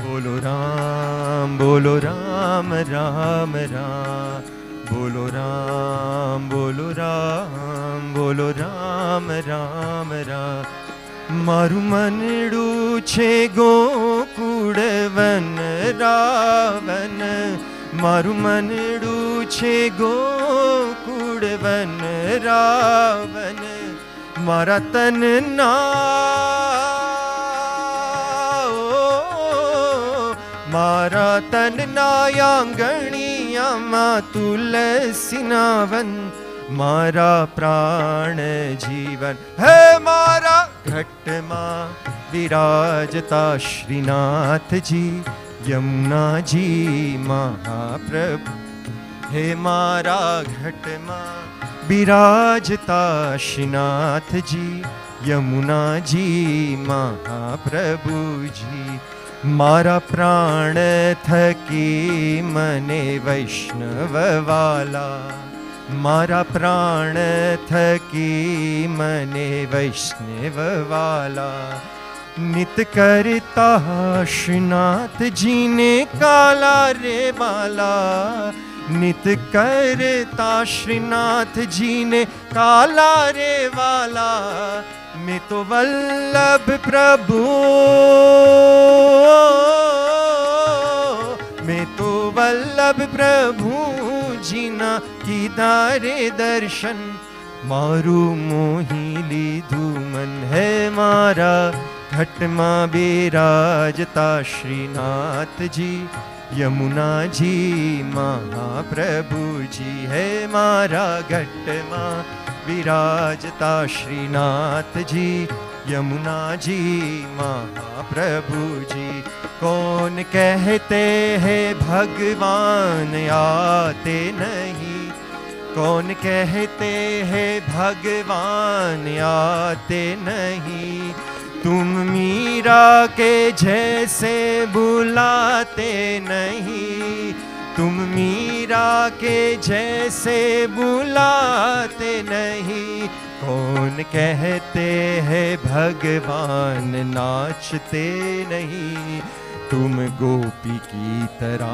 बोलो राम बोलो राम राम राम बोलो राम बोलो राम बोलो राम राम राम। मारु मनडू छे गोकुड़वन रावण। मारु मनडू छे गोकुड़वन रावण। मारा तन ना मारा तन नायांगणिया मा तुलसी नावन। मारा प्राण जीवन है मारा घट मां विराजता श्रीनाथ जी यमुना जी महाप्रभु। हे मारा घट मां विराजता श्रीनाथ जी यमुना जी महाप्रभु जी। मारा प्राण थकी मने वैष्णव वाला। मारा प्राण थकी मने वैष्णव वाला। नित करता श्रीनाथ जी ने काला रे वाला। नित करता श्रीनाथ जी ने काला रे वाला। मैं तो वल्लभ प्रभु मैं तो वल्लभ प्रभु जीना की दारे दर्शन। मारू मोहिली धूमन है मारा घट मां विराजता श्रीनाथ जी यमुना जी महाप्रभु जी। है मारा घट मां विराजता श्रीनाथ जी यमुना जी महाप्रभु जी। कौन कहते हैं भगवान आते नहीं। कौन कहते हैं भगवान आते नहीं। तुम मीरा के जैसे बुलाते नहीं। तुम मीरा के जैसे बुलाते नहीं। कौन कहते हैं भगवान नाचते नहीं। तुम गोपी की तरह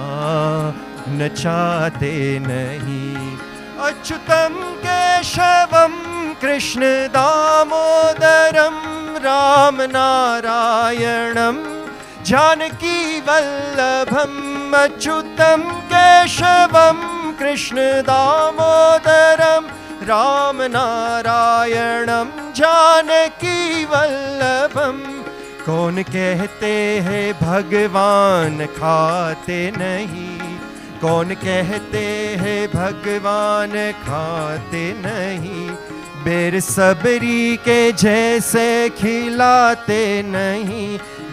नचाते नहीं। अच्युतम केशवम कृष्ण दामोदरम राम नारायणम जानकी वल्लभम। अच्युतम केशवम कृष्ण दामोदरम राम नारायणम जानकी वल्लभम। कौन कहते हैं भगवान खाते नहीं, कौन कहते हैं भगवान खाते नहीं। बेरसबरी के जैसे खिलाते नहीं,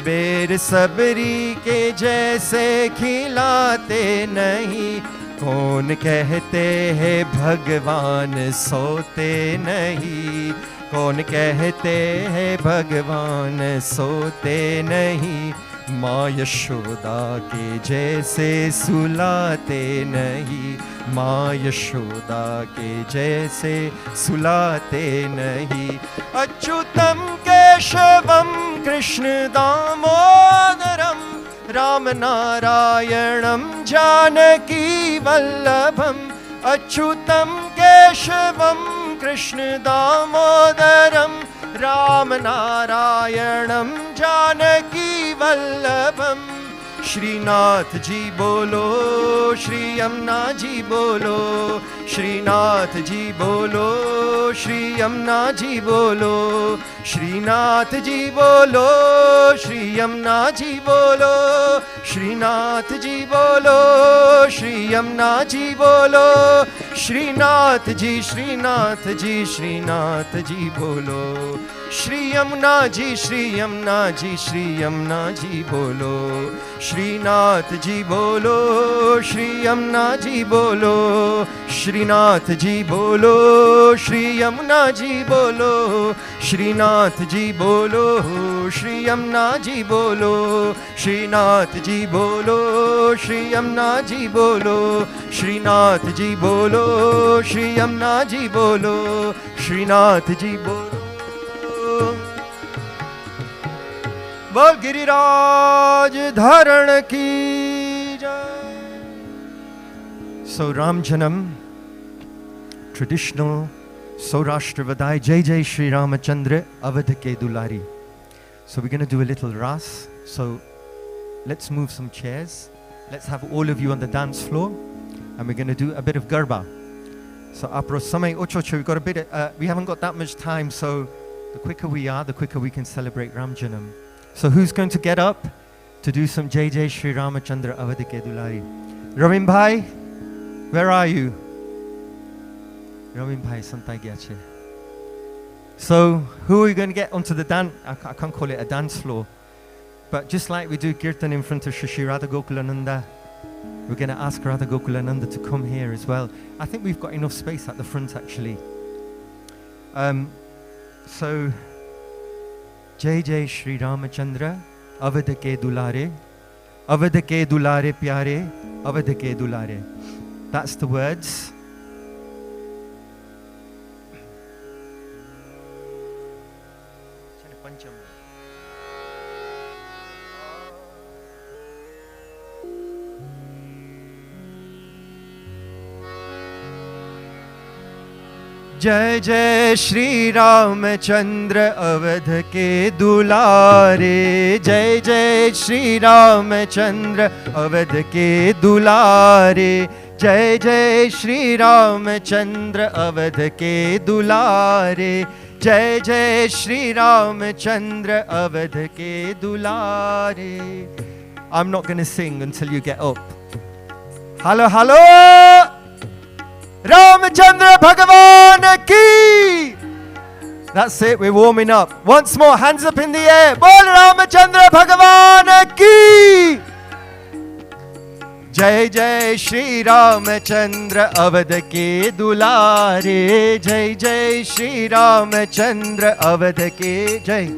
बेरसबरी के जैसे खिलाते नहीं। कौन कहते हैं भगवान सोते नहीं, कौन कहते हैं भगवान सोते नहीं। माँ यशोदा के जैसे सुलाते नहीं, माँ यशोदा के जैसे सुलाते नहीं। अच्युतम केशवम कृष्ण दामोदरम राम नारायणम जानकी वल्लभम। अच्युतम केशवम कृष्ण दामोदरम राम नारायणम जानकी वल्लभम। श्रीनाथ जी बोलो, श्री यमुना जी बोलो, श्रीनाथ जी बोलो, श्री यमुना जी बोलो, श्रीनाथ जी बोलो, श्री यमुना जी बोलो, श्रीनाथ जी बोलो, श्री यमुना जी बोलो, श्रीनाथ जी, श्रीनाथ जी, श्रीनाथ जी बोलो, श्री यमुना जी, श्री यमुना जी, श्री यमुना जी बोलो, श्रीनाथ जी बोलो, श्री यमुना जी बोलो, श्रीनाथ जी बोलो, श्री यमुना जी बोलो, श्रीनाथ जी बोलो, श्री यमुना जी बोलो, श्रीनाथ जी बोलो, श्री यमुना जी बोलो, श्रीनाथ जी बोलो, श्री यमुना जी बोलो, श्रीनाथ जी बोलो। बोल गिरिराज धारण की जय। So Ram Janam, traditional Saurashtra Vadai, Jai Jai Shri Ramachandra, Avadh ke Dulari. So we're going to do a little ras. So let's move some chairs. Let's have all of you on the dance floor, and we're going to do a bit of garba. So apro samay ocho, we've got a bit. We haven't got that much time, so the quicker we are, the quicker we can celebrate Ram Janam. So who's going to get up to do some Jai Jai Shri Ramachandra Avadh ke Dulari? Ravin Bhai, where are you? Ravin Bhai, santai gyache. So who are we going to get onto the dance? I can't call it a dance floor, but just like we do Kirtan in front of Shri Radha Gokulananda, we're going to ask Radha Gokulananda to come here as well. I think we've got enough space at the front actually. So Jai Jai Shri Ramachandra, Avadh ke Dulare, Avadh ke Dulare Pyare, Avadh ke Dulare. That's the words. जय जय श्री रामचंद्र अवध के दुलारे, जय जय श्री रामचंद्र अवध के दुलारे, जय जय श्री रामचंद्र अवध के दुलारे, जय जय श्री रामचंद्र अवध के दुलारे. I'm not going to sing until you get up. Hello, hello! Ramachandra Bhagavan ki! That's it, we're warming up. Once more, hands up in the air. Bol Ramachandra Bhagavan ki! Jai Jai Shri Ramachandra Avadh ke Dulare, Jai Jai Shri Ramachandra Avadh ke Jai.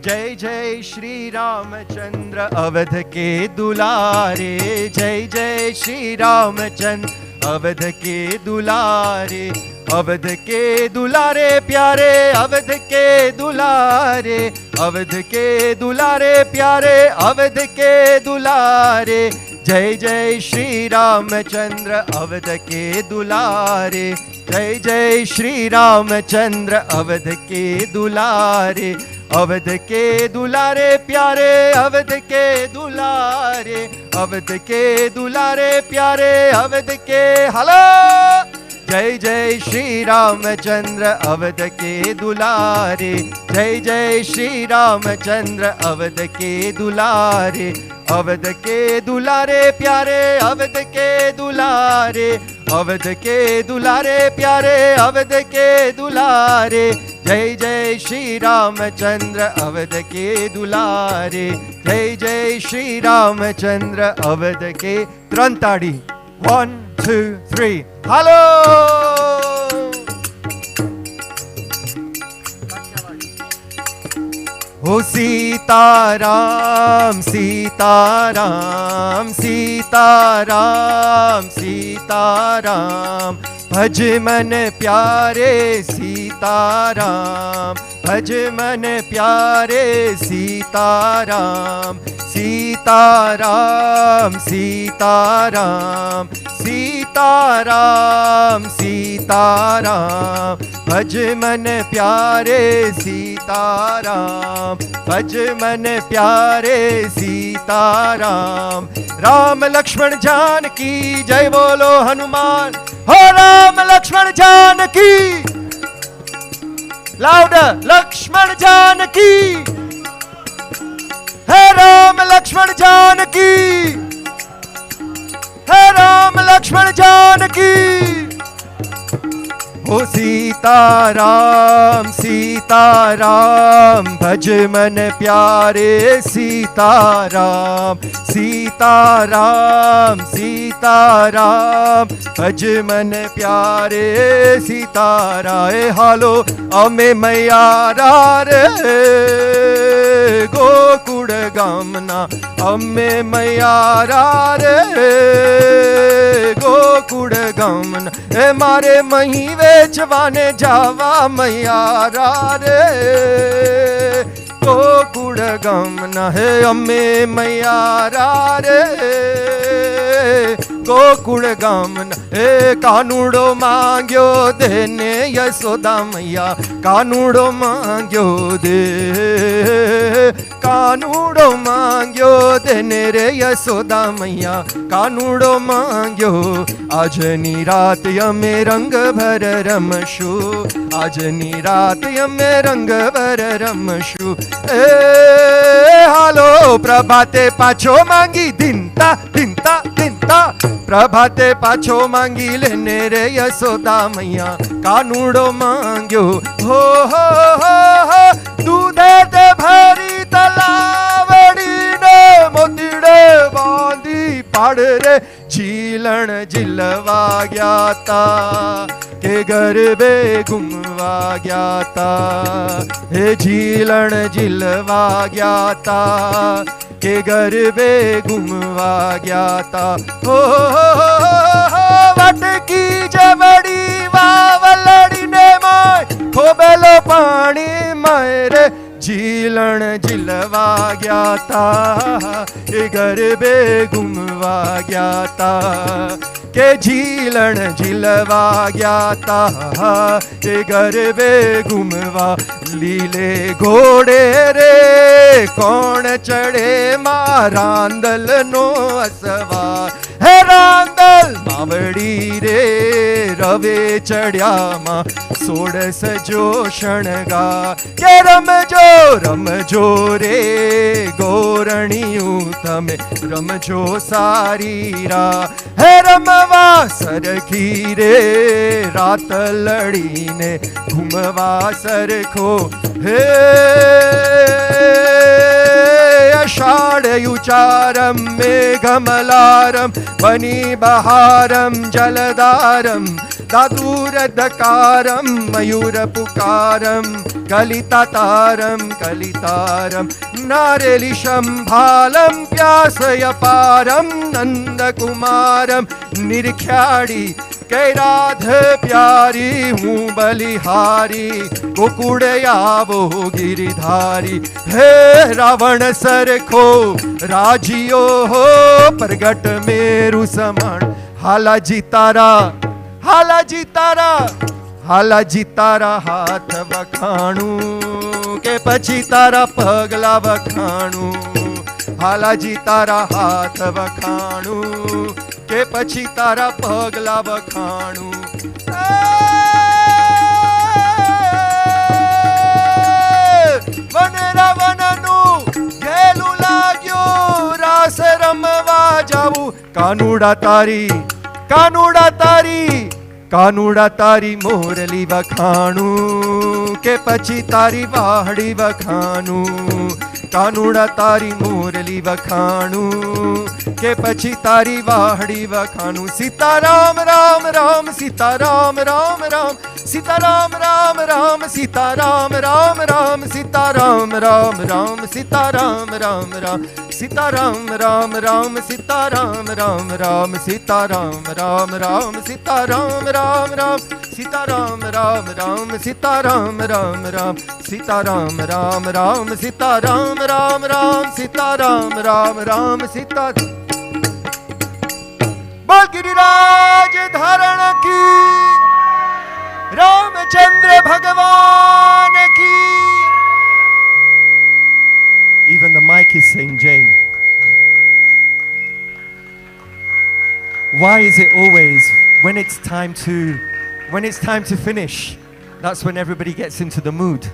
Jai Jai Shri Ramachandra Avadh ke Dulare, Jai Jai Shri Ramachandra Avadh ke Dulare, Awadh के दुलारे प्यारे, अवध के दुलारे, अवध के दुलारे प्यारे, अवध के दुलारे। जय जय श्री रामचंद्र अवध के दुलारे, जय जय श्री रामचंद्र अवध के दुलारे। अवध के दुलारे प्यारे, अवध के दुलारे, अवध के दुलारे प्यारे, अवध के हलो। जय जय श्री रामचंद्र अवध के दुलारे, जय जय श्री रामचंद्र अवध के दुलारे। अवध के दुलारे प्यारे, अवध के दुलारे, अवध के दुलारे प्यारे, अवध के दुलारे। जय जय श्री रामचंद्र अवध के दुलारे, जय जय श्री रामचंद्र अवध के। त्रण ताड़ी, 1 2 3 हेलो। ओ सीताराम सीताराम सीताराम सीताराम, भज मन प्यारे सीताराम, भज मन प्यारे सीताराम। सीताराम सीताराम सीताराम सीताराम, भज मन प्यारे सीताराम, भज मन प्यारे सीताराम। राम लक्ष्मण जानकी जय बोलो हनुमान, हो राम लक्ष्मण जानकी, लाउडर लक्ष्मण जानकी, हे राम लक्ष्मण जानकी, हे राम लक्ष्मण जानकी। ओ सीताराम सीताराम, भज मन प्यारे सीताराम, सीताराम सीताराम, भज मन प्यारे सीताराम। हालो अमे मैयारा रे गोकुड़ गामना, अमे मैयारा रे गोकुड़ गामना। ए मारे मही वेचवाने जावा मैयारा रे गोकुड़ गामना। है अम्मे मैयारा रे गोकुड़ गामना। हे कानूड़ो मांग्यो देने यशोदा मैया, कानूड़ो मांग्यो दे, कानूड़ो मांग्यो देने रे यशोदा मैया, कानूड़ो मांग्यो। आजनी रात यमे रंग भर रमशु, आजनी रात यमे रंग भर रमशु। ए हालो प्रभाते पाछो मांगी दिनता दिनता दिनता, प्रभाते पाछो मांगी लेने रे यशोदा मैया, कानूड़ो मांग्यो। हो दूधे ते भरी तलावड़ी ने मोतीड़े बांधी पाड़ रे, झीलण झिलवा गया था के गरबे घुमवा गया था। हे झीलण झिलवा गया था के गरबे घुमवा गया था। हो वटकी जबड़ी वावलड़ी ने माय खोबेलो पानी मायरे, झीलण झिलवा गया था के गरबे घुमवा गया था, के झीलण झिलवा गया था के गरबे घुमवा। लीले घोड़े रे कौन चढ़े मारांदल नो असवार, है रांदल मावड़ी रे रवे चढ़िया मां सोड़स जो शणगा। के रमजो रे गोरणियू तमे रमजो सारीरा, है रमवा सरखी रे रात लड़ी ने घुमवा सरखो। हे आषाढ़ युचारम मेघमलारम बनी बहारम जलदारम, दादूरदकारम मयूर पुकारम कलितातारम कलितारम। नारेलिशम भालम प्यासय पारम नंदकुमारम निरख्याड़ी के राधे प्यारी हूँ बलिहारी, गोकुड़ आवो गिरिधारी। हे रावण सरखो राजियो हो, प्रगट मेरु समान। हालाजी तारा, हालाजी तारा, हालाजी तारा हाथ वखाणू, के पछी तारा पगला वखाणू। हालाजी तारा हाथ वखाणू, के पछी तारा पगला वखाणू। वनरा वननु गेलू लाग्यो, रास रमवा जाऊ। कानूड़ा तारी, कानूड़ा तारी, कानूड़ा तारी मोरली वखाणू, के पछी तारी वाहड़ी वखाणू। कानूड़ा तारी मोरली वखाणू, के पछी तारी वाहड़ी वखाणू। सीताराम राम राम, सीताराम राम राम, सीताराम राम राम, सीताराम राम राम, सीताराम राम राम, सीताराम राम राम, सीताराम राम राम, सीताराम राम राम, सीताराम राम राम, सीताराम राम राम, सीताराम राम राम, सीताराम राम राम, सीताराम राम राम, सीताराम राम राम, सीताराम राम राम, सीता। बोल गिरिराज धारण की, रामचंद्र भगवान की। Even the mic is saying Jai. Why is it always when it's time to finish, that's when everybody gets into the mood?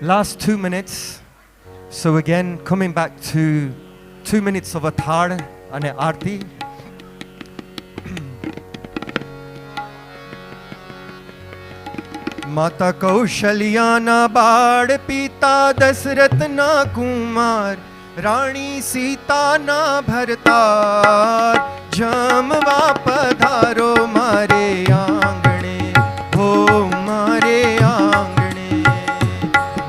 Last 2 minutes. So again, coming back to 2 minutes of Athar and Aarti. माता कौशल्या ना बाढ़, पिता दशरथ ना कुमार, रानी सीता ना भरतार। जमवा पधारो मारे आंगणे, हो मारे आंगणे।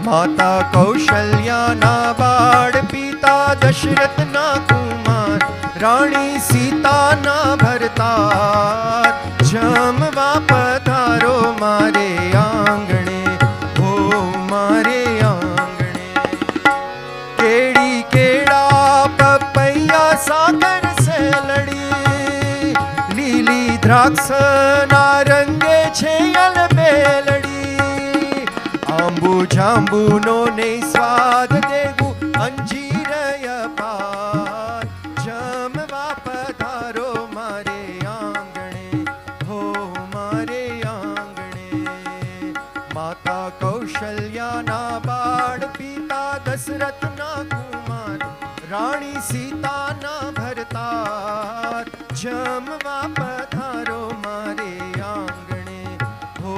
माता कौशल्या ना बाढ़, पिता दशरथ ना कुमार, रानी सीता ना भरतार। जमवा पधारो मारे आंगणे, हो मारे आंगणे। केड़ी केड़ा पपैया सागर से लड़ी, लीली द्राक्ष नारंगे छेयल बेलड़ी। आंबू जांबू नो ने स्वाद देगू, अंजीर अपार। जमवा पधारो मारे आंगणे, हो मारे आंगणे। माता कौशल्या ना बाढ़, पिता दशरथ ना कुमार, रानी सीता ना भरतार। जमवा पधारो मारे आंगणे, हो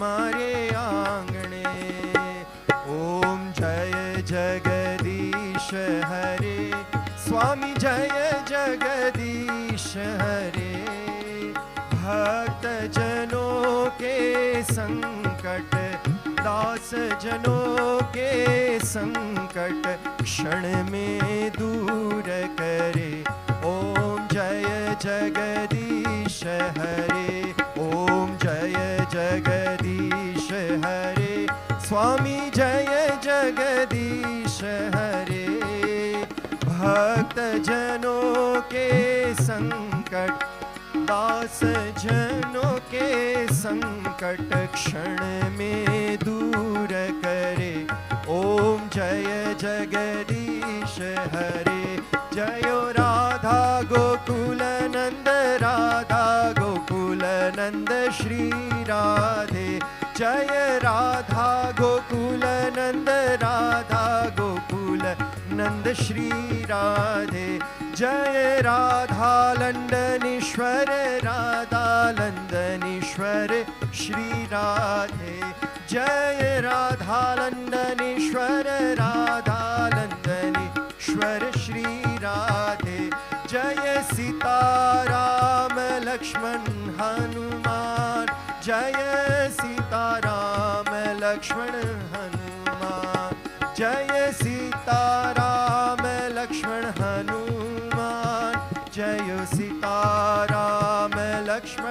मारे आंगणे। ओम जय जगदीश हरे, स्वामी जय जगदीश हरे। भक्त जनों के संकट, दास जनों के संकट, क्षण में दूर करे। ओम जय जगदीश हरे, ओम जय जगदीश हरे। स्वामी जय जगदीश हरे। भक्त जनों के संकट, दास जनों के संकट, क्षण में दूर करे। ओम जय जगदीश हरे। जयो राधा गोकुल नंद, राधा गोकुल नंद श्री राधे। जय राधा गोकुल नंद, राधा गोकुल नंद श्री राधे। जय राधा लंडनेश्वर, राधा लंडनेश्वर श्री राधे। जय राधा लंडनेश्वर, राधा लंडनेश्वर श्री राधे। जय सीताराम लक्ष्मण हनुमान, जय सीताराम लक्ष्मण हनुमान। जय सीताराम लक्ष्मण हनुमान, जय Sitaram Lakshman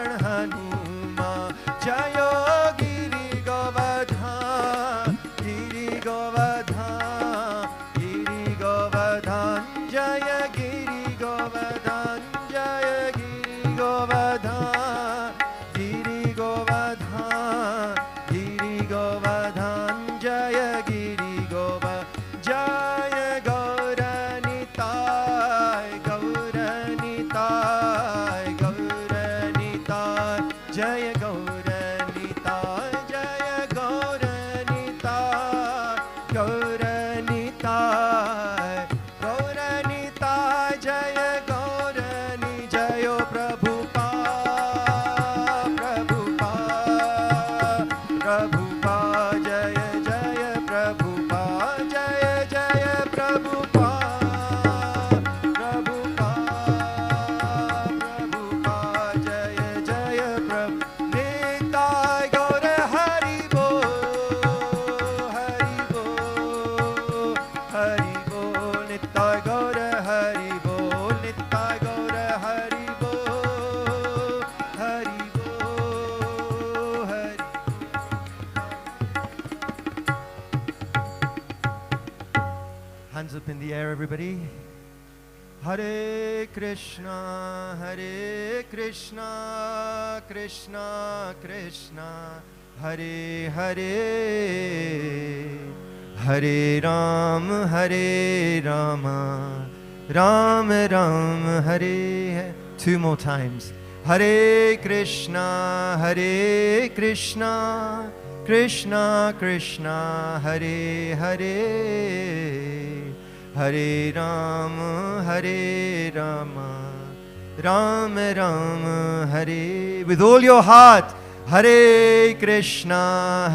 Hari Bol, Nittai Gaura Hari Bol, Nittai Gaura Hari Bol, Hari Bol, Hari. Hands up in the air, everybody. Hare Krishna, Krishna Krishna, Hare Hare, Hare Rama, Rama Rama, Hare. Two more times. Hare Krishna, Krishna Krishna, Hare Hare. Hare Rama, Rama Rama, Hare. With all your heart. Hare Krishna,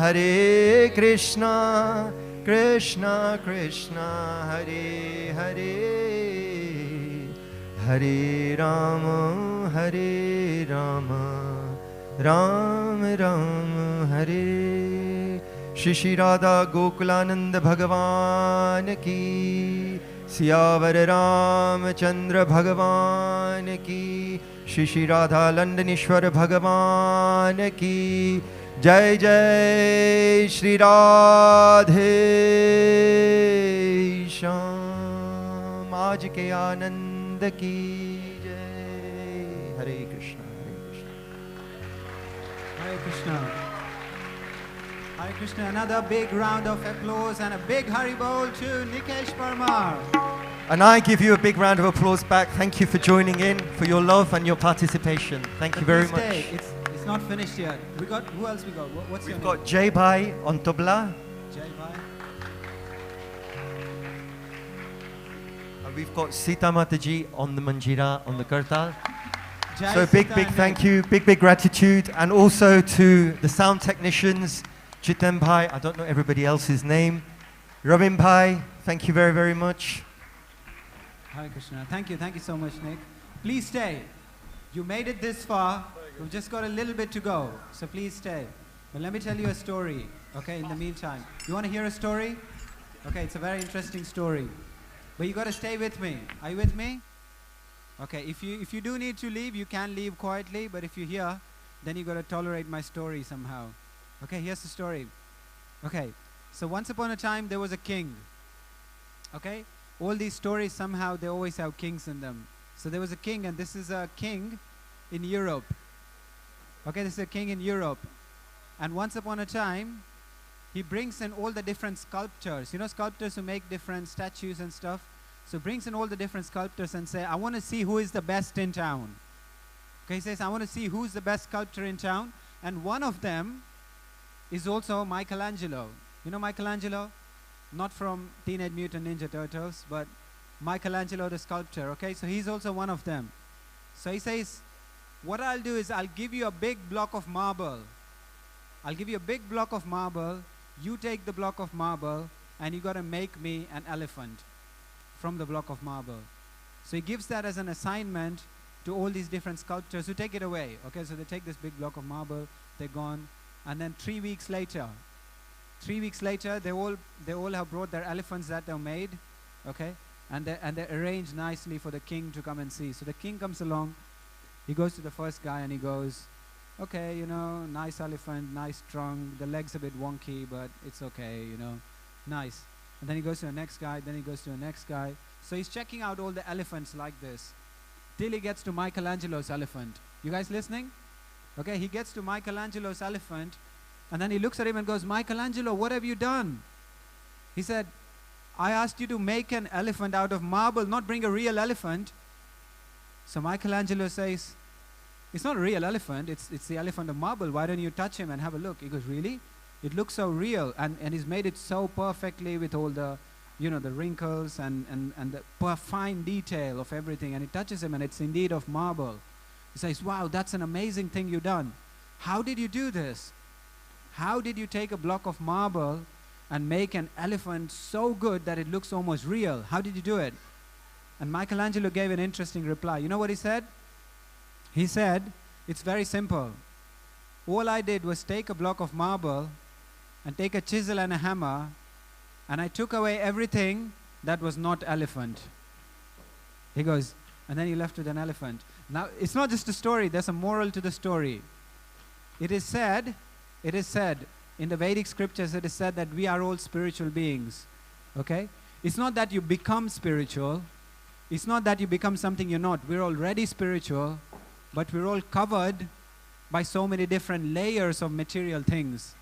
Krishna Krishna, Hare Hare. Hare Rama, Rama Rama, Hare. Shri Radha Gokulananda Bhagavan ki, Siyavar Ramachandra Bhagavan ki, Shri Radha Landanishwar Bhagavan ki, Jai Jai Shri Radhe Shyam, Aaj ke Anand ki Jai. Hare Krishna, Hare Krishna. Hare Krishna. Another big round of applause and a big Haribol to Nikesh Parmar. And I give you a big round of applause back. Thank you for joining in, for your love and your participation. Thank you very much. It's not finished yet. We got, who else we got? What's your We've name? got Jai Bhai on tabla. Jai Bhai. And we've got Sita Mataji on the manjira, on the kartal. Jai So Sita big and thank you, big gratitude. And also to the sound technicians, Chitem Bhai, I don't know everybody else's name. Robin Bhai, thank you very much. Hare Krishna. Thank you so much, Nick. Please stay. You made it this far. We've just got a little bit to go, so please stay. But let me tell you a story, okay, in the meantime. You want to hear a story? Okay, it's a very interesting story. But you got to stay with me. Are you with me? Okay, if you do need to leave, you can leave quietly, but if you're here, then you got to tolerate my story somehow. Okay, here's the story. Okay, so once upon a time, there was a king. Okay? All these stories, somehow, they always have kings in them. So there was a king, and this is a king in Europe. Okay, this is a king in Europe. And once upon a time, he brings in all the different sculptors. You know, sculptors who make different statues and stuff. So brings in all the different sculptors and say, I want to see who is the best in town. Okay, he says, I want to see who's the best sculptor in town. And one of them is also Michelangelo. You know Michelangelo? Not from Teenage Mutant Ninja Turtles, but Michelangelo the sculptor, okay? So he's also one of them. So he says, what I'll do is I'll give you a big block of marble. I'll give you a big block of marble. You take the block of marble, and you got to make me an elephant from the block of marble. So he gives that as an assignment to all these different sculptors who take it away, okay? So they take this big block of marble, they're gone, and then 3 weeks later, they all have brought their elephants that they made, okay, and they arranged nicely for the king to come and see. So the king comes along, he goes to the first guy and he goes, okay, you know, nice elephant, nice trunk, the leg's a bit wonky, but it's okay, you know, nice. And then he goes to the next guy, then he goes to the next guy. So he's checking out all the elephants like this, till he gets to Michelangelo's elephant. You guys listening? Okay, he gets to Michelangelo's elephant, and then he looks at him and goes, Michelangelo, what have you done? He said, I asked you to make an elephant out of marble, not bring a real elephant. So Michelangelo says, it's not a real elephant, it's the elephant of marble. Why don't you touch him and have a look? He goes, really? It looks so real, and he's made it so perfectly with all the, you know, the wrinkles and the fine detail of everything. And he touches him and it's indeed of marble. He says, wow, that's an amazing thing you've done. How did you do this? How did you take a block of marble and make an elephant so good that it looks almost real? How did you do it? And Michelangelo gave an interesting reply. You know what he said? He said, it's very simple. All I did was take a block of marble and take a chisel and a hammer, and I took away everything that was not elephant. He goes, and then he left with an elephant. Now, it's not just a story, there's a moral to the story. It is said in the Vedic scriptures, it is said that we are all spiritual beings. Okay? It's not that you become spiritual. It's not that you become something you're not. We're already spiritual, but we're all covered by so many different layers of material things.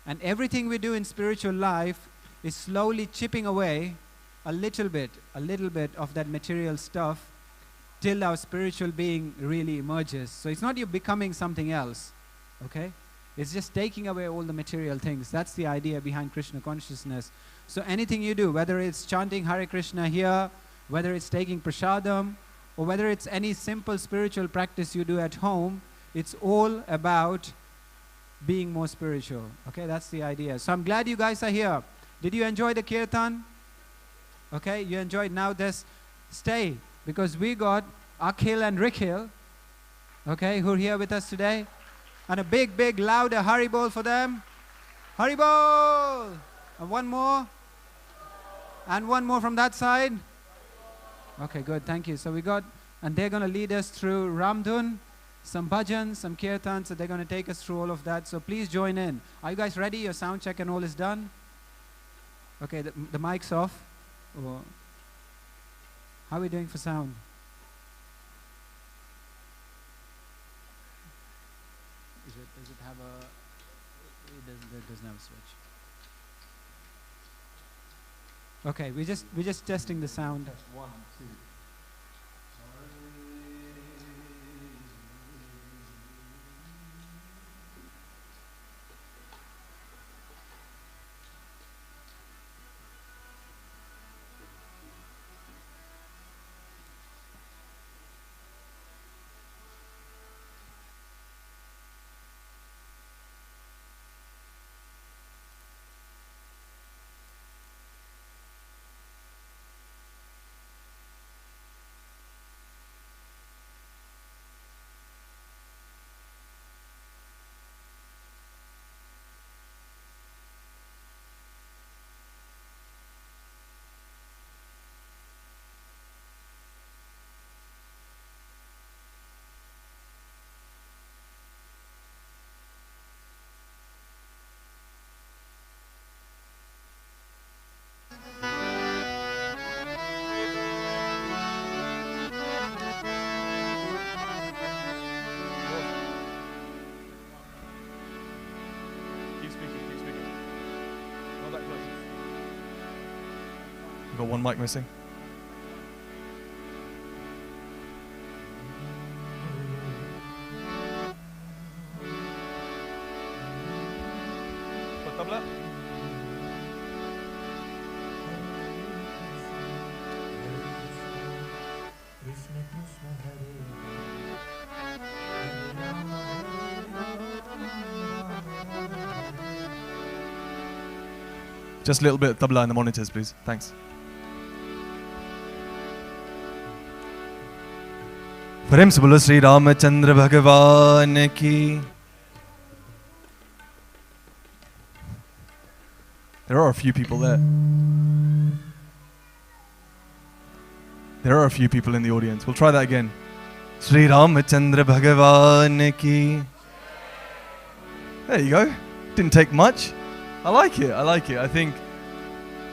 And everything we do in spiritual life is slowly chipping away a little bit of that material stuff till our spiritual being really emerges. So it's not you becoming something else, okay? It's just taking away all the material things. That's the idea behind Krishna consciousness. So anything you do, whether it's chanting Hare Krishna here, whether it's taking prasadam, or whether it's any simple spiritual practice you do at home, it's all about being more spiritual. Okay, that's the idea. So I'm glad you guys are here. Did you enjoy the kirtan? Okay, you enjoyed. Now just stay, because we got Akhil and Rikhil, okay, who are here with us today. And a big, big, louder Haribol for them. Haribol! And one more. And one more from that side. Okay, good, thank you. So we got, and they're going to lead us through Ramdhun, some bhajans, some kirtans, so they're going to take us through all of that. So please join in. Are you guys ready? Your sound check and all is done? Okay, the mic's off. Or how are we doing for sound? Does it have a, it doesn't have a switch. Okay, we're just testing the sound. Test 1, 2. We've got one mic missing. Got tabla? Just a little bit of tabla in the monitors, please. Thanks. प्रेम से बोलो श्री रामचंद्र भगवान की. There are a few people there. There are a few people in the audience. We'll try that again. Sri Ramachandra Bhagavan ki. There you go. Didn't take much. I like it. I like it. I think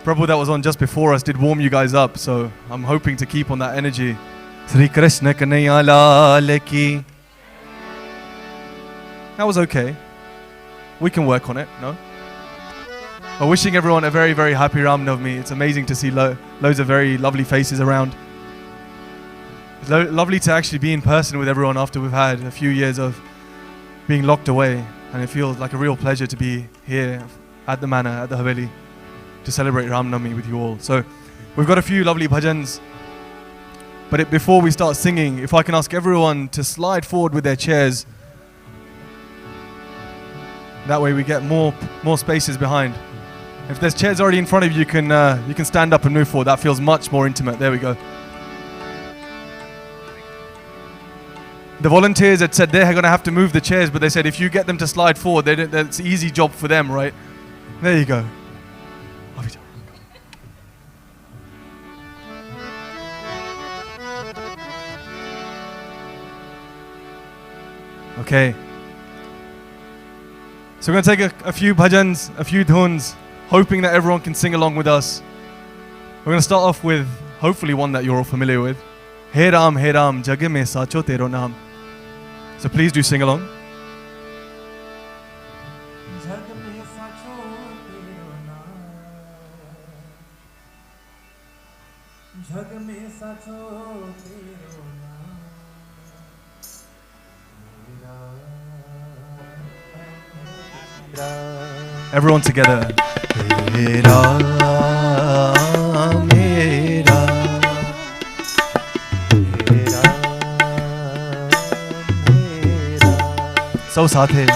Prabhu that was on just before us did warm you guys up, so I'm hoping to keep on that energy. Sri Krishna Kanhaiya Lal ki. That was okay. We can work on it, no? But wishing everyone a very, very happy Ram Navami. It's amazing to see loads of very lovely faces around. It's lovely to actually be in person with everyone after we've had a few years of being locked away. And it feels like a real pleasure to be here at the manor, at the Haveli, to celebrate Ram Navami with you all. So we've got a few lovely bhajans. But before we start singing, if I can ask everyone to slide forward with their chairs. That way we get more spaces behind. If there's chairs already in front of you, you can stand up and move forward. That feels much more intimate. There we go. The volunteers had said they're going to have to move the chairs, but they said if you get them to slide forward, that's an easy job for them, right? There you go. Okay. So we're going to take a few bhajans, a few dhuns, hoping that everyone can sing along with us. We're going to start off with hopefully one that you're all familiar with. Hey Ram, jage mein sacho tero naam. So please do sing along. Everyone together. सब साथ है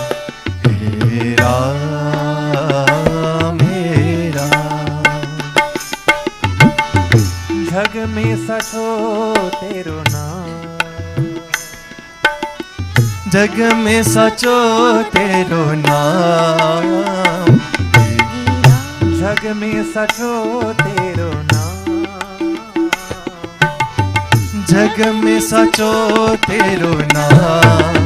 जग में सचो तेरो नाम जग में सचो तेरो नाम जग में सचो तेरो नाम जग में सचो तेरो नाम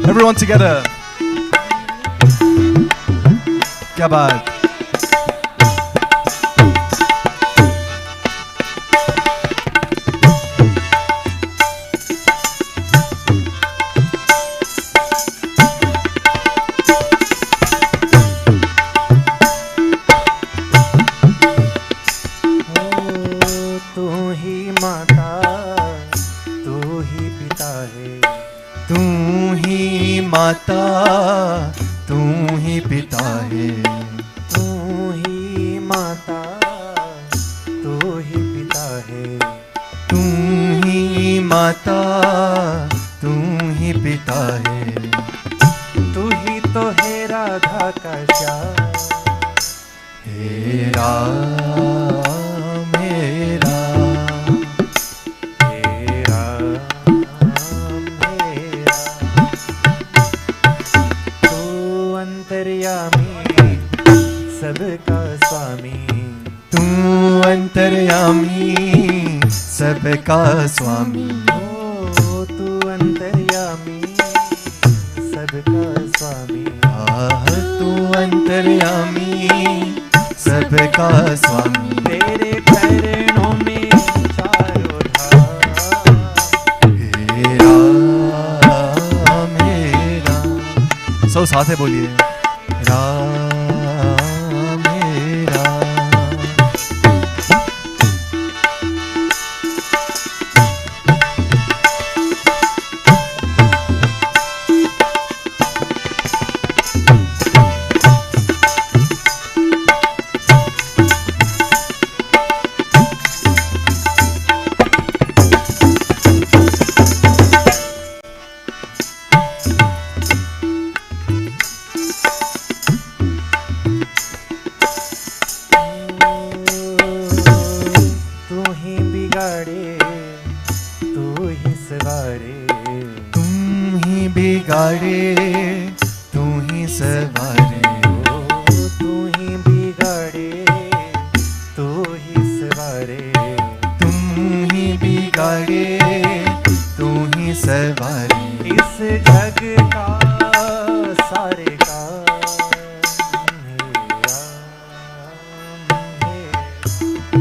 Everyone together. क्या बात. माता तू ही पिता है तू ही माता तू ही पिता है तू ही माता तू ही पिता है तू ही तो है राधा का श्याम हे राम मेरा सबका स्वामी तू अंतर्यामी सबका स्वामी ओ तू अंतर्यामी सबका स्वामी तू अंतर्यामी सबका स्वामी तेरे चरणों में चारों धाम हे राम मेरा सब साथ है बोलिए राम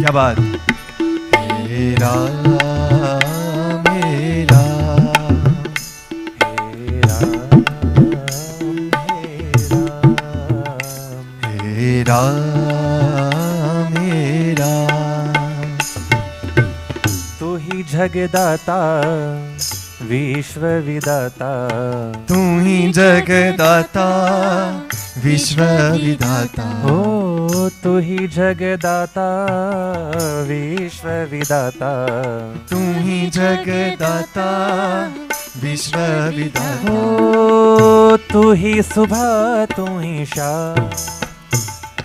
क्या बात. हे राम मेरा हे राम हे राम मेरा तू ही जगदाता विश्व विदाता तू ही जगदाता विश्व विदाता ओ तू ही जगदाता विश्व विदाता तू ही जगदाता विश्व विदाता ओ तू ही सुबह तू ही शाम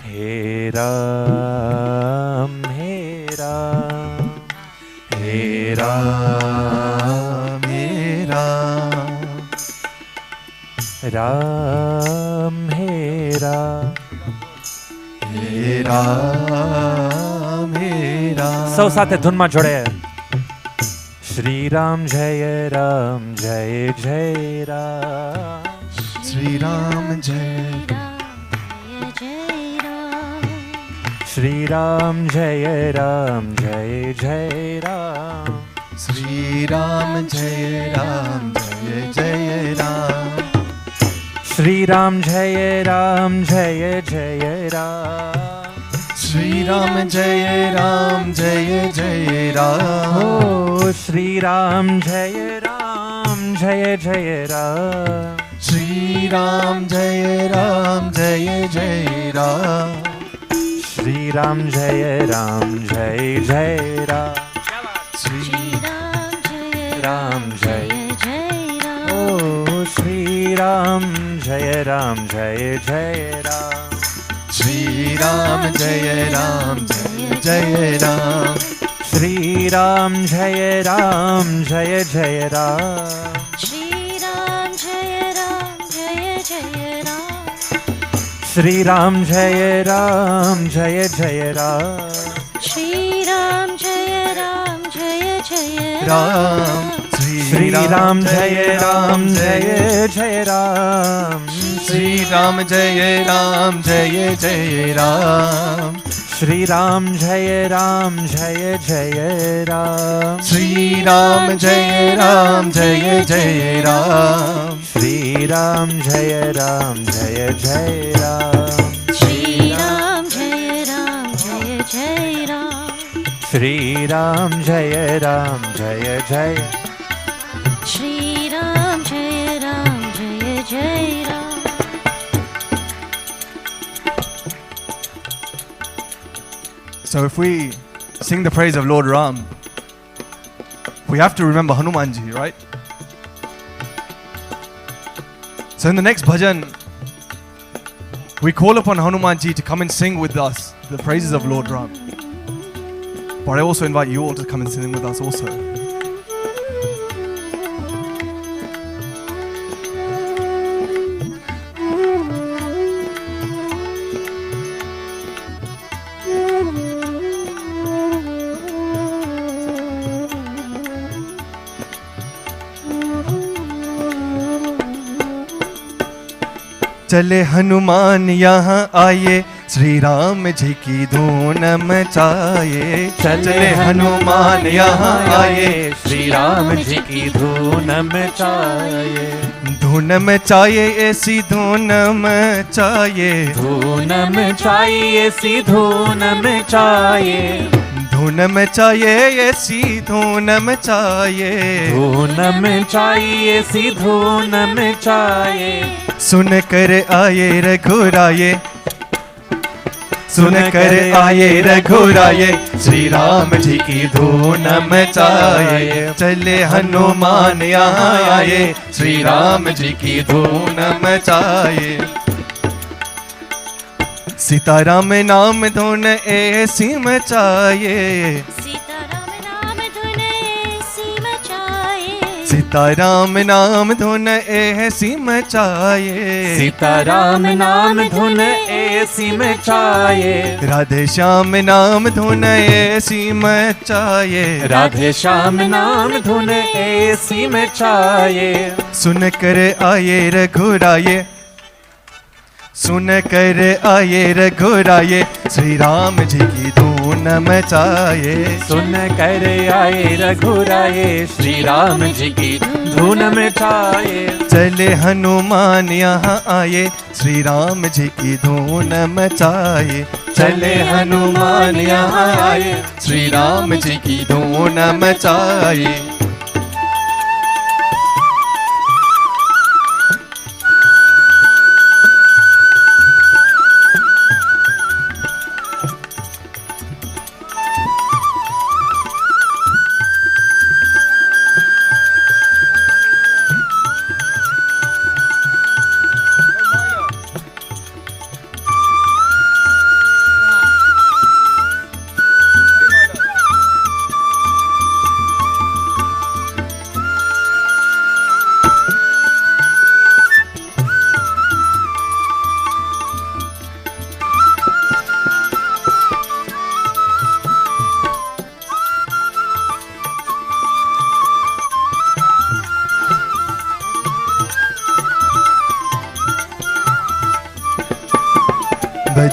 हे राम हे राम हे राम हे राम राम हे राम हे राम हे राम सब साथे धुन में जोड़े Shri Ram Jai Ram Jai Jai Ram. Shri Ram Jai Shri Ram Jai Ram Jai Jai Ram. Shri Ram Jai Ram Jai Jai Ram. Shri Ram Jai Ram Jai Jai Ram. Shri Ram Jai Ram Jai Jai Ram. Oh, Shri Ram Jai Ram Jai Jai Ram. Shri Ram Jai Ram Jai Jai Ram. Shri Ram Jai Ram Jai Jai Ram. Shri Ram Jai Jai Ram. Oh, Shri Ram Jai Ram Jai Jai Ram. Shri Ram Jai Ram Jai Jai Ram. Shri Ram Jai Ram Jai Jai Ram. Shri Ram Jai Ram Jai Jai Ram. Shri Ram Jai Ram Jai Jai Ram. Shri Ram Jai Ram Jai Jai Ram. Shri Ram Jai Ram Jai Jai Ram. Shri Ram Jai Ram Jai Jai Ram. Shri Ram Jai Ram Jai Jai Ram. Shri Ram Jai Ram Jai Jai Ram. Shri Ram Jai Ram Jai Jai Ram. Shri Ram Jai Ram Jai Jai Ram. Shri Ram Jai Ram Jai Jai. Shri Ram Jai Ram Jai Jai Ram. So if we sing the praise of Lord Ram, we have to remember Hanumanji, right? So in the next bhajan, we call upon Hanumanji to come and sing with us the praises of Lord Ram. But I also invite you all to come and sing with us also. चले हनुमान यहाँ आए, श्री राम जी की धून मचाए। चले हनुमान यहाँ आए, श्री राम जी की धून मचाए। धून मचाए ऐसी धून मचाए। धून मचाए ऐसी धून मचाए। धून मचाए ऐसी धून मचाए। धून मचाए ऐसी धून मचाए। सुन कर आए रघुराये, सुन कर आए रघुराये, श्री राम जी की धून मचाए। चले हनुमान यहाँ आए, श्री राम जी की धून मचाए। सीताराम नाम धुन ऐसी मचाए। सीताराम नाम धुन ऐसी मचाए। सीताराम नाम धुन ऐसी मचाए। राधे श्याम नाम धुन ऐसी मचाए। राधे श्याम नाम धुन ऐसी मचाए। सुन कर आए रघुराये, सुन कर आए रघुराये, श्री राम जी की धून मचाए। सुन कर आए रघुराये, श्री राम जी की धून मचाए। चले हनुमान यहाँ आए, श्री राम जी की धून मचाए। चले हनुमान यहाँ आए, श्री राम जी की धून मचाए।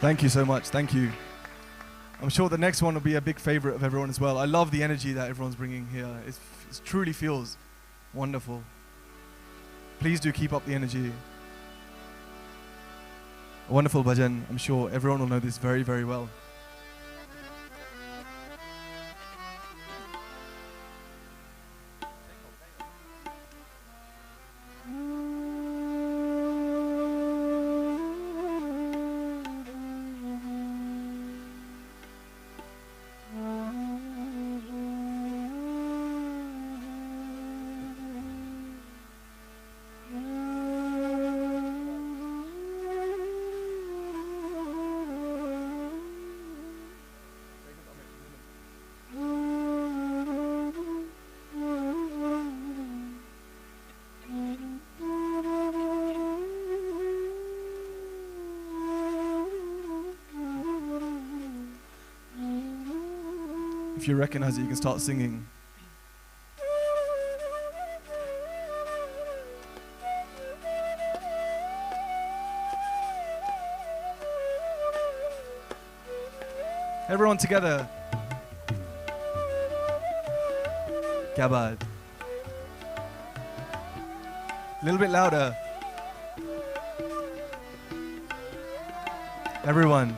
Thank you so much. Thank you. I'm sure the next one will be a big favorite of everyone as well. I love the energy that everyone's bringing here. It truly feels wonderful. Please do keep up the energy. A wonderful bhajan. I'm sure everyone will know this very, very well. If you recognize it, you can start singing. Everyone together. Kya baat? A little bit louder. Everyone.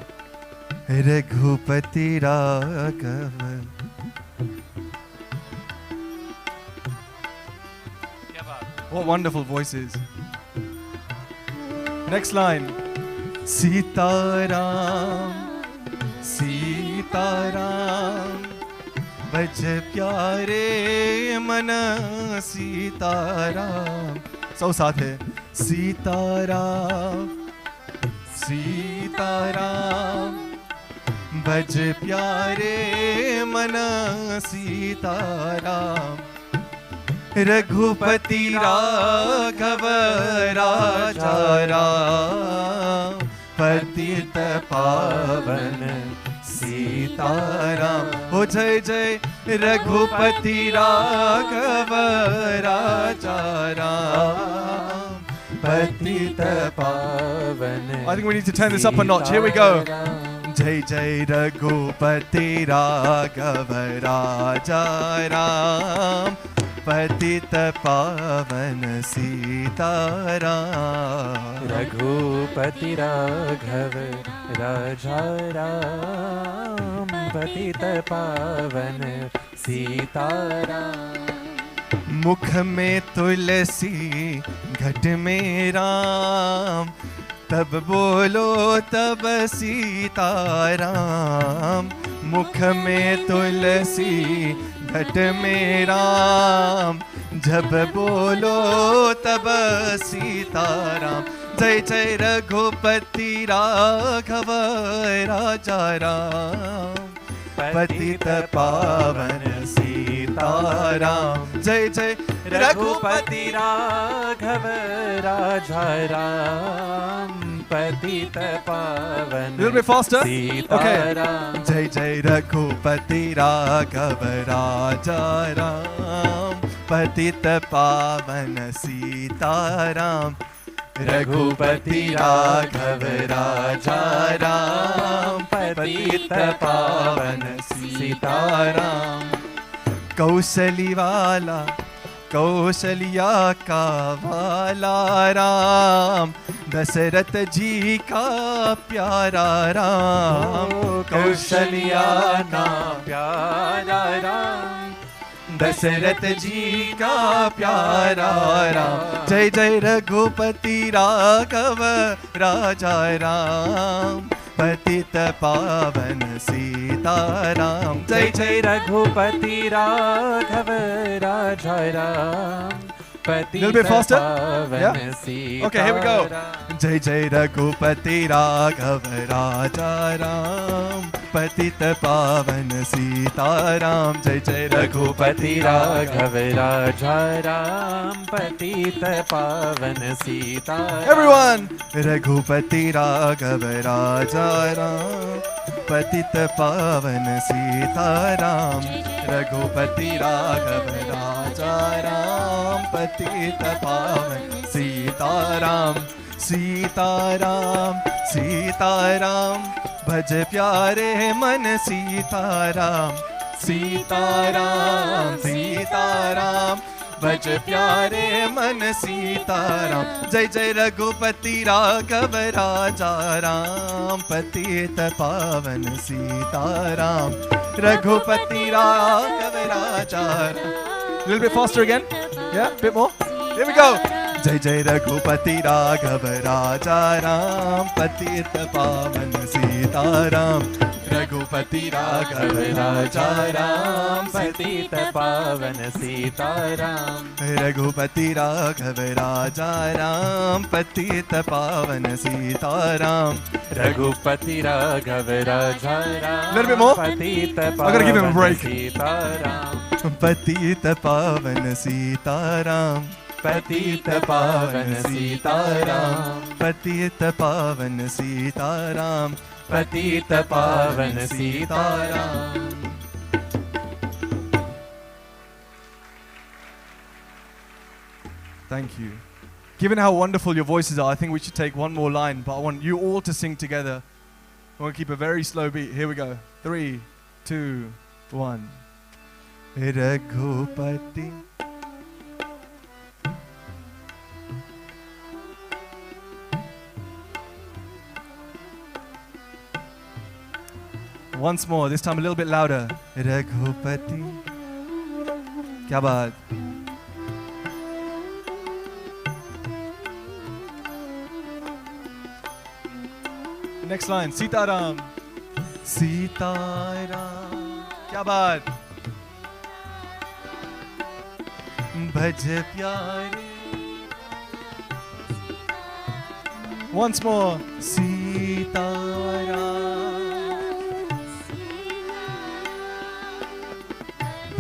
Raghupati Raghava. What wonderful voices. Next line. Sitaram, Sitaram, baj pyare mana Sitaram. So saath hai. Sitaram, Sitaram, baj pyare mana Sitaram. Raghupati Raghav राजा राम पतित पावन सीताराम. हो जय जय रघुपति राघव राजा राम पतित पावन. I think we need to turn this up a notch. Here we go. जय जय रघुपति राघव राजा राम पतित पावन सीताराम. रघुपति राघव राजा राम पतित पावन सीताराम. मुख में तुलसी घट में राम तब बोलो तब सीताराम. मुख में तुलसी घट में राम जब बोलो तब सीताराम. जय जय रघुपति राघव राजा राम पतित पावन सीताराम. जय जय रघुपति राघव राजा राम पतित पावन. A little bit faster. Okay. जय जय रघुपति राघव राजा राम पतित पावन सीताराम. रघुपति राघव राजा राम पतित पावन सीताराम. कौशली वाला कौशलिया का वाला राम दशरथ जी का प्यारा राम. कौशलिया ना प्यारा राम दशरथ जी का प्यारा राम. जय जय रघुपति राघव राजा राम पतित पावन सीताराम. जय जय रघुपति राघव राजा Ram little bit faster. Yeah. Okay, here we go. जय जय रघुपति राघव राजा राम पतित पावन सीताराम. जय जय रघुपति राघव राजा राम पतित पावन सीताराम. Everyone. रघुपति राघव राजा राम पतित पावन सीताराम. रघुपति राघव राजा राम पतित पावन सीताराम. सीताराम सीताराम भज प्यारे मन सीताराम सीताराम सीताराम भज प्यारे मन सीताराम जय जय रघुपति राघव राजा राम पतित पावन सीताराम रघुपति राघव राजा little bit faster again yeah bit more here we go जय जय रघुपति राघव राजा राम पतित पावन सीताराम रघुपति राघव राजा राम पतित पावन सीताराम रघुपति राघव राजा राम पतित पावन सीताराम रघुपति राघव राजा राम little bit more पतित पावन I'm gonna give him a break Sitaram पतित पावन सीताराम पतित पावन सीताराम पतित पावन सीताराम पतित पावन Sitaram Thank you. Given how wonderful your voices are, I think we should take one more line, but I want you all to sing together. I want to keep a very slow beat. Here we go. 3, 2, 1. Raghupati. Once more, this time a little bit louder. Raghupati. Kya baat? Next line, Sitaram. Sitaram. Kya baat? Bhaj pyare. Once more, Sitaram.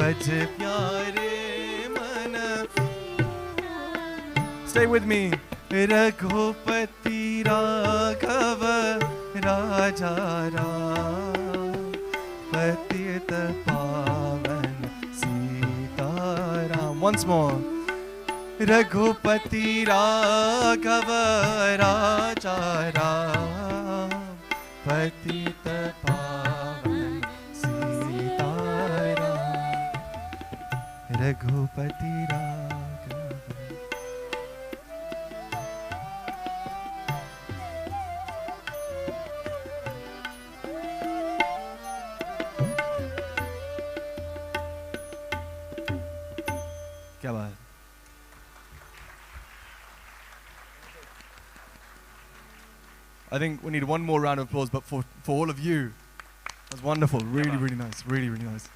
Bhaj pyare mana. Stay with me. Raghupati Raghava Raja Ram Patit Pavan Sitaram. Once more. Raghupati Raghava Raja Ram Patit Pavan Sitaram. Raghupati Raghava. क्या बात. I think we need one more round of applause, but for all of you, it was wonderful. Really, really nice. Really, really nice.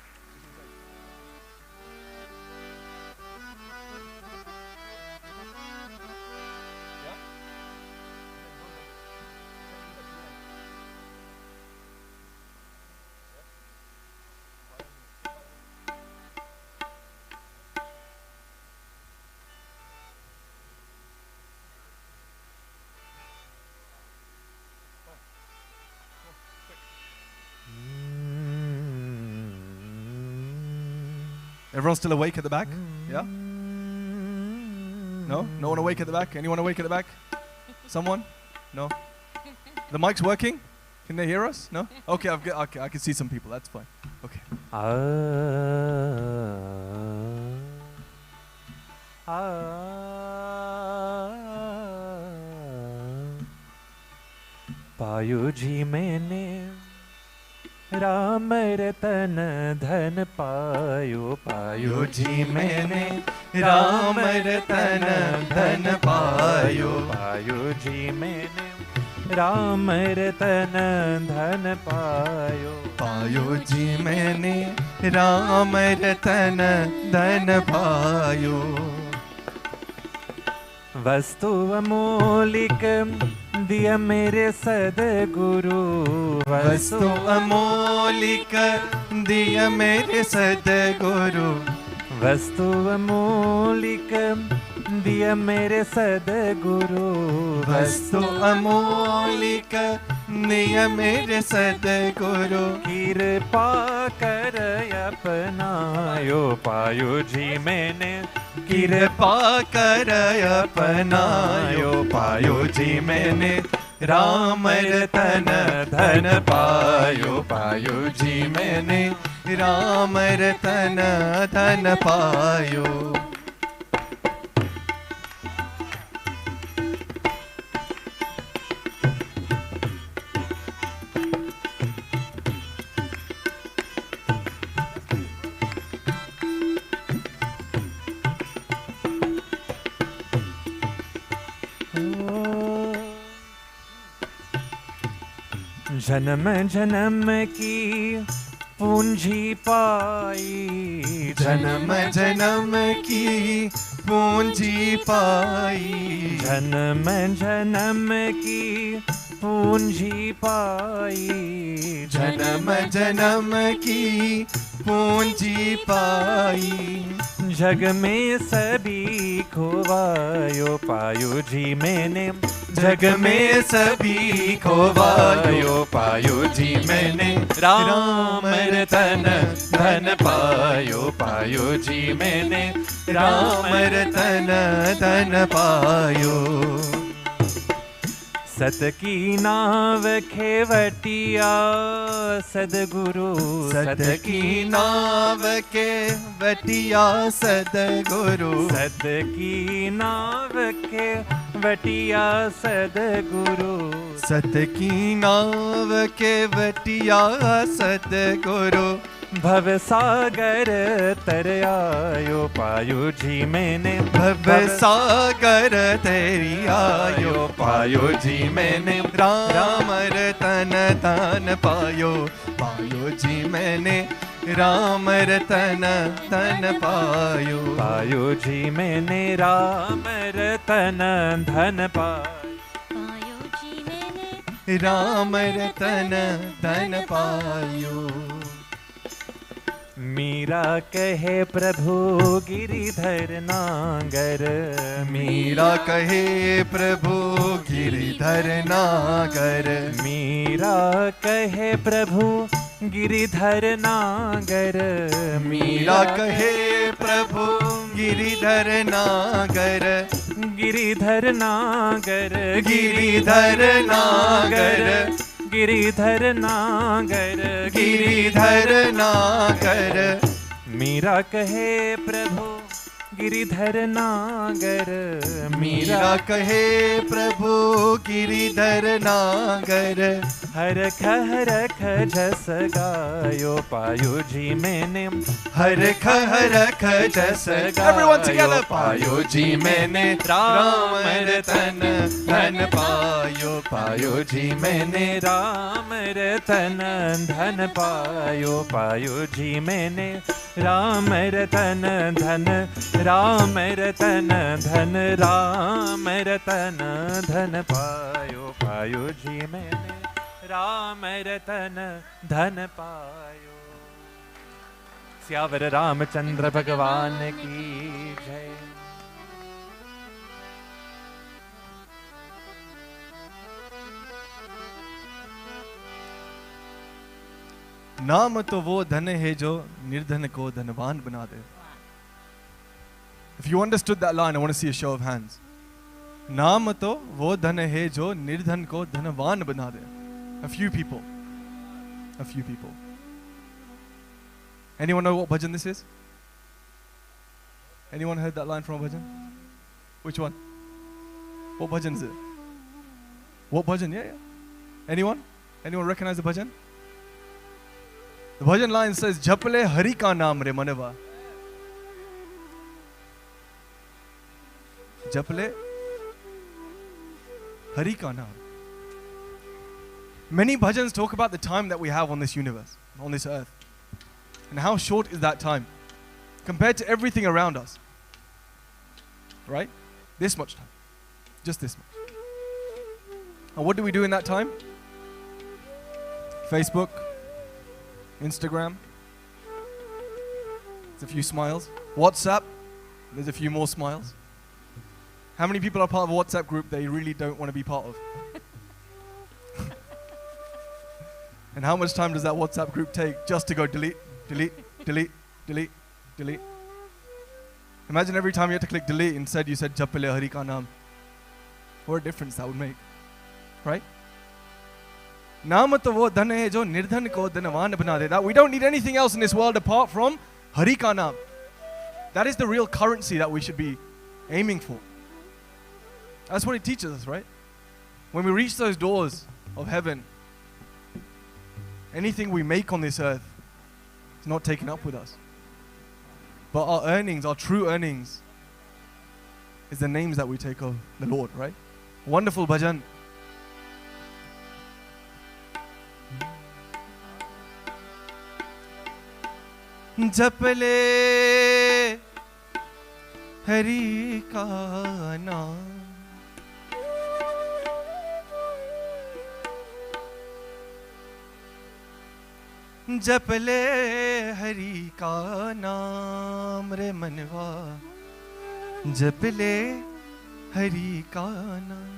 Everyone still awake at the back? Yeah? No? No one awake at the back? Anyone awake at the back? Someone? No? The mic's working? Can they hear us? No? Okay, okay, I can see some people. That's fine. Okay. पायो जी मैंने राम रतन धन पायो पायो जी मैंने राम रतन धन पायो पायो जी मैंने राम रतन धन पायो पायो जी मैंने राम रतन धन पायो वस्तु अमूलिक दिया मेरे सदगुरु वस्तु अमूलिक दिया मेरे सदगुरु वस्तु अमूलिक दिया मेरे सदगुरु वस्तु अमूलिक दिया मेरे सदगुरु कृपा कर अपनायो पायो जी मैंने कृपा कर अपनायो, पायो जी मैंने राम रतन धन पायो, पायो जी मैंने राम रतन धन पायो। जन्म जन्म की पूंजी पाई, जन्म जन्म की पूंजी पाई, जन्म जन्म की पूंजी पाई, जन्म जन्म की पूंजी पाई। जग में सभी खोवायो, पायो जी मैंने जग में सभी खोवायो, पायो जी मैंने राम रतन धन पायो, पायो जी मैंने राम रतन धन पायो। सत की नाव खेवटिया सदगुरु, सत की नाव खेवटिया सदगुरु, सत की नाव खेवटिया सदगुरु, सत की नाव खेवटिया सदगुरु। भव सागर तर आयो, पायो जी मैंने भव सागर तेरी आयो, पायो जी मैंने राम रतन धन पायो, पायो जी मैंने राम रतन धन पायो, पायो जी मैंने राम रतन धन पायो, जी मैंने राम रतन धन पायो। मीरा कहे प्रभु गिरिधर नागर, मीरा कहे प्रभु गिरिधर नागर, मीरा कहे प्रभु गिरिधर नागर, मीरा कहे प्रभु गिरिधर नागर, गिरिधर नागर, गिरिधर नागर, गिरिधर नागर, गिरिधर नागर। मीरा कहे प्रभु गिरिधर नागर, मीरा कहे प्रभु गिरिधर नागर। हरख हरख जस गायो, पायो जी मैंने हरख हरख जस गायो, पायो जी मैंने राम रतन धन पायो, पायो जी मैंने राम रतन धन पायो, पायो जी मैंने राम रतन धन, राम रतन धन, राम रतन धन पायो, पायो जी मैंने राम रतन धन पायो। स्यावर रामचंद्र भगवान की जय। नाम तो वो धन है जो निर्धन को धनवान बना दे. If you understood that line, I want to see a show of hands. नाम तो वो धन है जो निर्धन को धनवान बना दे. A few people. A few people. Anyone know what bhajan this is? Anyone heard that line from a bhajan? Which one? What bhajan is it? What bhajan? Yeah, yeah. Anyone? Anyone recognize the bhajan? The bhajan line says, Japale Hari ka naam re manava. Japale Hari ka naam. Many bhajans talk about the time that we have on this universe, on this earth. And how short is that time compared to everything around us? Right? This much time. Just this much. And what do we do in that time? Facebook, Instagram, there's a few smiles. WhatsApp, there's a few more smiles. How many people are part of a WhatsApp group they really don't want to be part of? And how much time does that WhatsApp group take just to go delete, delete, delete, delete, delete? Imagine every time you had to click delete, instead you said Japale Hari Ka Naam. What a difference that would make, right? Naam to wo dhan hai jo nirdhan ko dhanwan bana deta. We don't need anything else in this world apart from Hari Ka Naam. That is the real currency that we should be aiming for. That's what it teaches us, right? When we reach those doors of heaven, anything we make on this earth is not taken up with us. But our earnings, our true earnings, is the names that we take of the Lord, right? Wonderful bhajan. Japale Hari Ka Naam, Japale Hari Ka Naam re manwa, Japale Hari Ka Naam.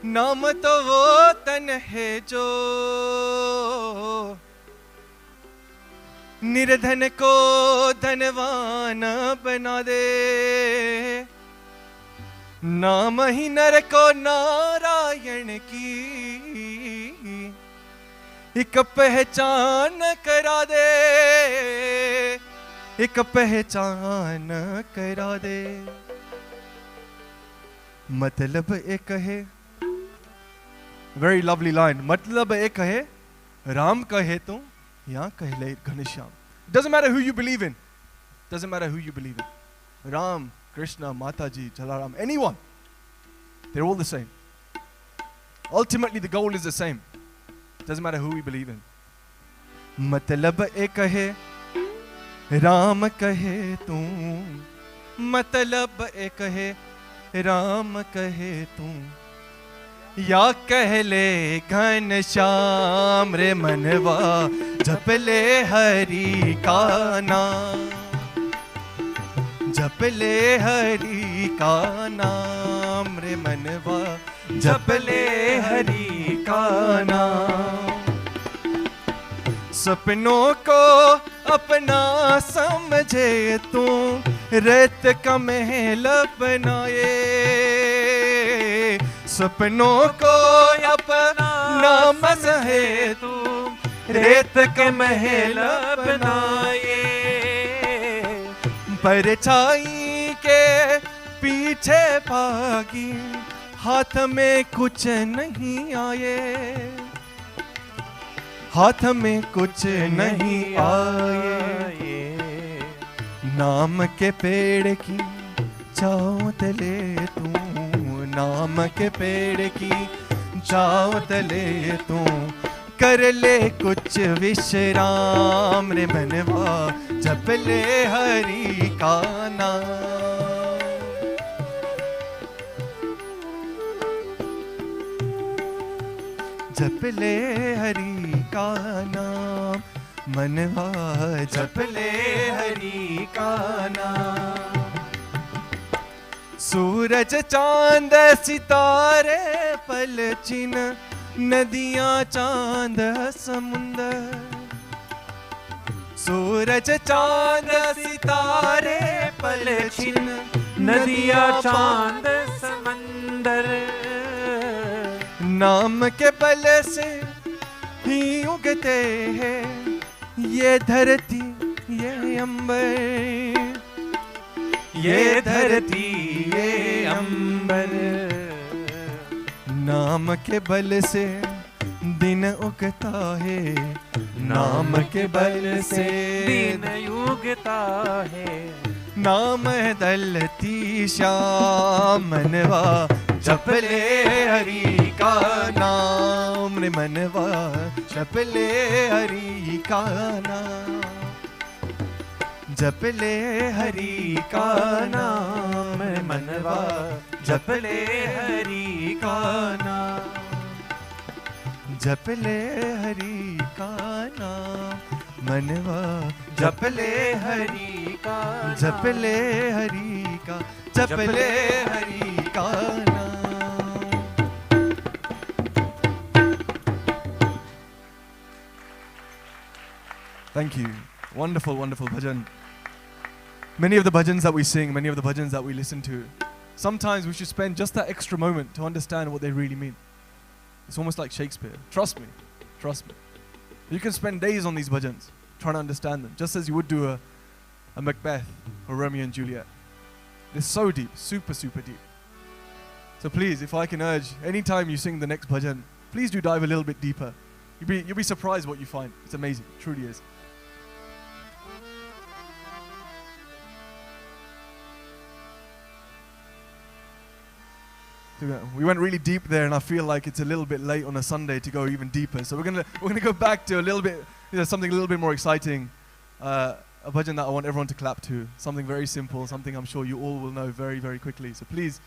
नाम तो वो तन है जो निर्धन को धनवान बना दे, नाम ही नर को नारायण की एक पहचान करा दे, एक पहचान करा दे। मतलब एक है, very lovely line, मतलब एक है, राम कहे तो या कहले Ghanshyam. Doesn't matter who you believe in. Doesn't matter who you believe in. Ram, Krishna, Mataji, Jalaram, anyone. They're all the same. Ultimately the goal is the same. Doesn't matter who we believe in. मतलब एक है, राम कहे तू, मतलब एक है, राम कहे तू, या कहले घनश्याम रे मनवा, जपले हरि का नाम, जपले हरि का नाम रे मनवा, जपले हरि का नाम। सपनों को अपना समझे तू, रेत का महल बनाए, सपनों को अपना समझे तू, रेत के महल बनाए, परछाई के पीछे भागी, हाथ में कुछ नहीं आए, हाथ में कुछ नहीं आए, नाम के पेड़ की छाँव तले तू, नाम के पेड़ की छाँव तले तू, कर ले कुछ विश्राम रे मनवा, जप ले हरि का नाम। जप ले हरि का नाम, मनवा जप ले हरि का नाम। सूरज चांद सितारे पलछिन, नदियाँ चांद समुंदर, सूरज चांद सितारे पलछिन, नदियाँ चांद समंदर, नाम के बल से ही उगते हैं ये धरती ये अंबर, ये धरती ये अंबर, नाम के बल से दिन उगता है, नाम के बल से दिन उगता है, नाम दलती श्याम मनवा, जप ले हरि का नाम रे मनवा, जप ले हरि का नाम, जप ले हरि का नाम मनवा, जप ले हरि का नाम, जप ले हरि का नाम मनवा, जप ले हरि का, जप ले हरि का, जप ले हरि का नाम। Thank you. Wonderful, wonderful bhajan. Many of the bhajans that we sing, many of the bhajans that we listen to, sometimes we should spend just that extra moment to understand what they really mean. It's almost like Shakespeare. Trust me. Trust me. You can spend days on these bhajans trying to understand them, just as you would do a Macbeth or Romeo and Juliet. They're so deep, super, super deep. So please, if I can urge, anytime you sing the next bhajan, please do dive a little bit deeper. You'll be surprised what you find. It's amazing. It truly is. We went really deep there, and I feel like it's a little bit late on a Sunday to go even deeper. So we're gonna go back to a little bit, something a little bit more exciting, a bhajan that I want everyone to clap to. Something very simple, something I'm sure you all will know very, very quickly. So please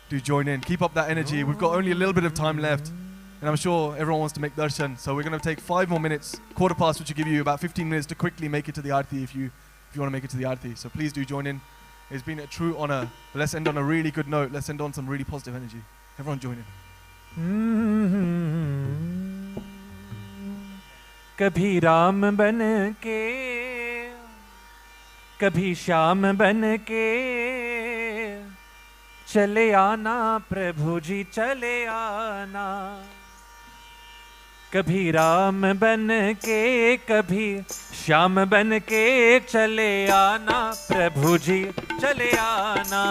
do join in. Keep up that energy. We've got only a little bit of time left, and I'm sure everyone wants to make darshan. So we're gonna take 5 more minutes, quarter past, which will give you about 15 minutes to quickly make it to the Aarti if you want to make it to the Aarti. So please do join in. It's been a true honor. But let's end on a really good note. Let's end on some really positive energy. Everyone join in. कभी राम बन के, कभी श्याम बन के, चले आना प्रभु जी चले आना. कभी राम बन के, कभी श्याम बन के, चले आना प्रभु जी चले आना.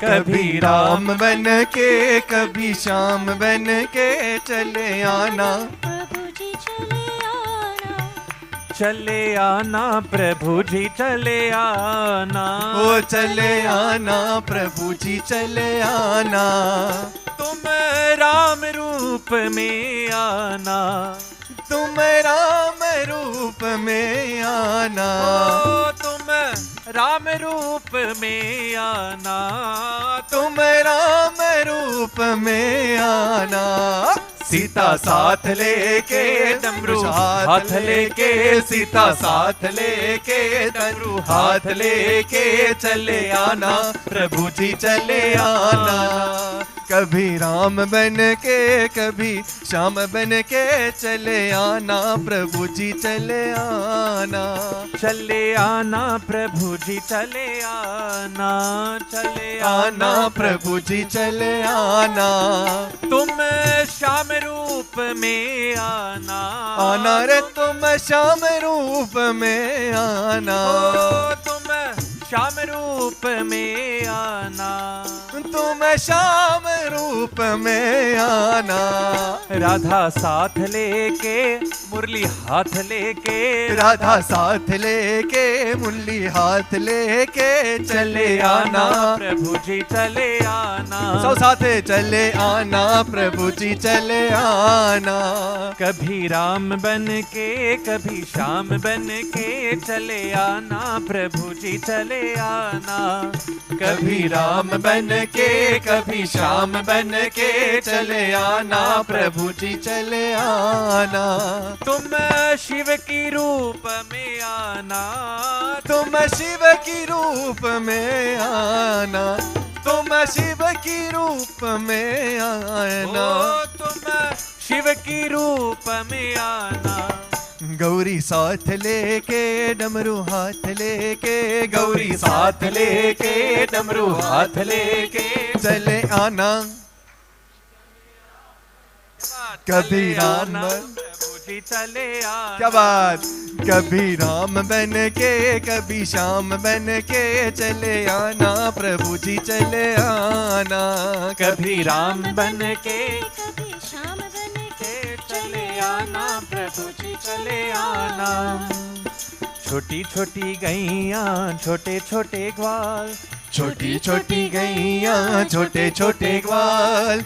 कभी राम बन के, कभी श्याम बन के, चले आना प्रभु जी चले आना. चले आना प्रभु जी चले आना. ओ चले आना प्रभु जी चले आना. तुम राम रूप में आना. तुम राम रूप में आना. ओ तुम राम रूप में आना. तुम राम रूप में आना. सीता साथ लेके डमरू हाथ लेके, सीता साथ लेके डमरू हाथ लेके, चले आना प्रभु जी चले आना. कभी राम बन के, कभी श्याम बन के, चले आना प्रभु जी चले आना. चले आना प्रभु जी चले आना. चले आना प्रभु जी चले आना. तुम श्याम रूप में आना. आना रे तुम श्याम रूप में आना. ओ तुम श्याम रूप में आना. तुम श्याम रूप में आना. राधा साथ लेके मुरली हाथ लेके, राधा साथ लेके मुरली हाथ लेके, चले आना प्रभु जी चले आना. सब साथे चले आना प्रभु जी चले आना. कभी राम बन के, कभी श्याम बन के, चले आना प्रभु जी चले आना. कभी राम बन के, कभी श्याम बन के, चले आना प्रभु जी चले आना. तुम शिव की रूप में आना. तुम शिव की रूप में आना. तुम शिव की रूप में आना. ओ तुम शिव की रूप में आना. गौरी साथ लेके डमरू हाथ लेके, गौरी साथ लेके डमरू हाथ लेके, चले आना. कभी राम प्रभु जी चले आना. क्या बात. कभी राम बन के, कभी श्याम बन के, चले आना प्रभु जी चले आना. कभी राम बन के, कभी श्याम बन के, चले आना प्रभु जी चले आना. छोटी छोटी गैया छोटे छोटे ग्वाल. छोटी छोटी गैया छोटे छोटे ग्वाल.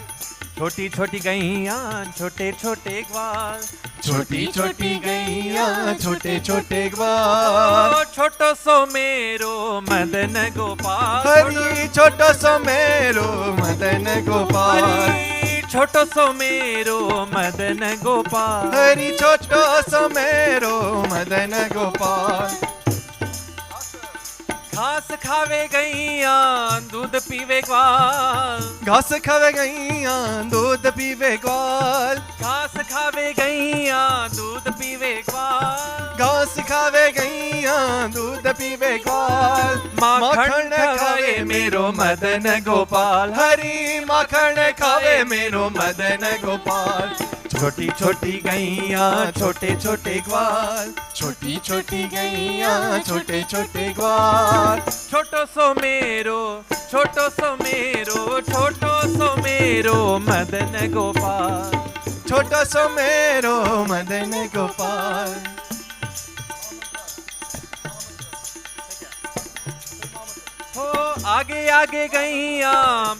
छोटी छोटी गैया छोटे छोटे ग्वाल. छोटी छोटी गैया छोटे छोटे ग्वाल. छोटो सो मेरो मदन गोपाल. हरी छोटो सो मेरो मदन गोपाल. छोटो सो मेरो मदन गोपाल. हरी छोटो सो मेरो मदन गोपाल. घास खावे गैया दूध पीवे ग्वाल घास खावे गैया दूध पीवे ग्वाल घास खावे गैया दूध पीवे ग्वाल घास खावे गैया दूध पीवे ग्वाल माखन खावे मेरो मदन गोपाल हरी माखन खावे मेरो मदन गोपाल छोटी छोटी गैया छोटे छोटे ग्वाल छोटी छोटी गैया छोटे छोटे ग्वाल छोटो सो मेरो छोटो सो मेरो छोटो सो मेरो मदन गोपाल छोटो सो मेरो मदन गोपाल हो आगे आगे गैया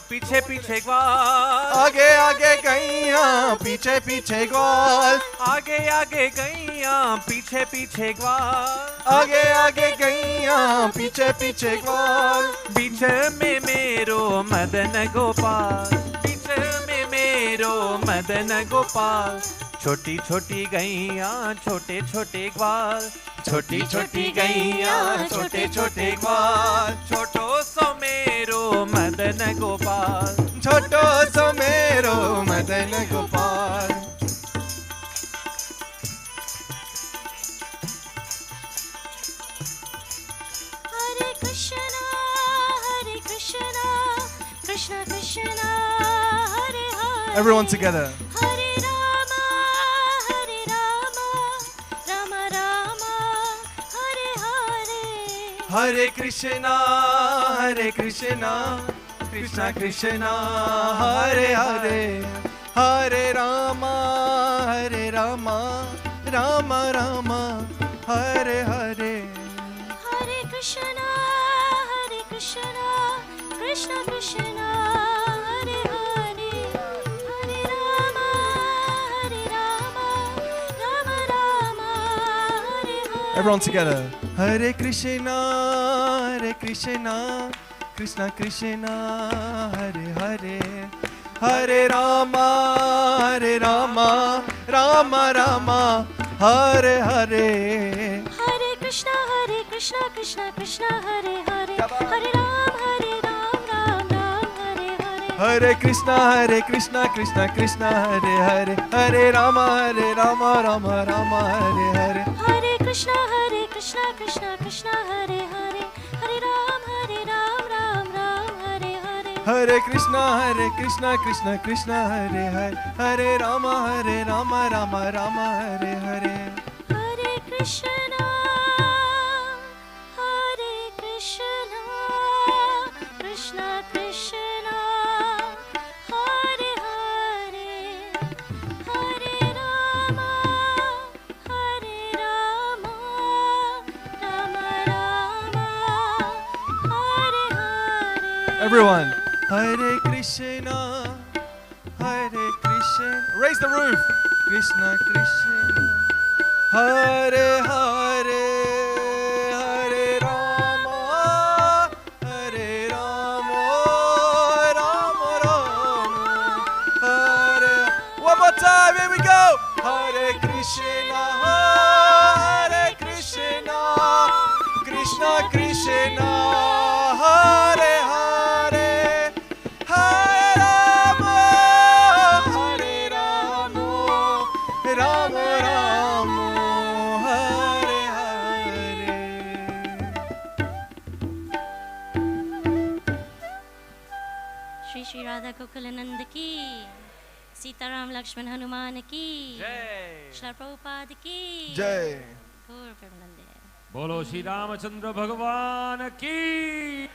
पीछे पीछे ग्वाल आगे आगे गैया पीछे पीछे ग्वाल आगे आगे गैया पीछे पीछे ग्वाल आगे आगे गैया पीछे पीछे ग्वाल बीच में मेरो मदन गोपाल बीच में मेरो मदन गोपाल छोटी छोटी गैया छोटे छोटे ग्वाल छोटी छोटी गैया छोटे छोटे ग्वाल छोटो सो मेरो मदन गोपाल छोटो सो मेरो Madan Gopal Hare Krishna Krishna Krishna Hare Hare Everyone together. Hare Rama Rama Rama Hare Hare Hare Krishna Krishna Krishna Hare Hare Hare Rama Rama Rama Hare Hare Hare Krishna Krishna Krishna Hare Hare Hare Rama Rama Rama Hare Hare Everyone together. Hare Krishna Krishna Krishna Hare Hare Hare Rama Rama Rama Hare Hare Hare Krishna Krishna Krishna Hare Hare Hare Ram Ram Hare Hare Hare Krishna Krishna Hare Hare Hare Rama Rama Hare Hare Hare Krishna Krishna Hare Hare Hare Ram Ram Hare Hare Hare Krishna Krishna Hare Hare Hare Rama Rama Hare Hare Hare Krishna Krishna Krishna Hare Hare Hare Rama Rama Rama Hare Hare Everyone. Hare Krishna Raise the roof. Krishna Hare Hare Hare Rama Rama Hare one more time, here we go. Hare Krishna Krishna Krishna Hare Hare Hare Rama Rama Hare Hare Shri Radha Gokulananda ki Sitaram Lakshman Hanuman ki Jai Shri Prabhupada ki Jai Gaur Premanande Bolo Shri Ramachandra Bhagavan ki.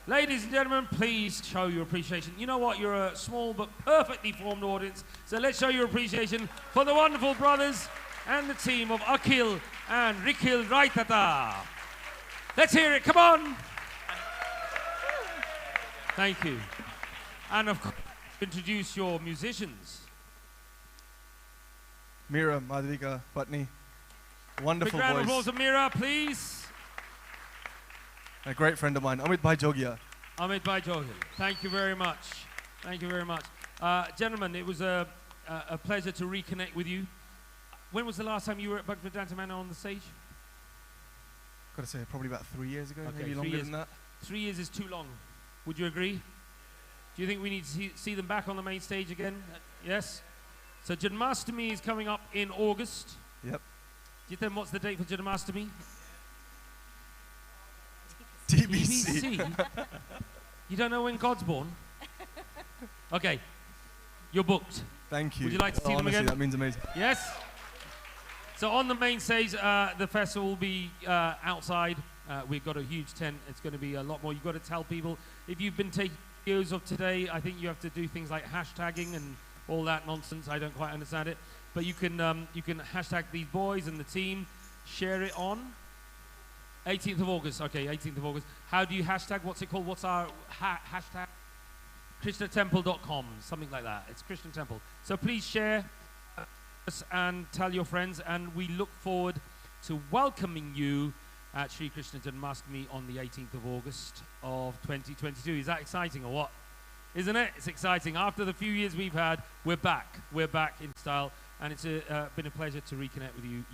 Ladies and gentlemen, please show your appreciation. You know what? You're a small but perfectly formed audience. So let's show your appreciation for the wonderful brothers and the team of Akhil and Rikhil Raitata. Let's hear it. Come on. Thank you. And of course, introduce your musicians. Meera Madhvika Patni. Wonderful Big round of voice. applause to Meera, please. A great friend of mine, Amit Bhai Jogia. Amit Bhai Jogia. Thank you very much. Thank you very much. Gentlemen, it was a pleasure to reconnect with you. When was the last time you were at Bhaktivedanta Manor on the stage? Got to say, probably about 3 years ago, Okay, maybe 3 longer years. than that. 3 years is too long. Would you agree? Do you think we need to see them back on the main stage again? Yes? So Janmashtami is coming up in August. Yep. Do you think what's the date for Janmashtami? TBC. You don't know when God's born? Okay. You're booked. Thank you. Would you like to see them Honestly, again? that means amazing. Yes? So on the main stage, the festival will be outside. We've got a huge tent. It's going to be a lot more. You've got to tell people. If you've been taking videos of today, I think you have to do things like hashtagging and all that nonsense. I don't quite understand it. But you can hashtag these boys and the team. Share it on 18th of August. Okay, 18th of August. How do you hashtag? What's it called? What's our hashtag? KrishnaTemple.com, something like that. It's Krishna Temple. So please share us and tell your friends, and we look forward to welcoming you at Sri Krishna Janmashtami on the 18th of August of 2022. Is that exciting or what? Isn't it? It's exciting. After the few years we've had, we're back. We're back in style, and it's been a pleasure to reconnect with you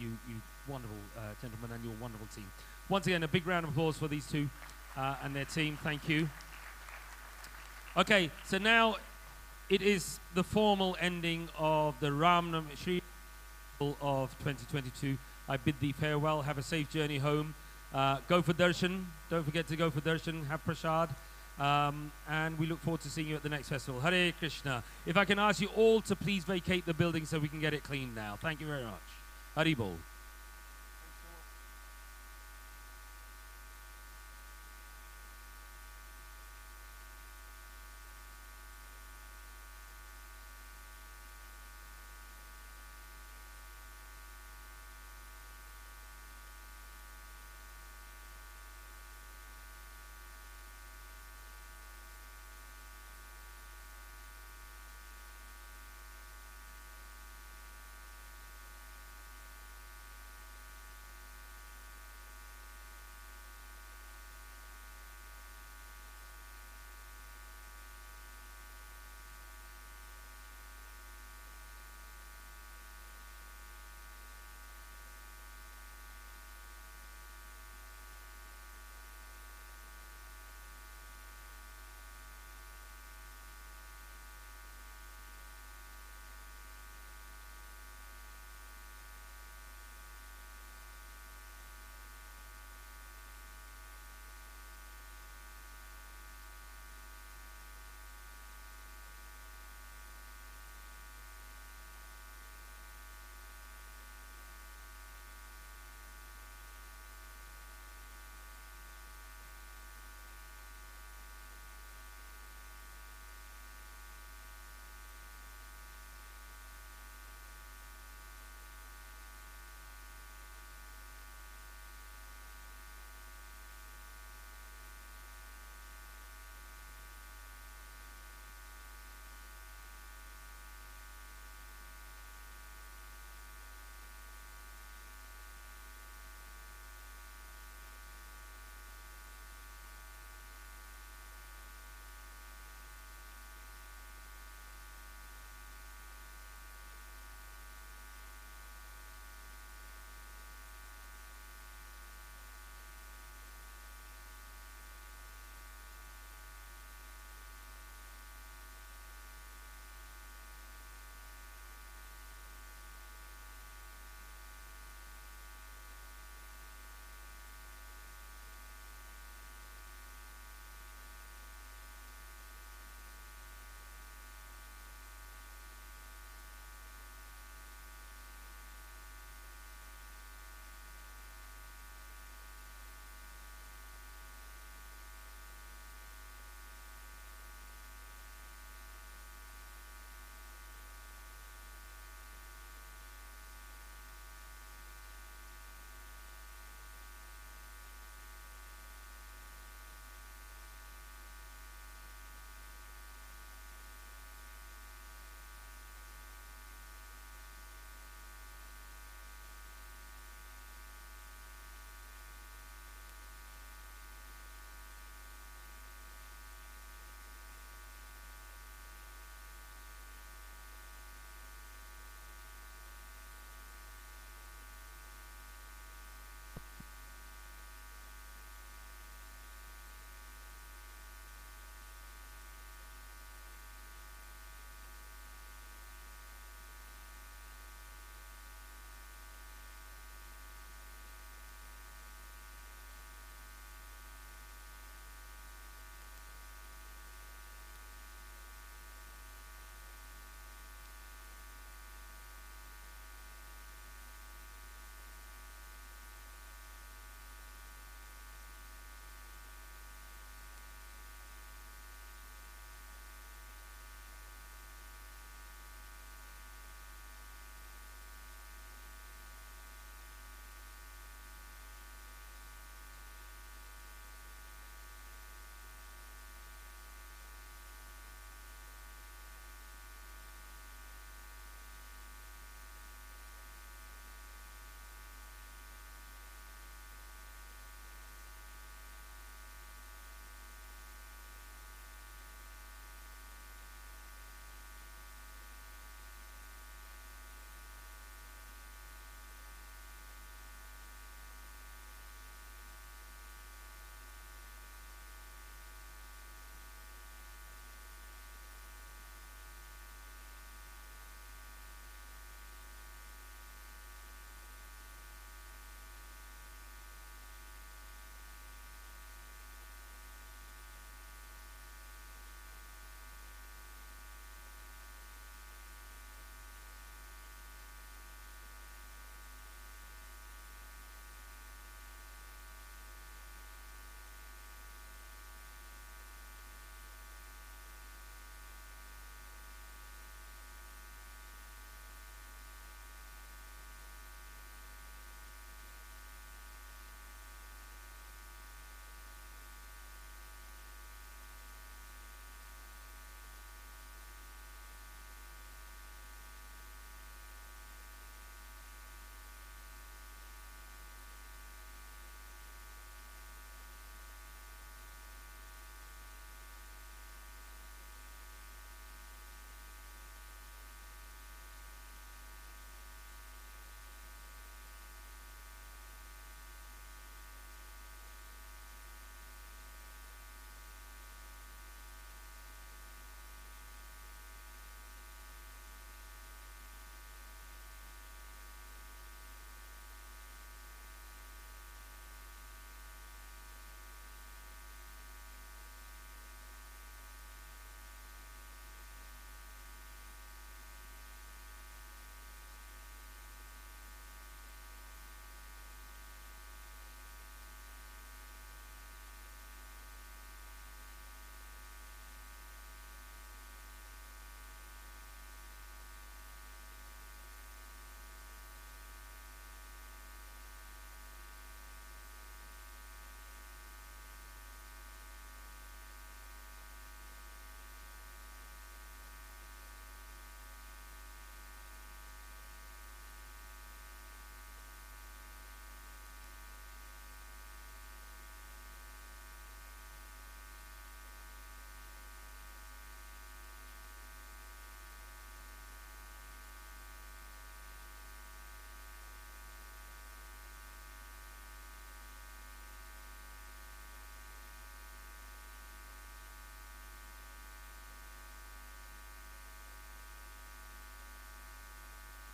wonderful gentlemen and your wonderful team. Once again, a big round of applause for these two and their team. Thank you. Okay, so now it is the formal ending of the Navami Shri of 2022. I bid thee farewell. Have a safe journey home. Go for darshan. Don't forget to go for darshan. Have prasad. And we look forward to seeing you at the next festival. Hare Krishna. If I can ask you all to please vacate the building so we can get it cleaned now. Thank you very much. Hari Bol.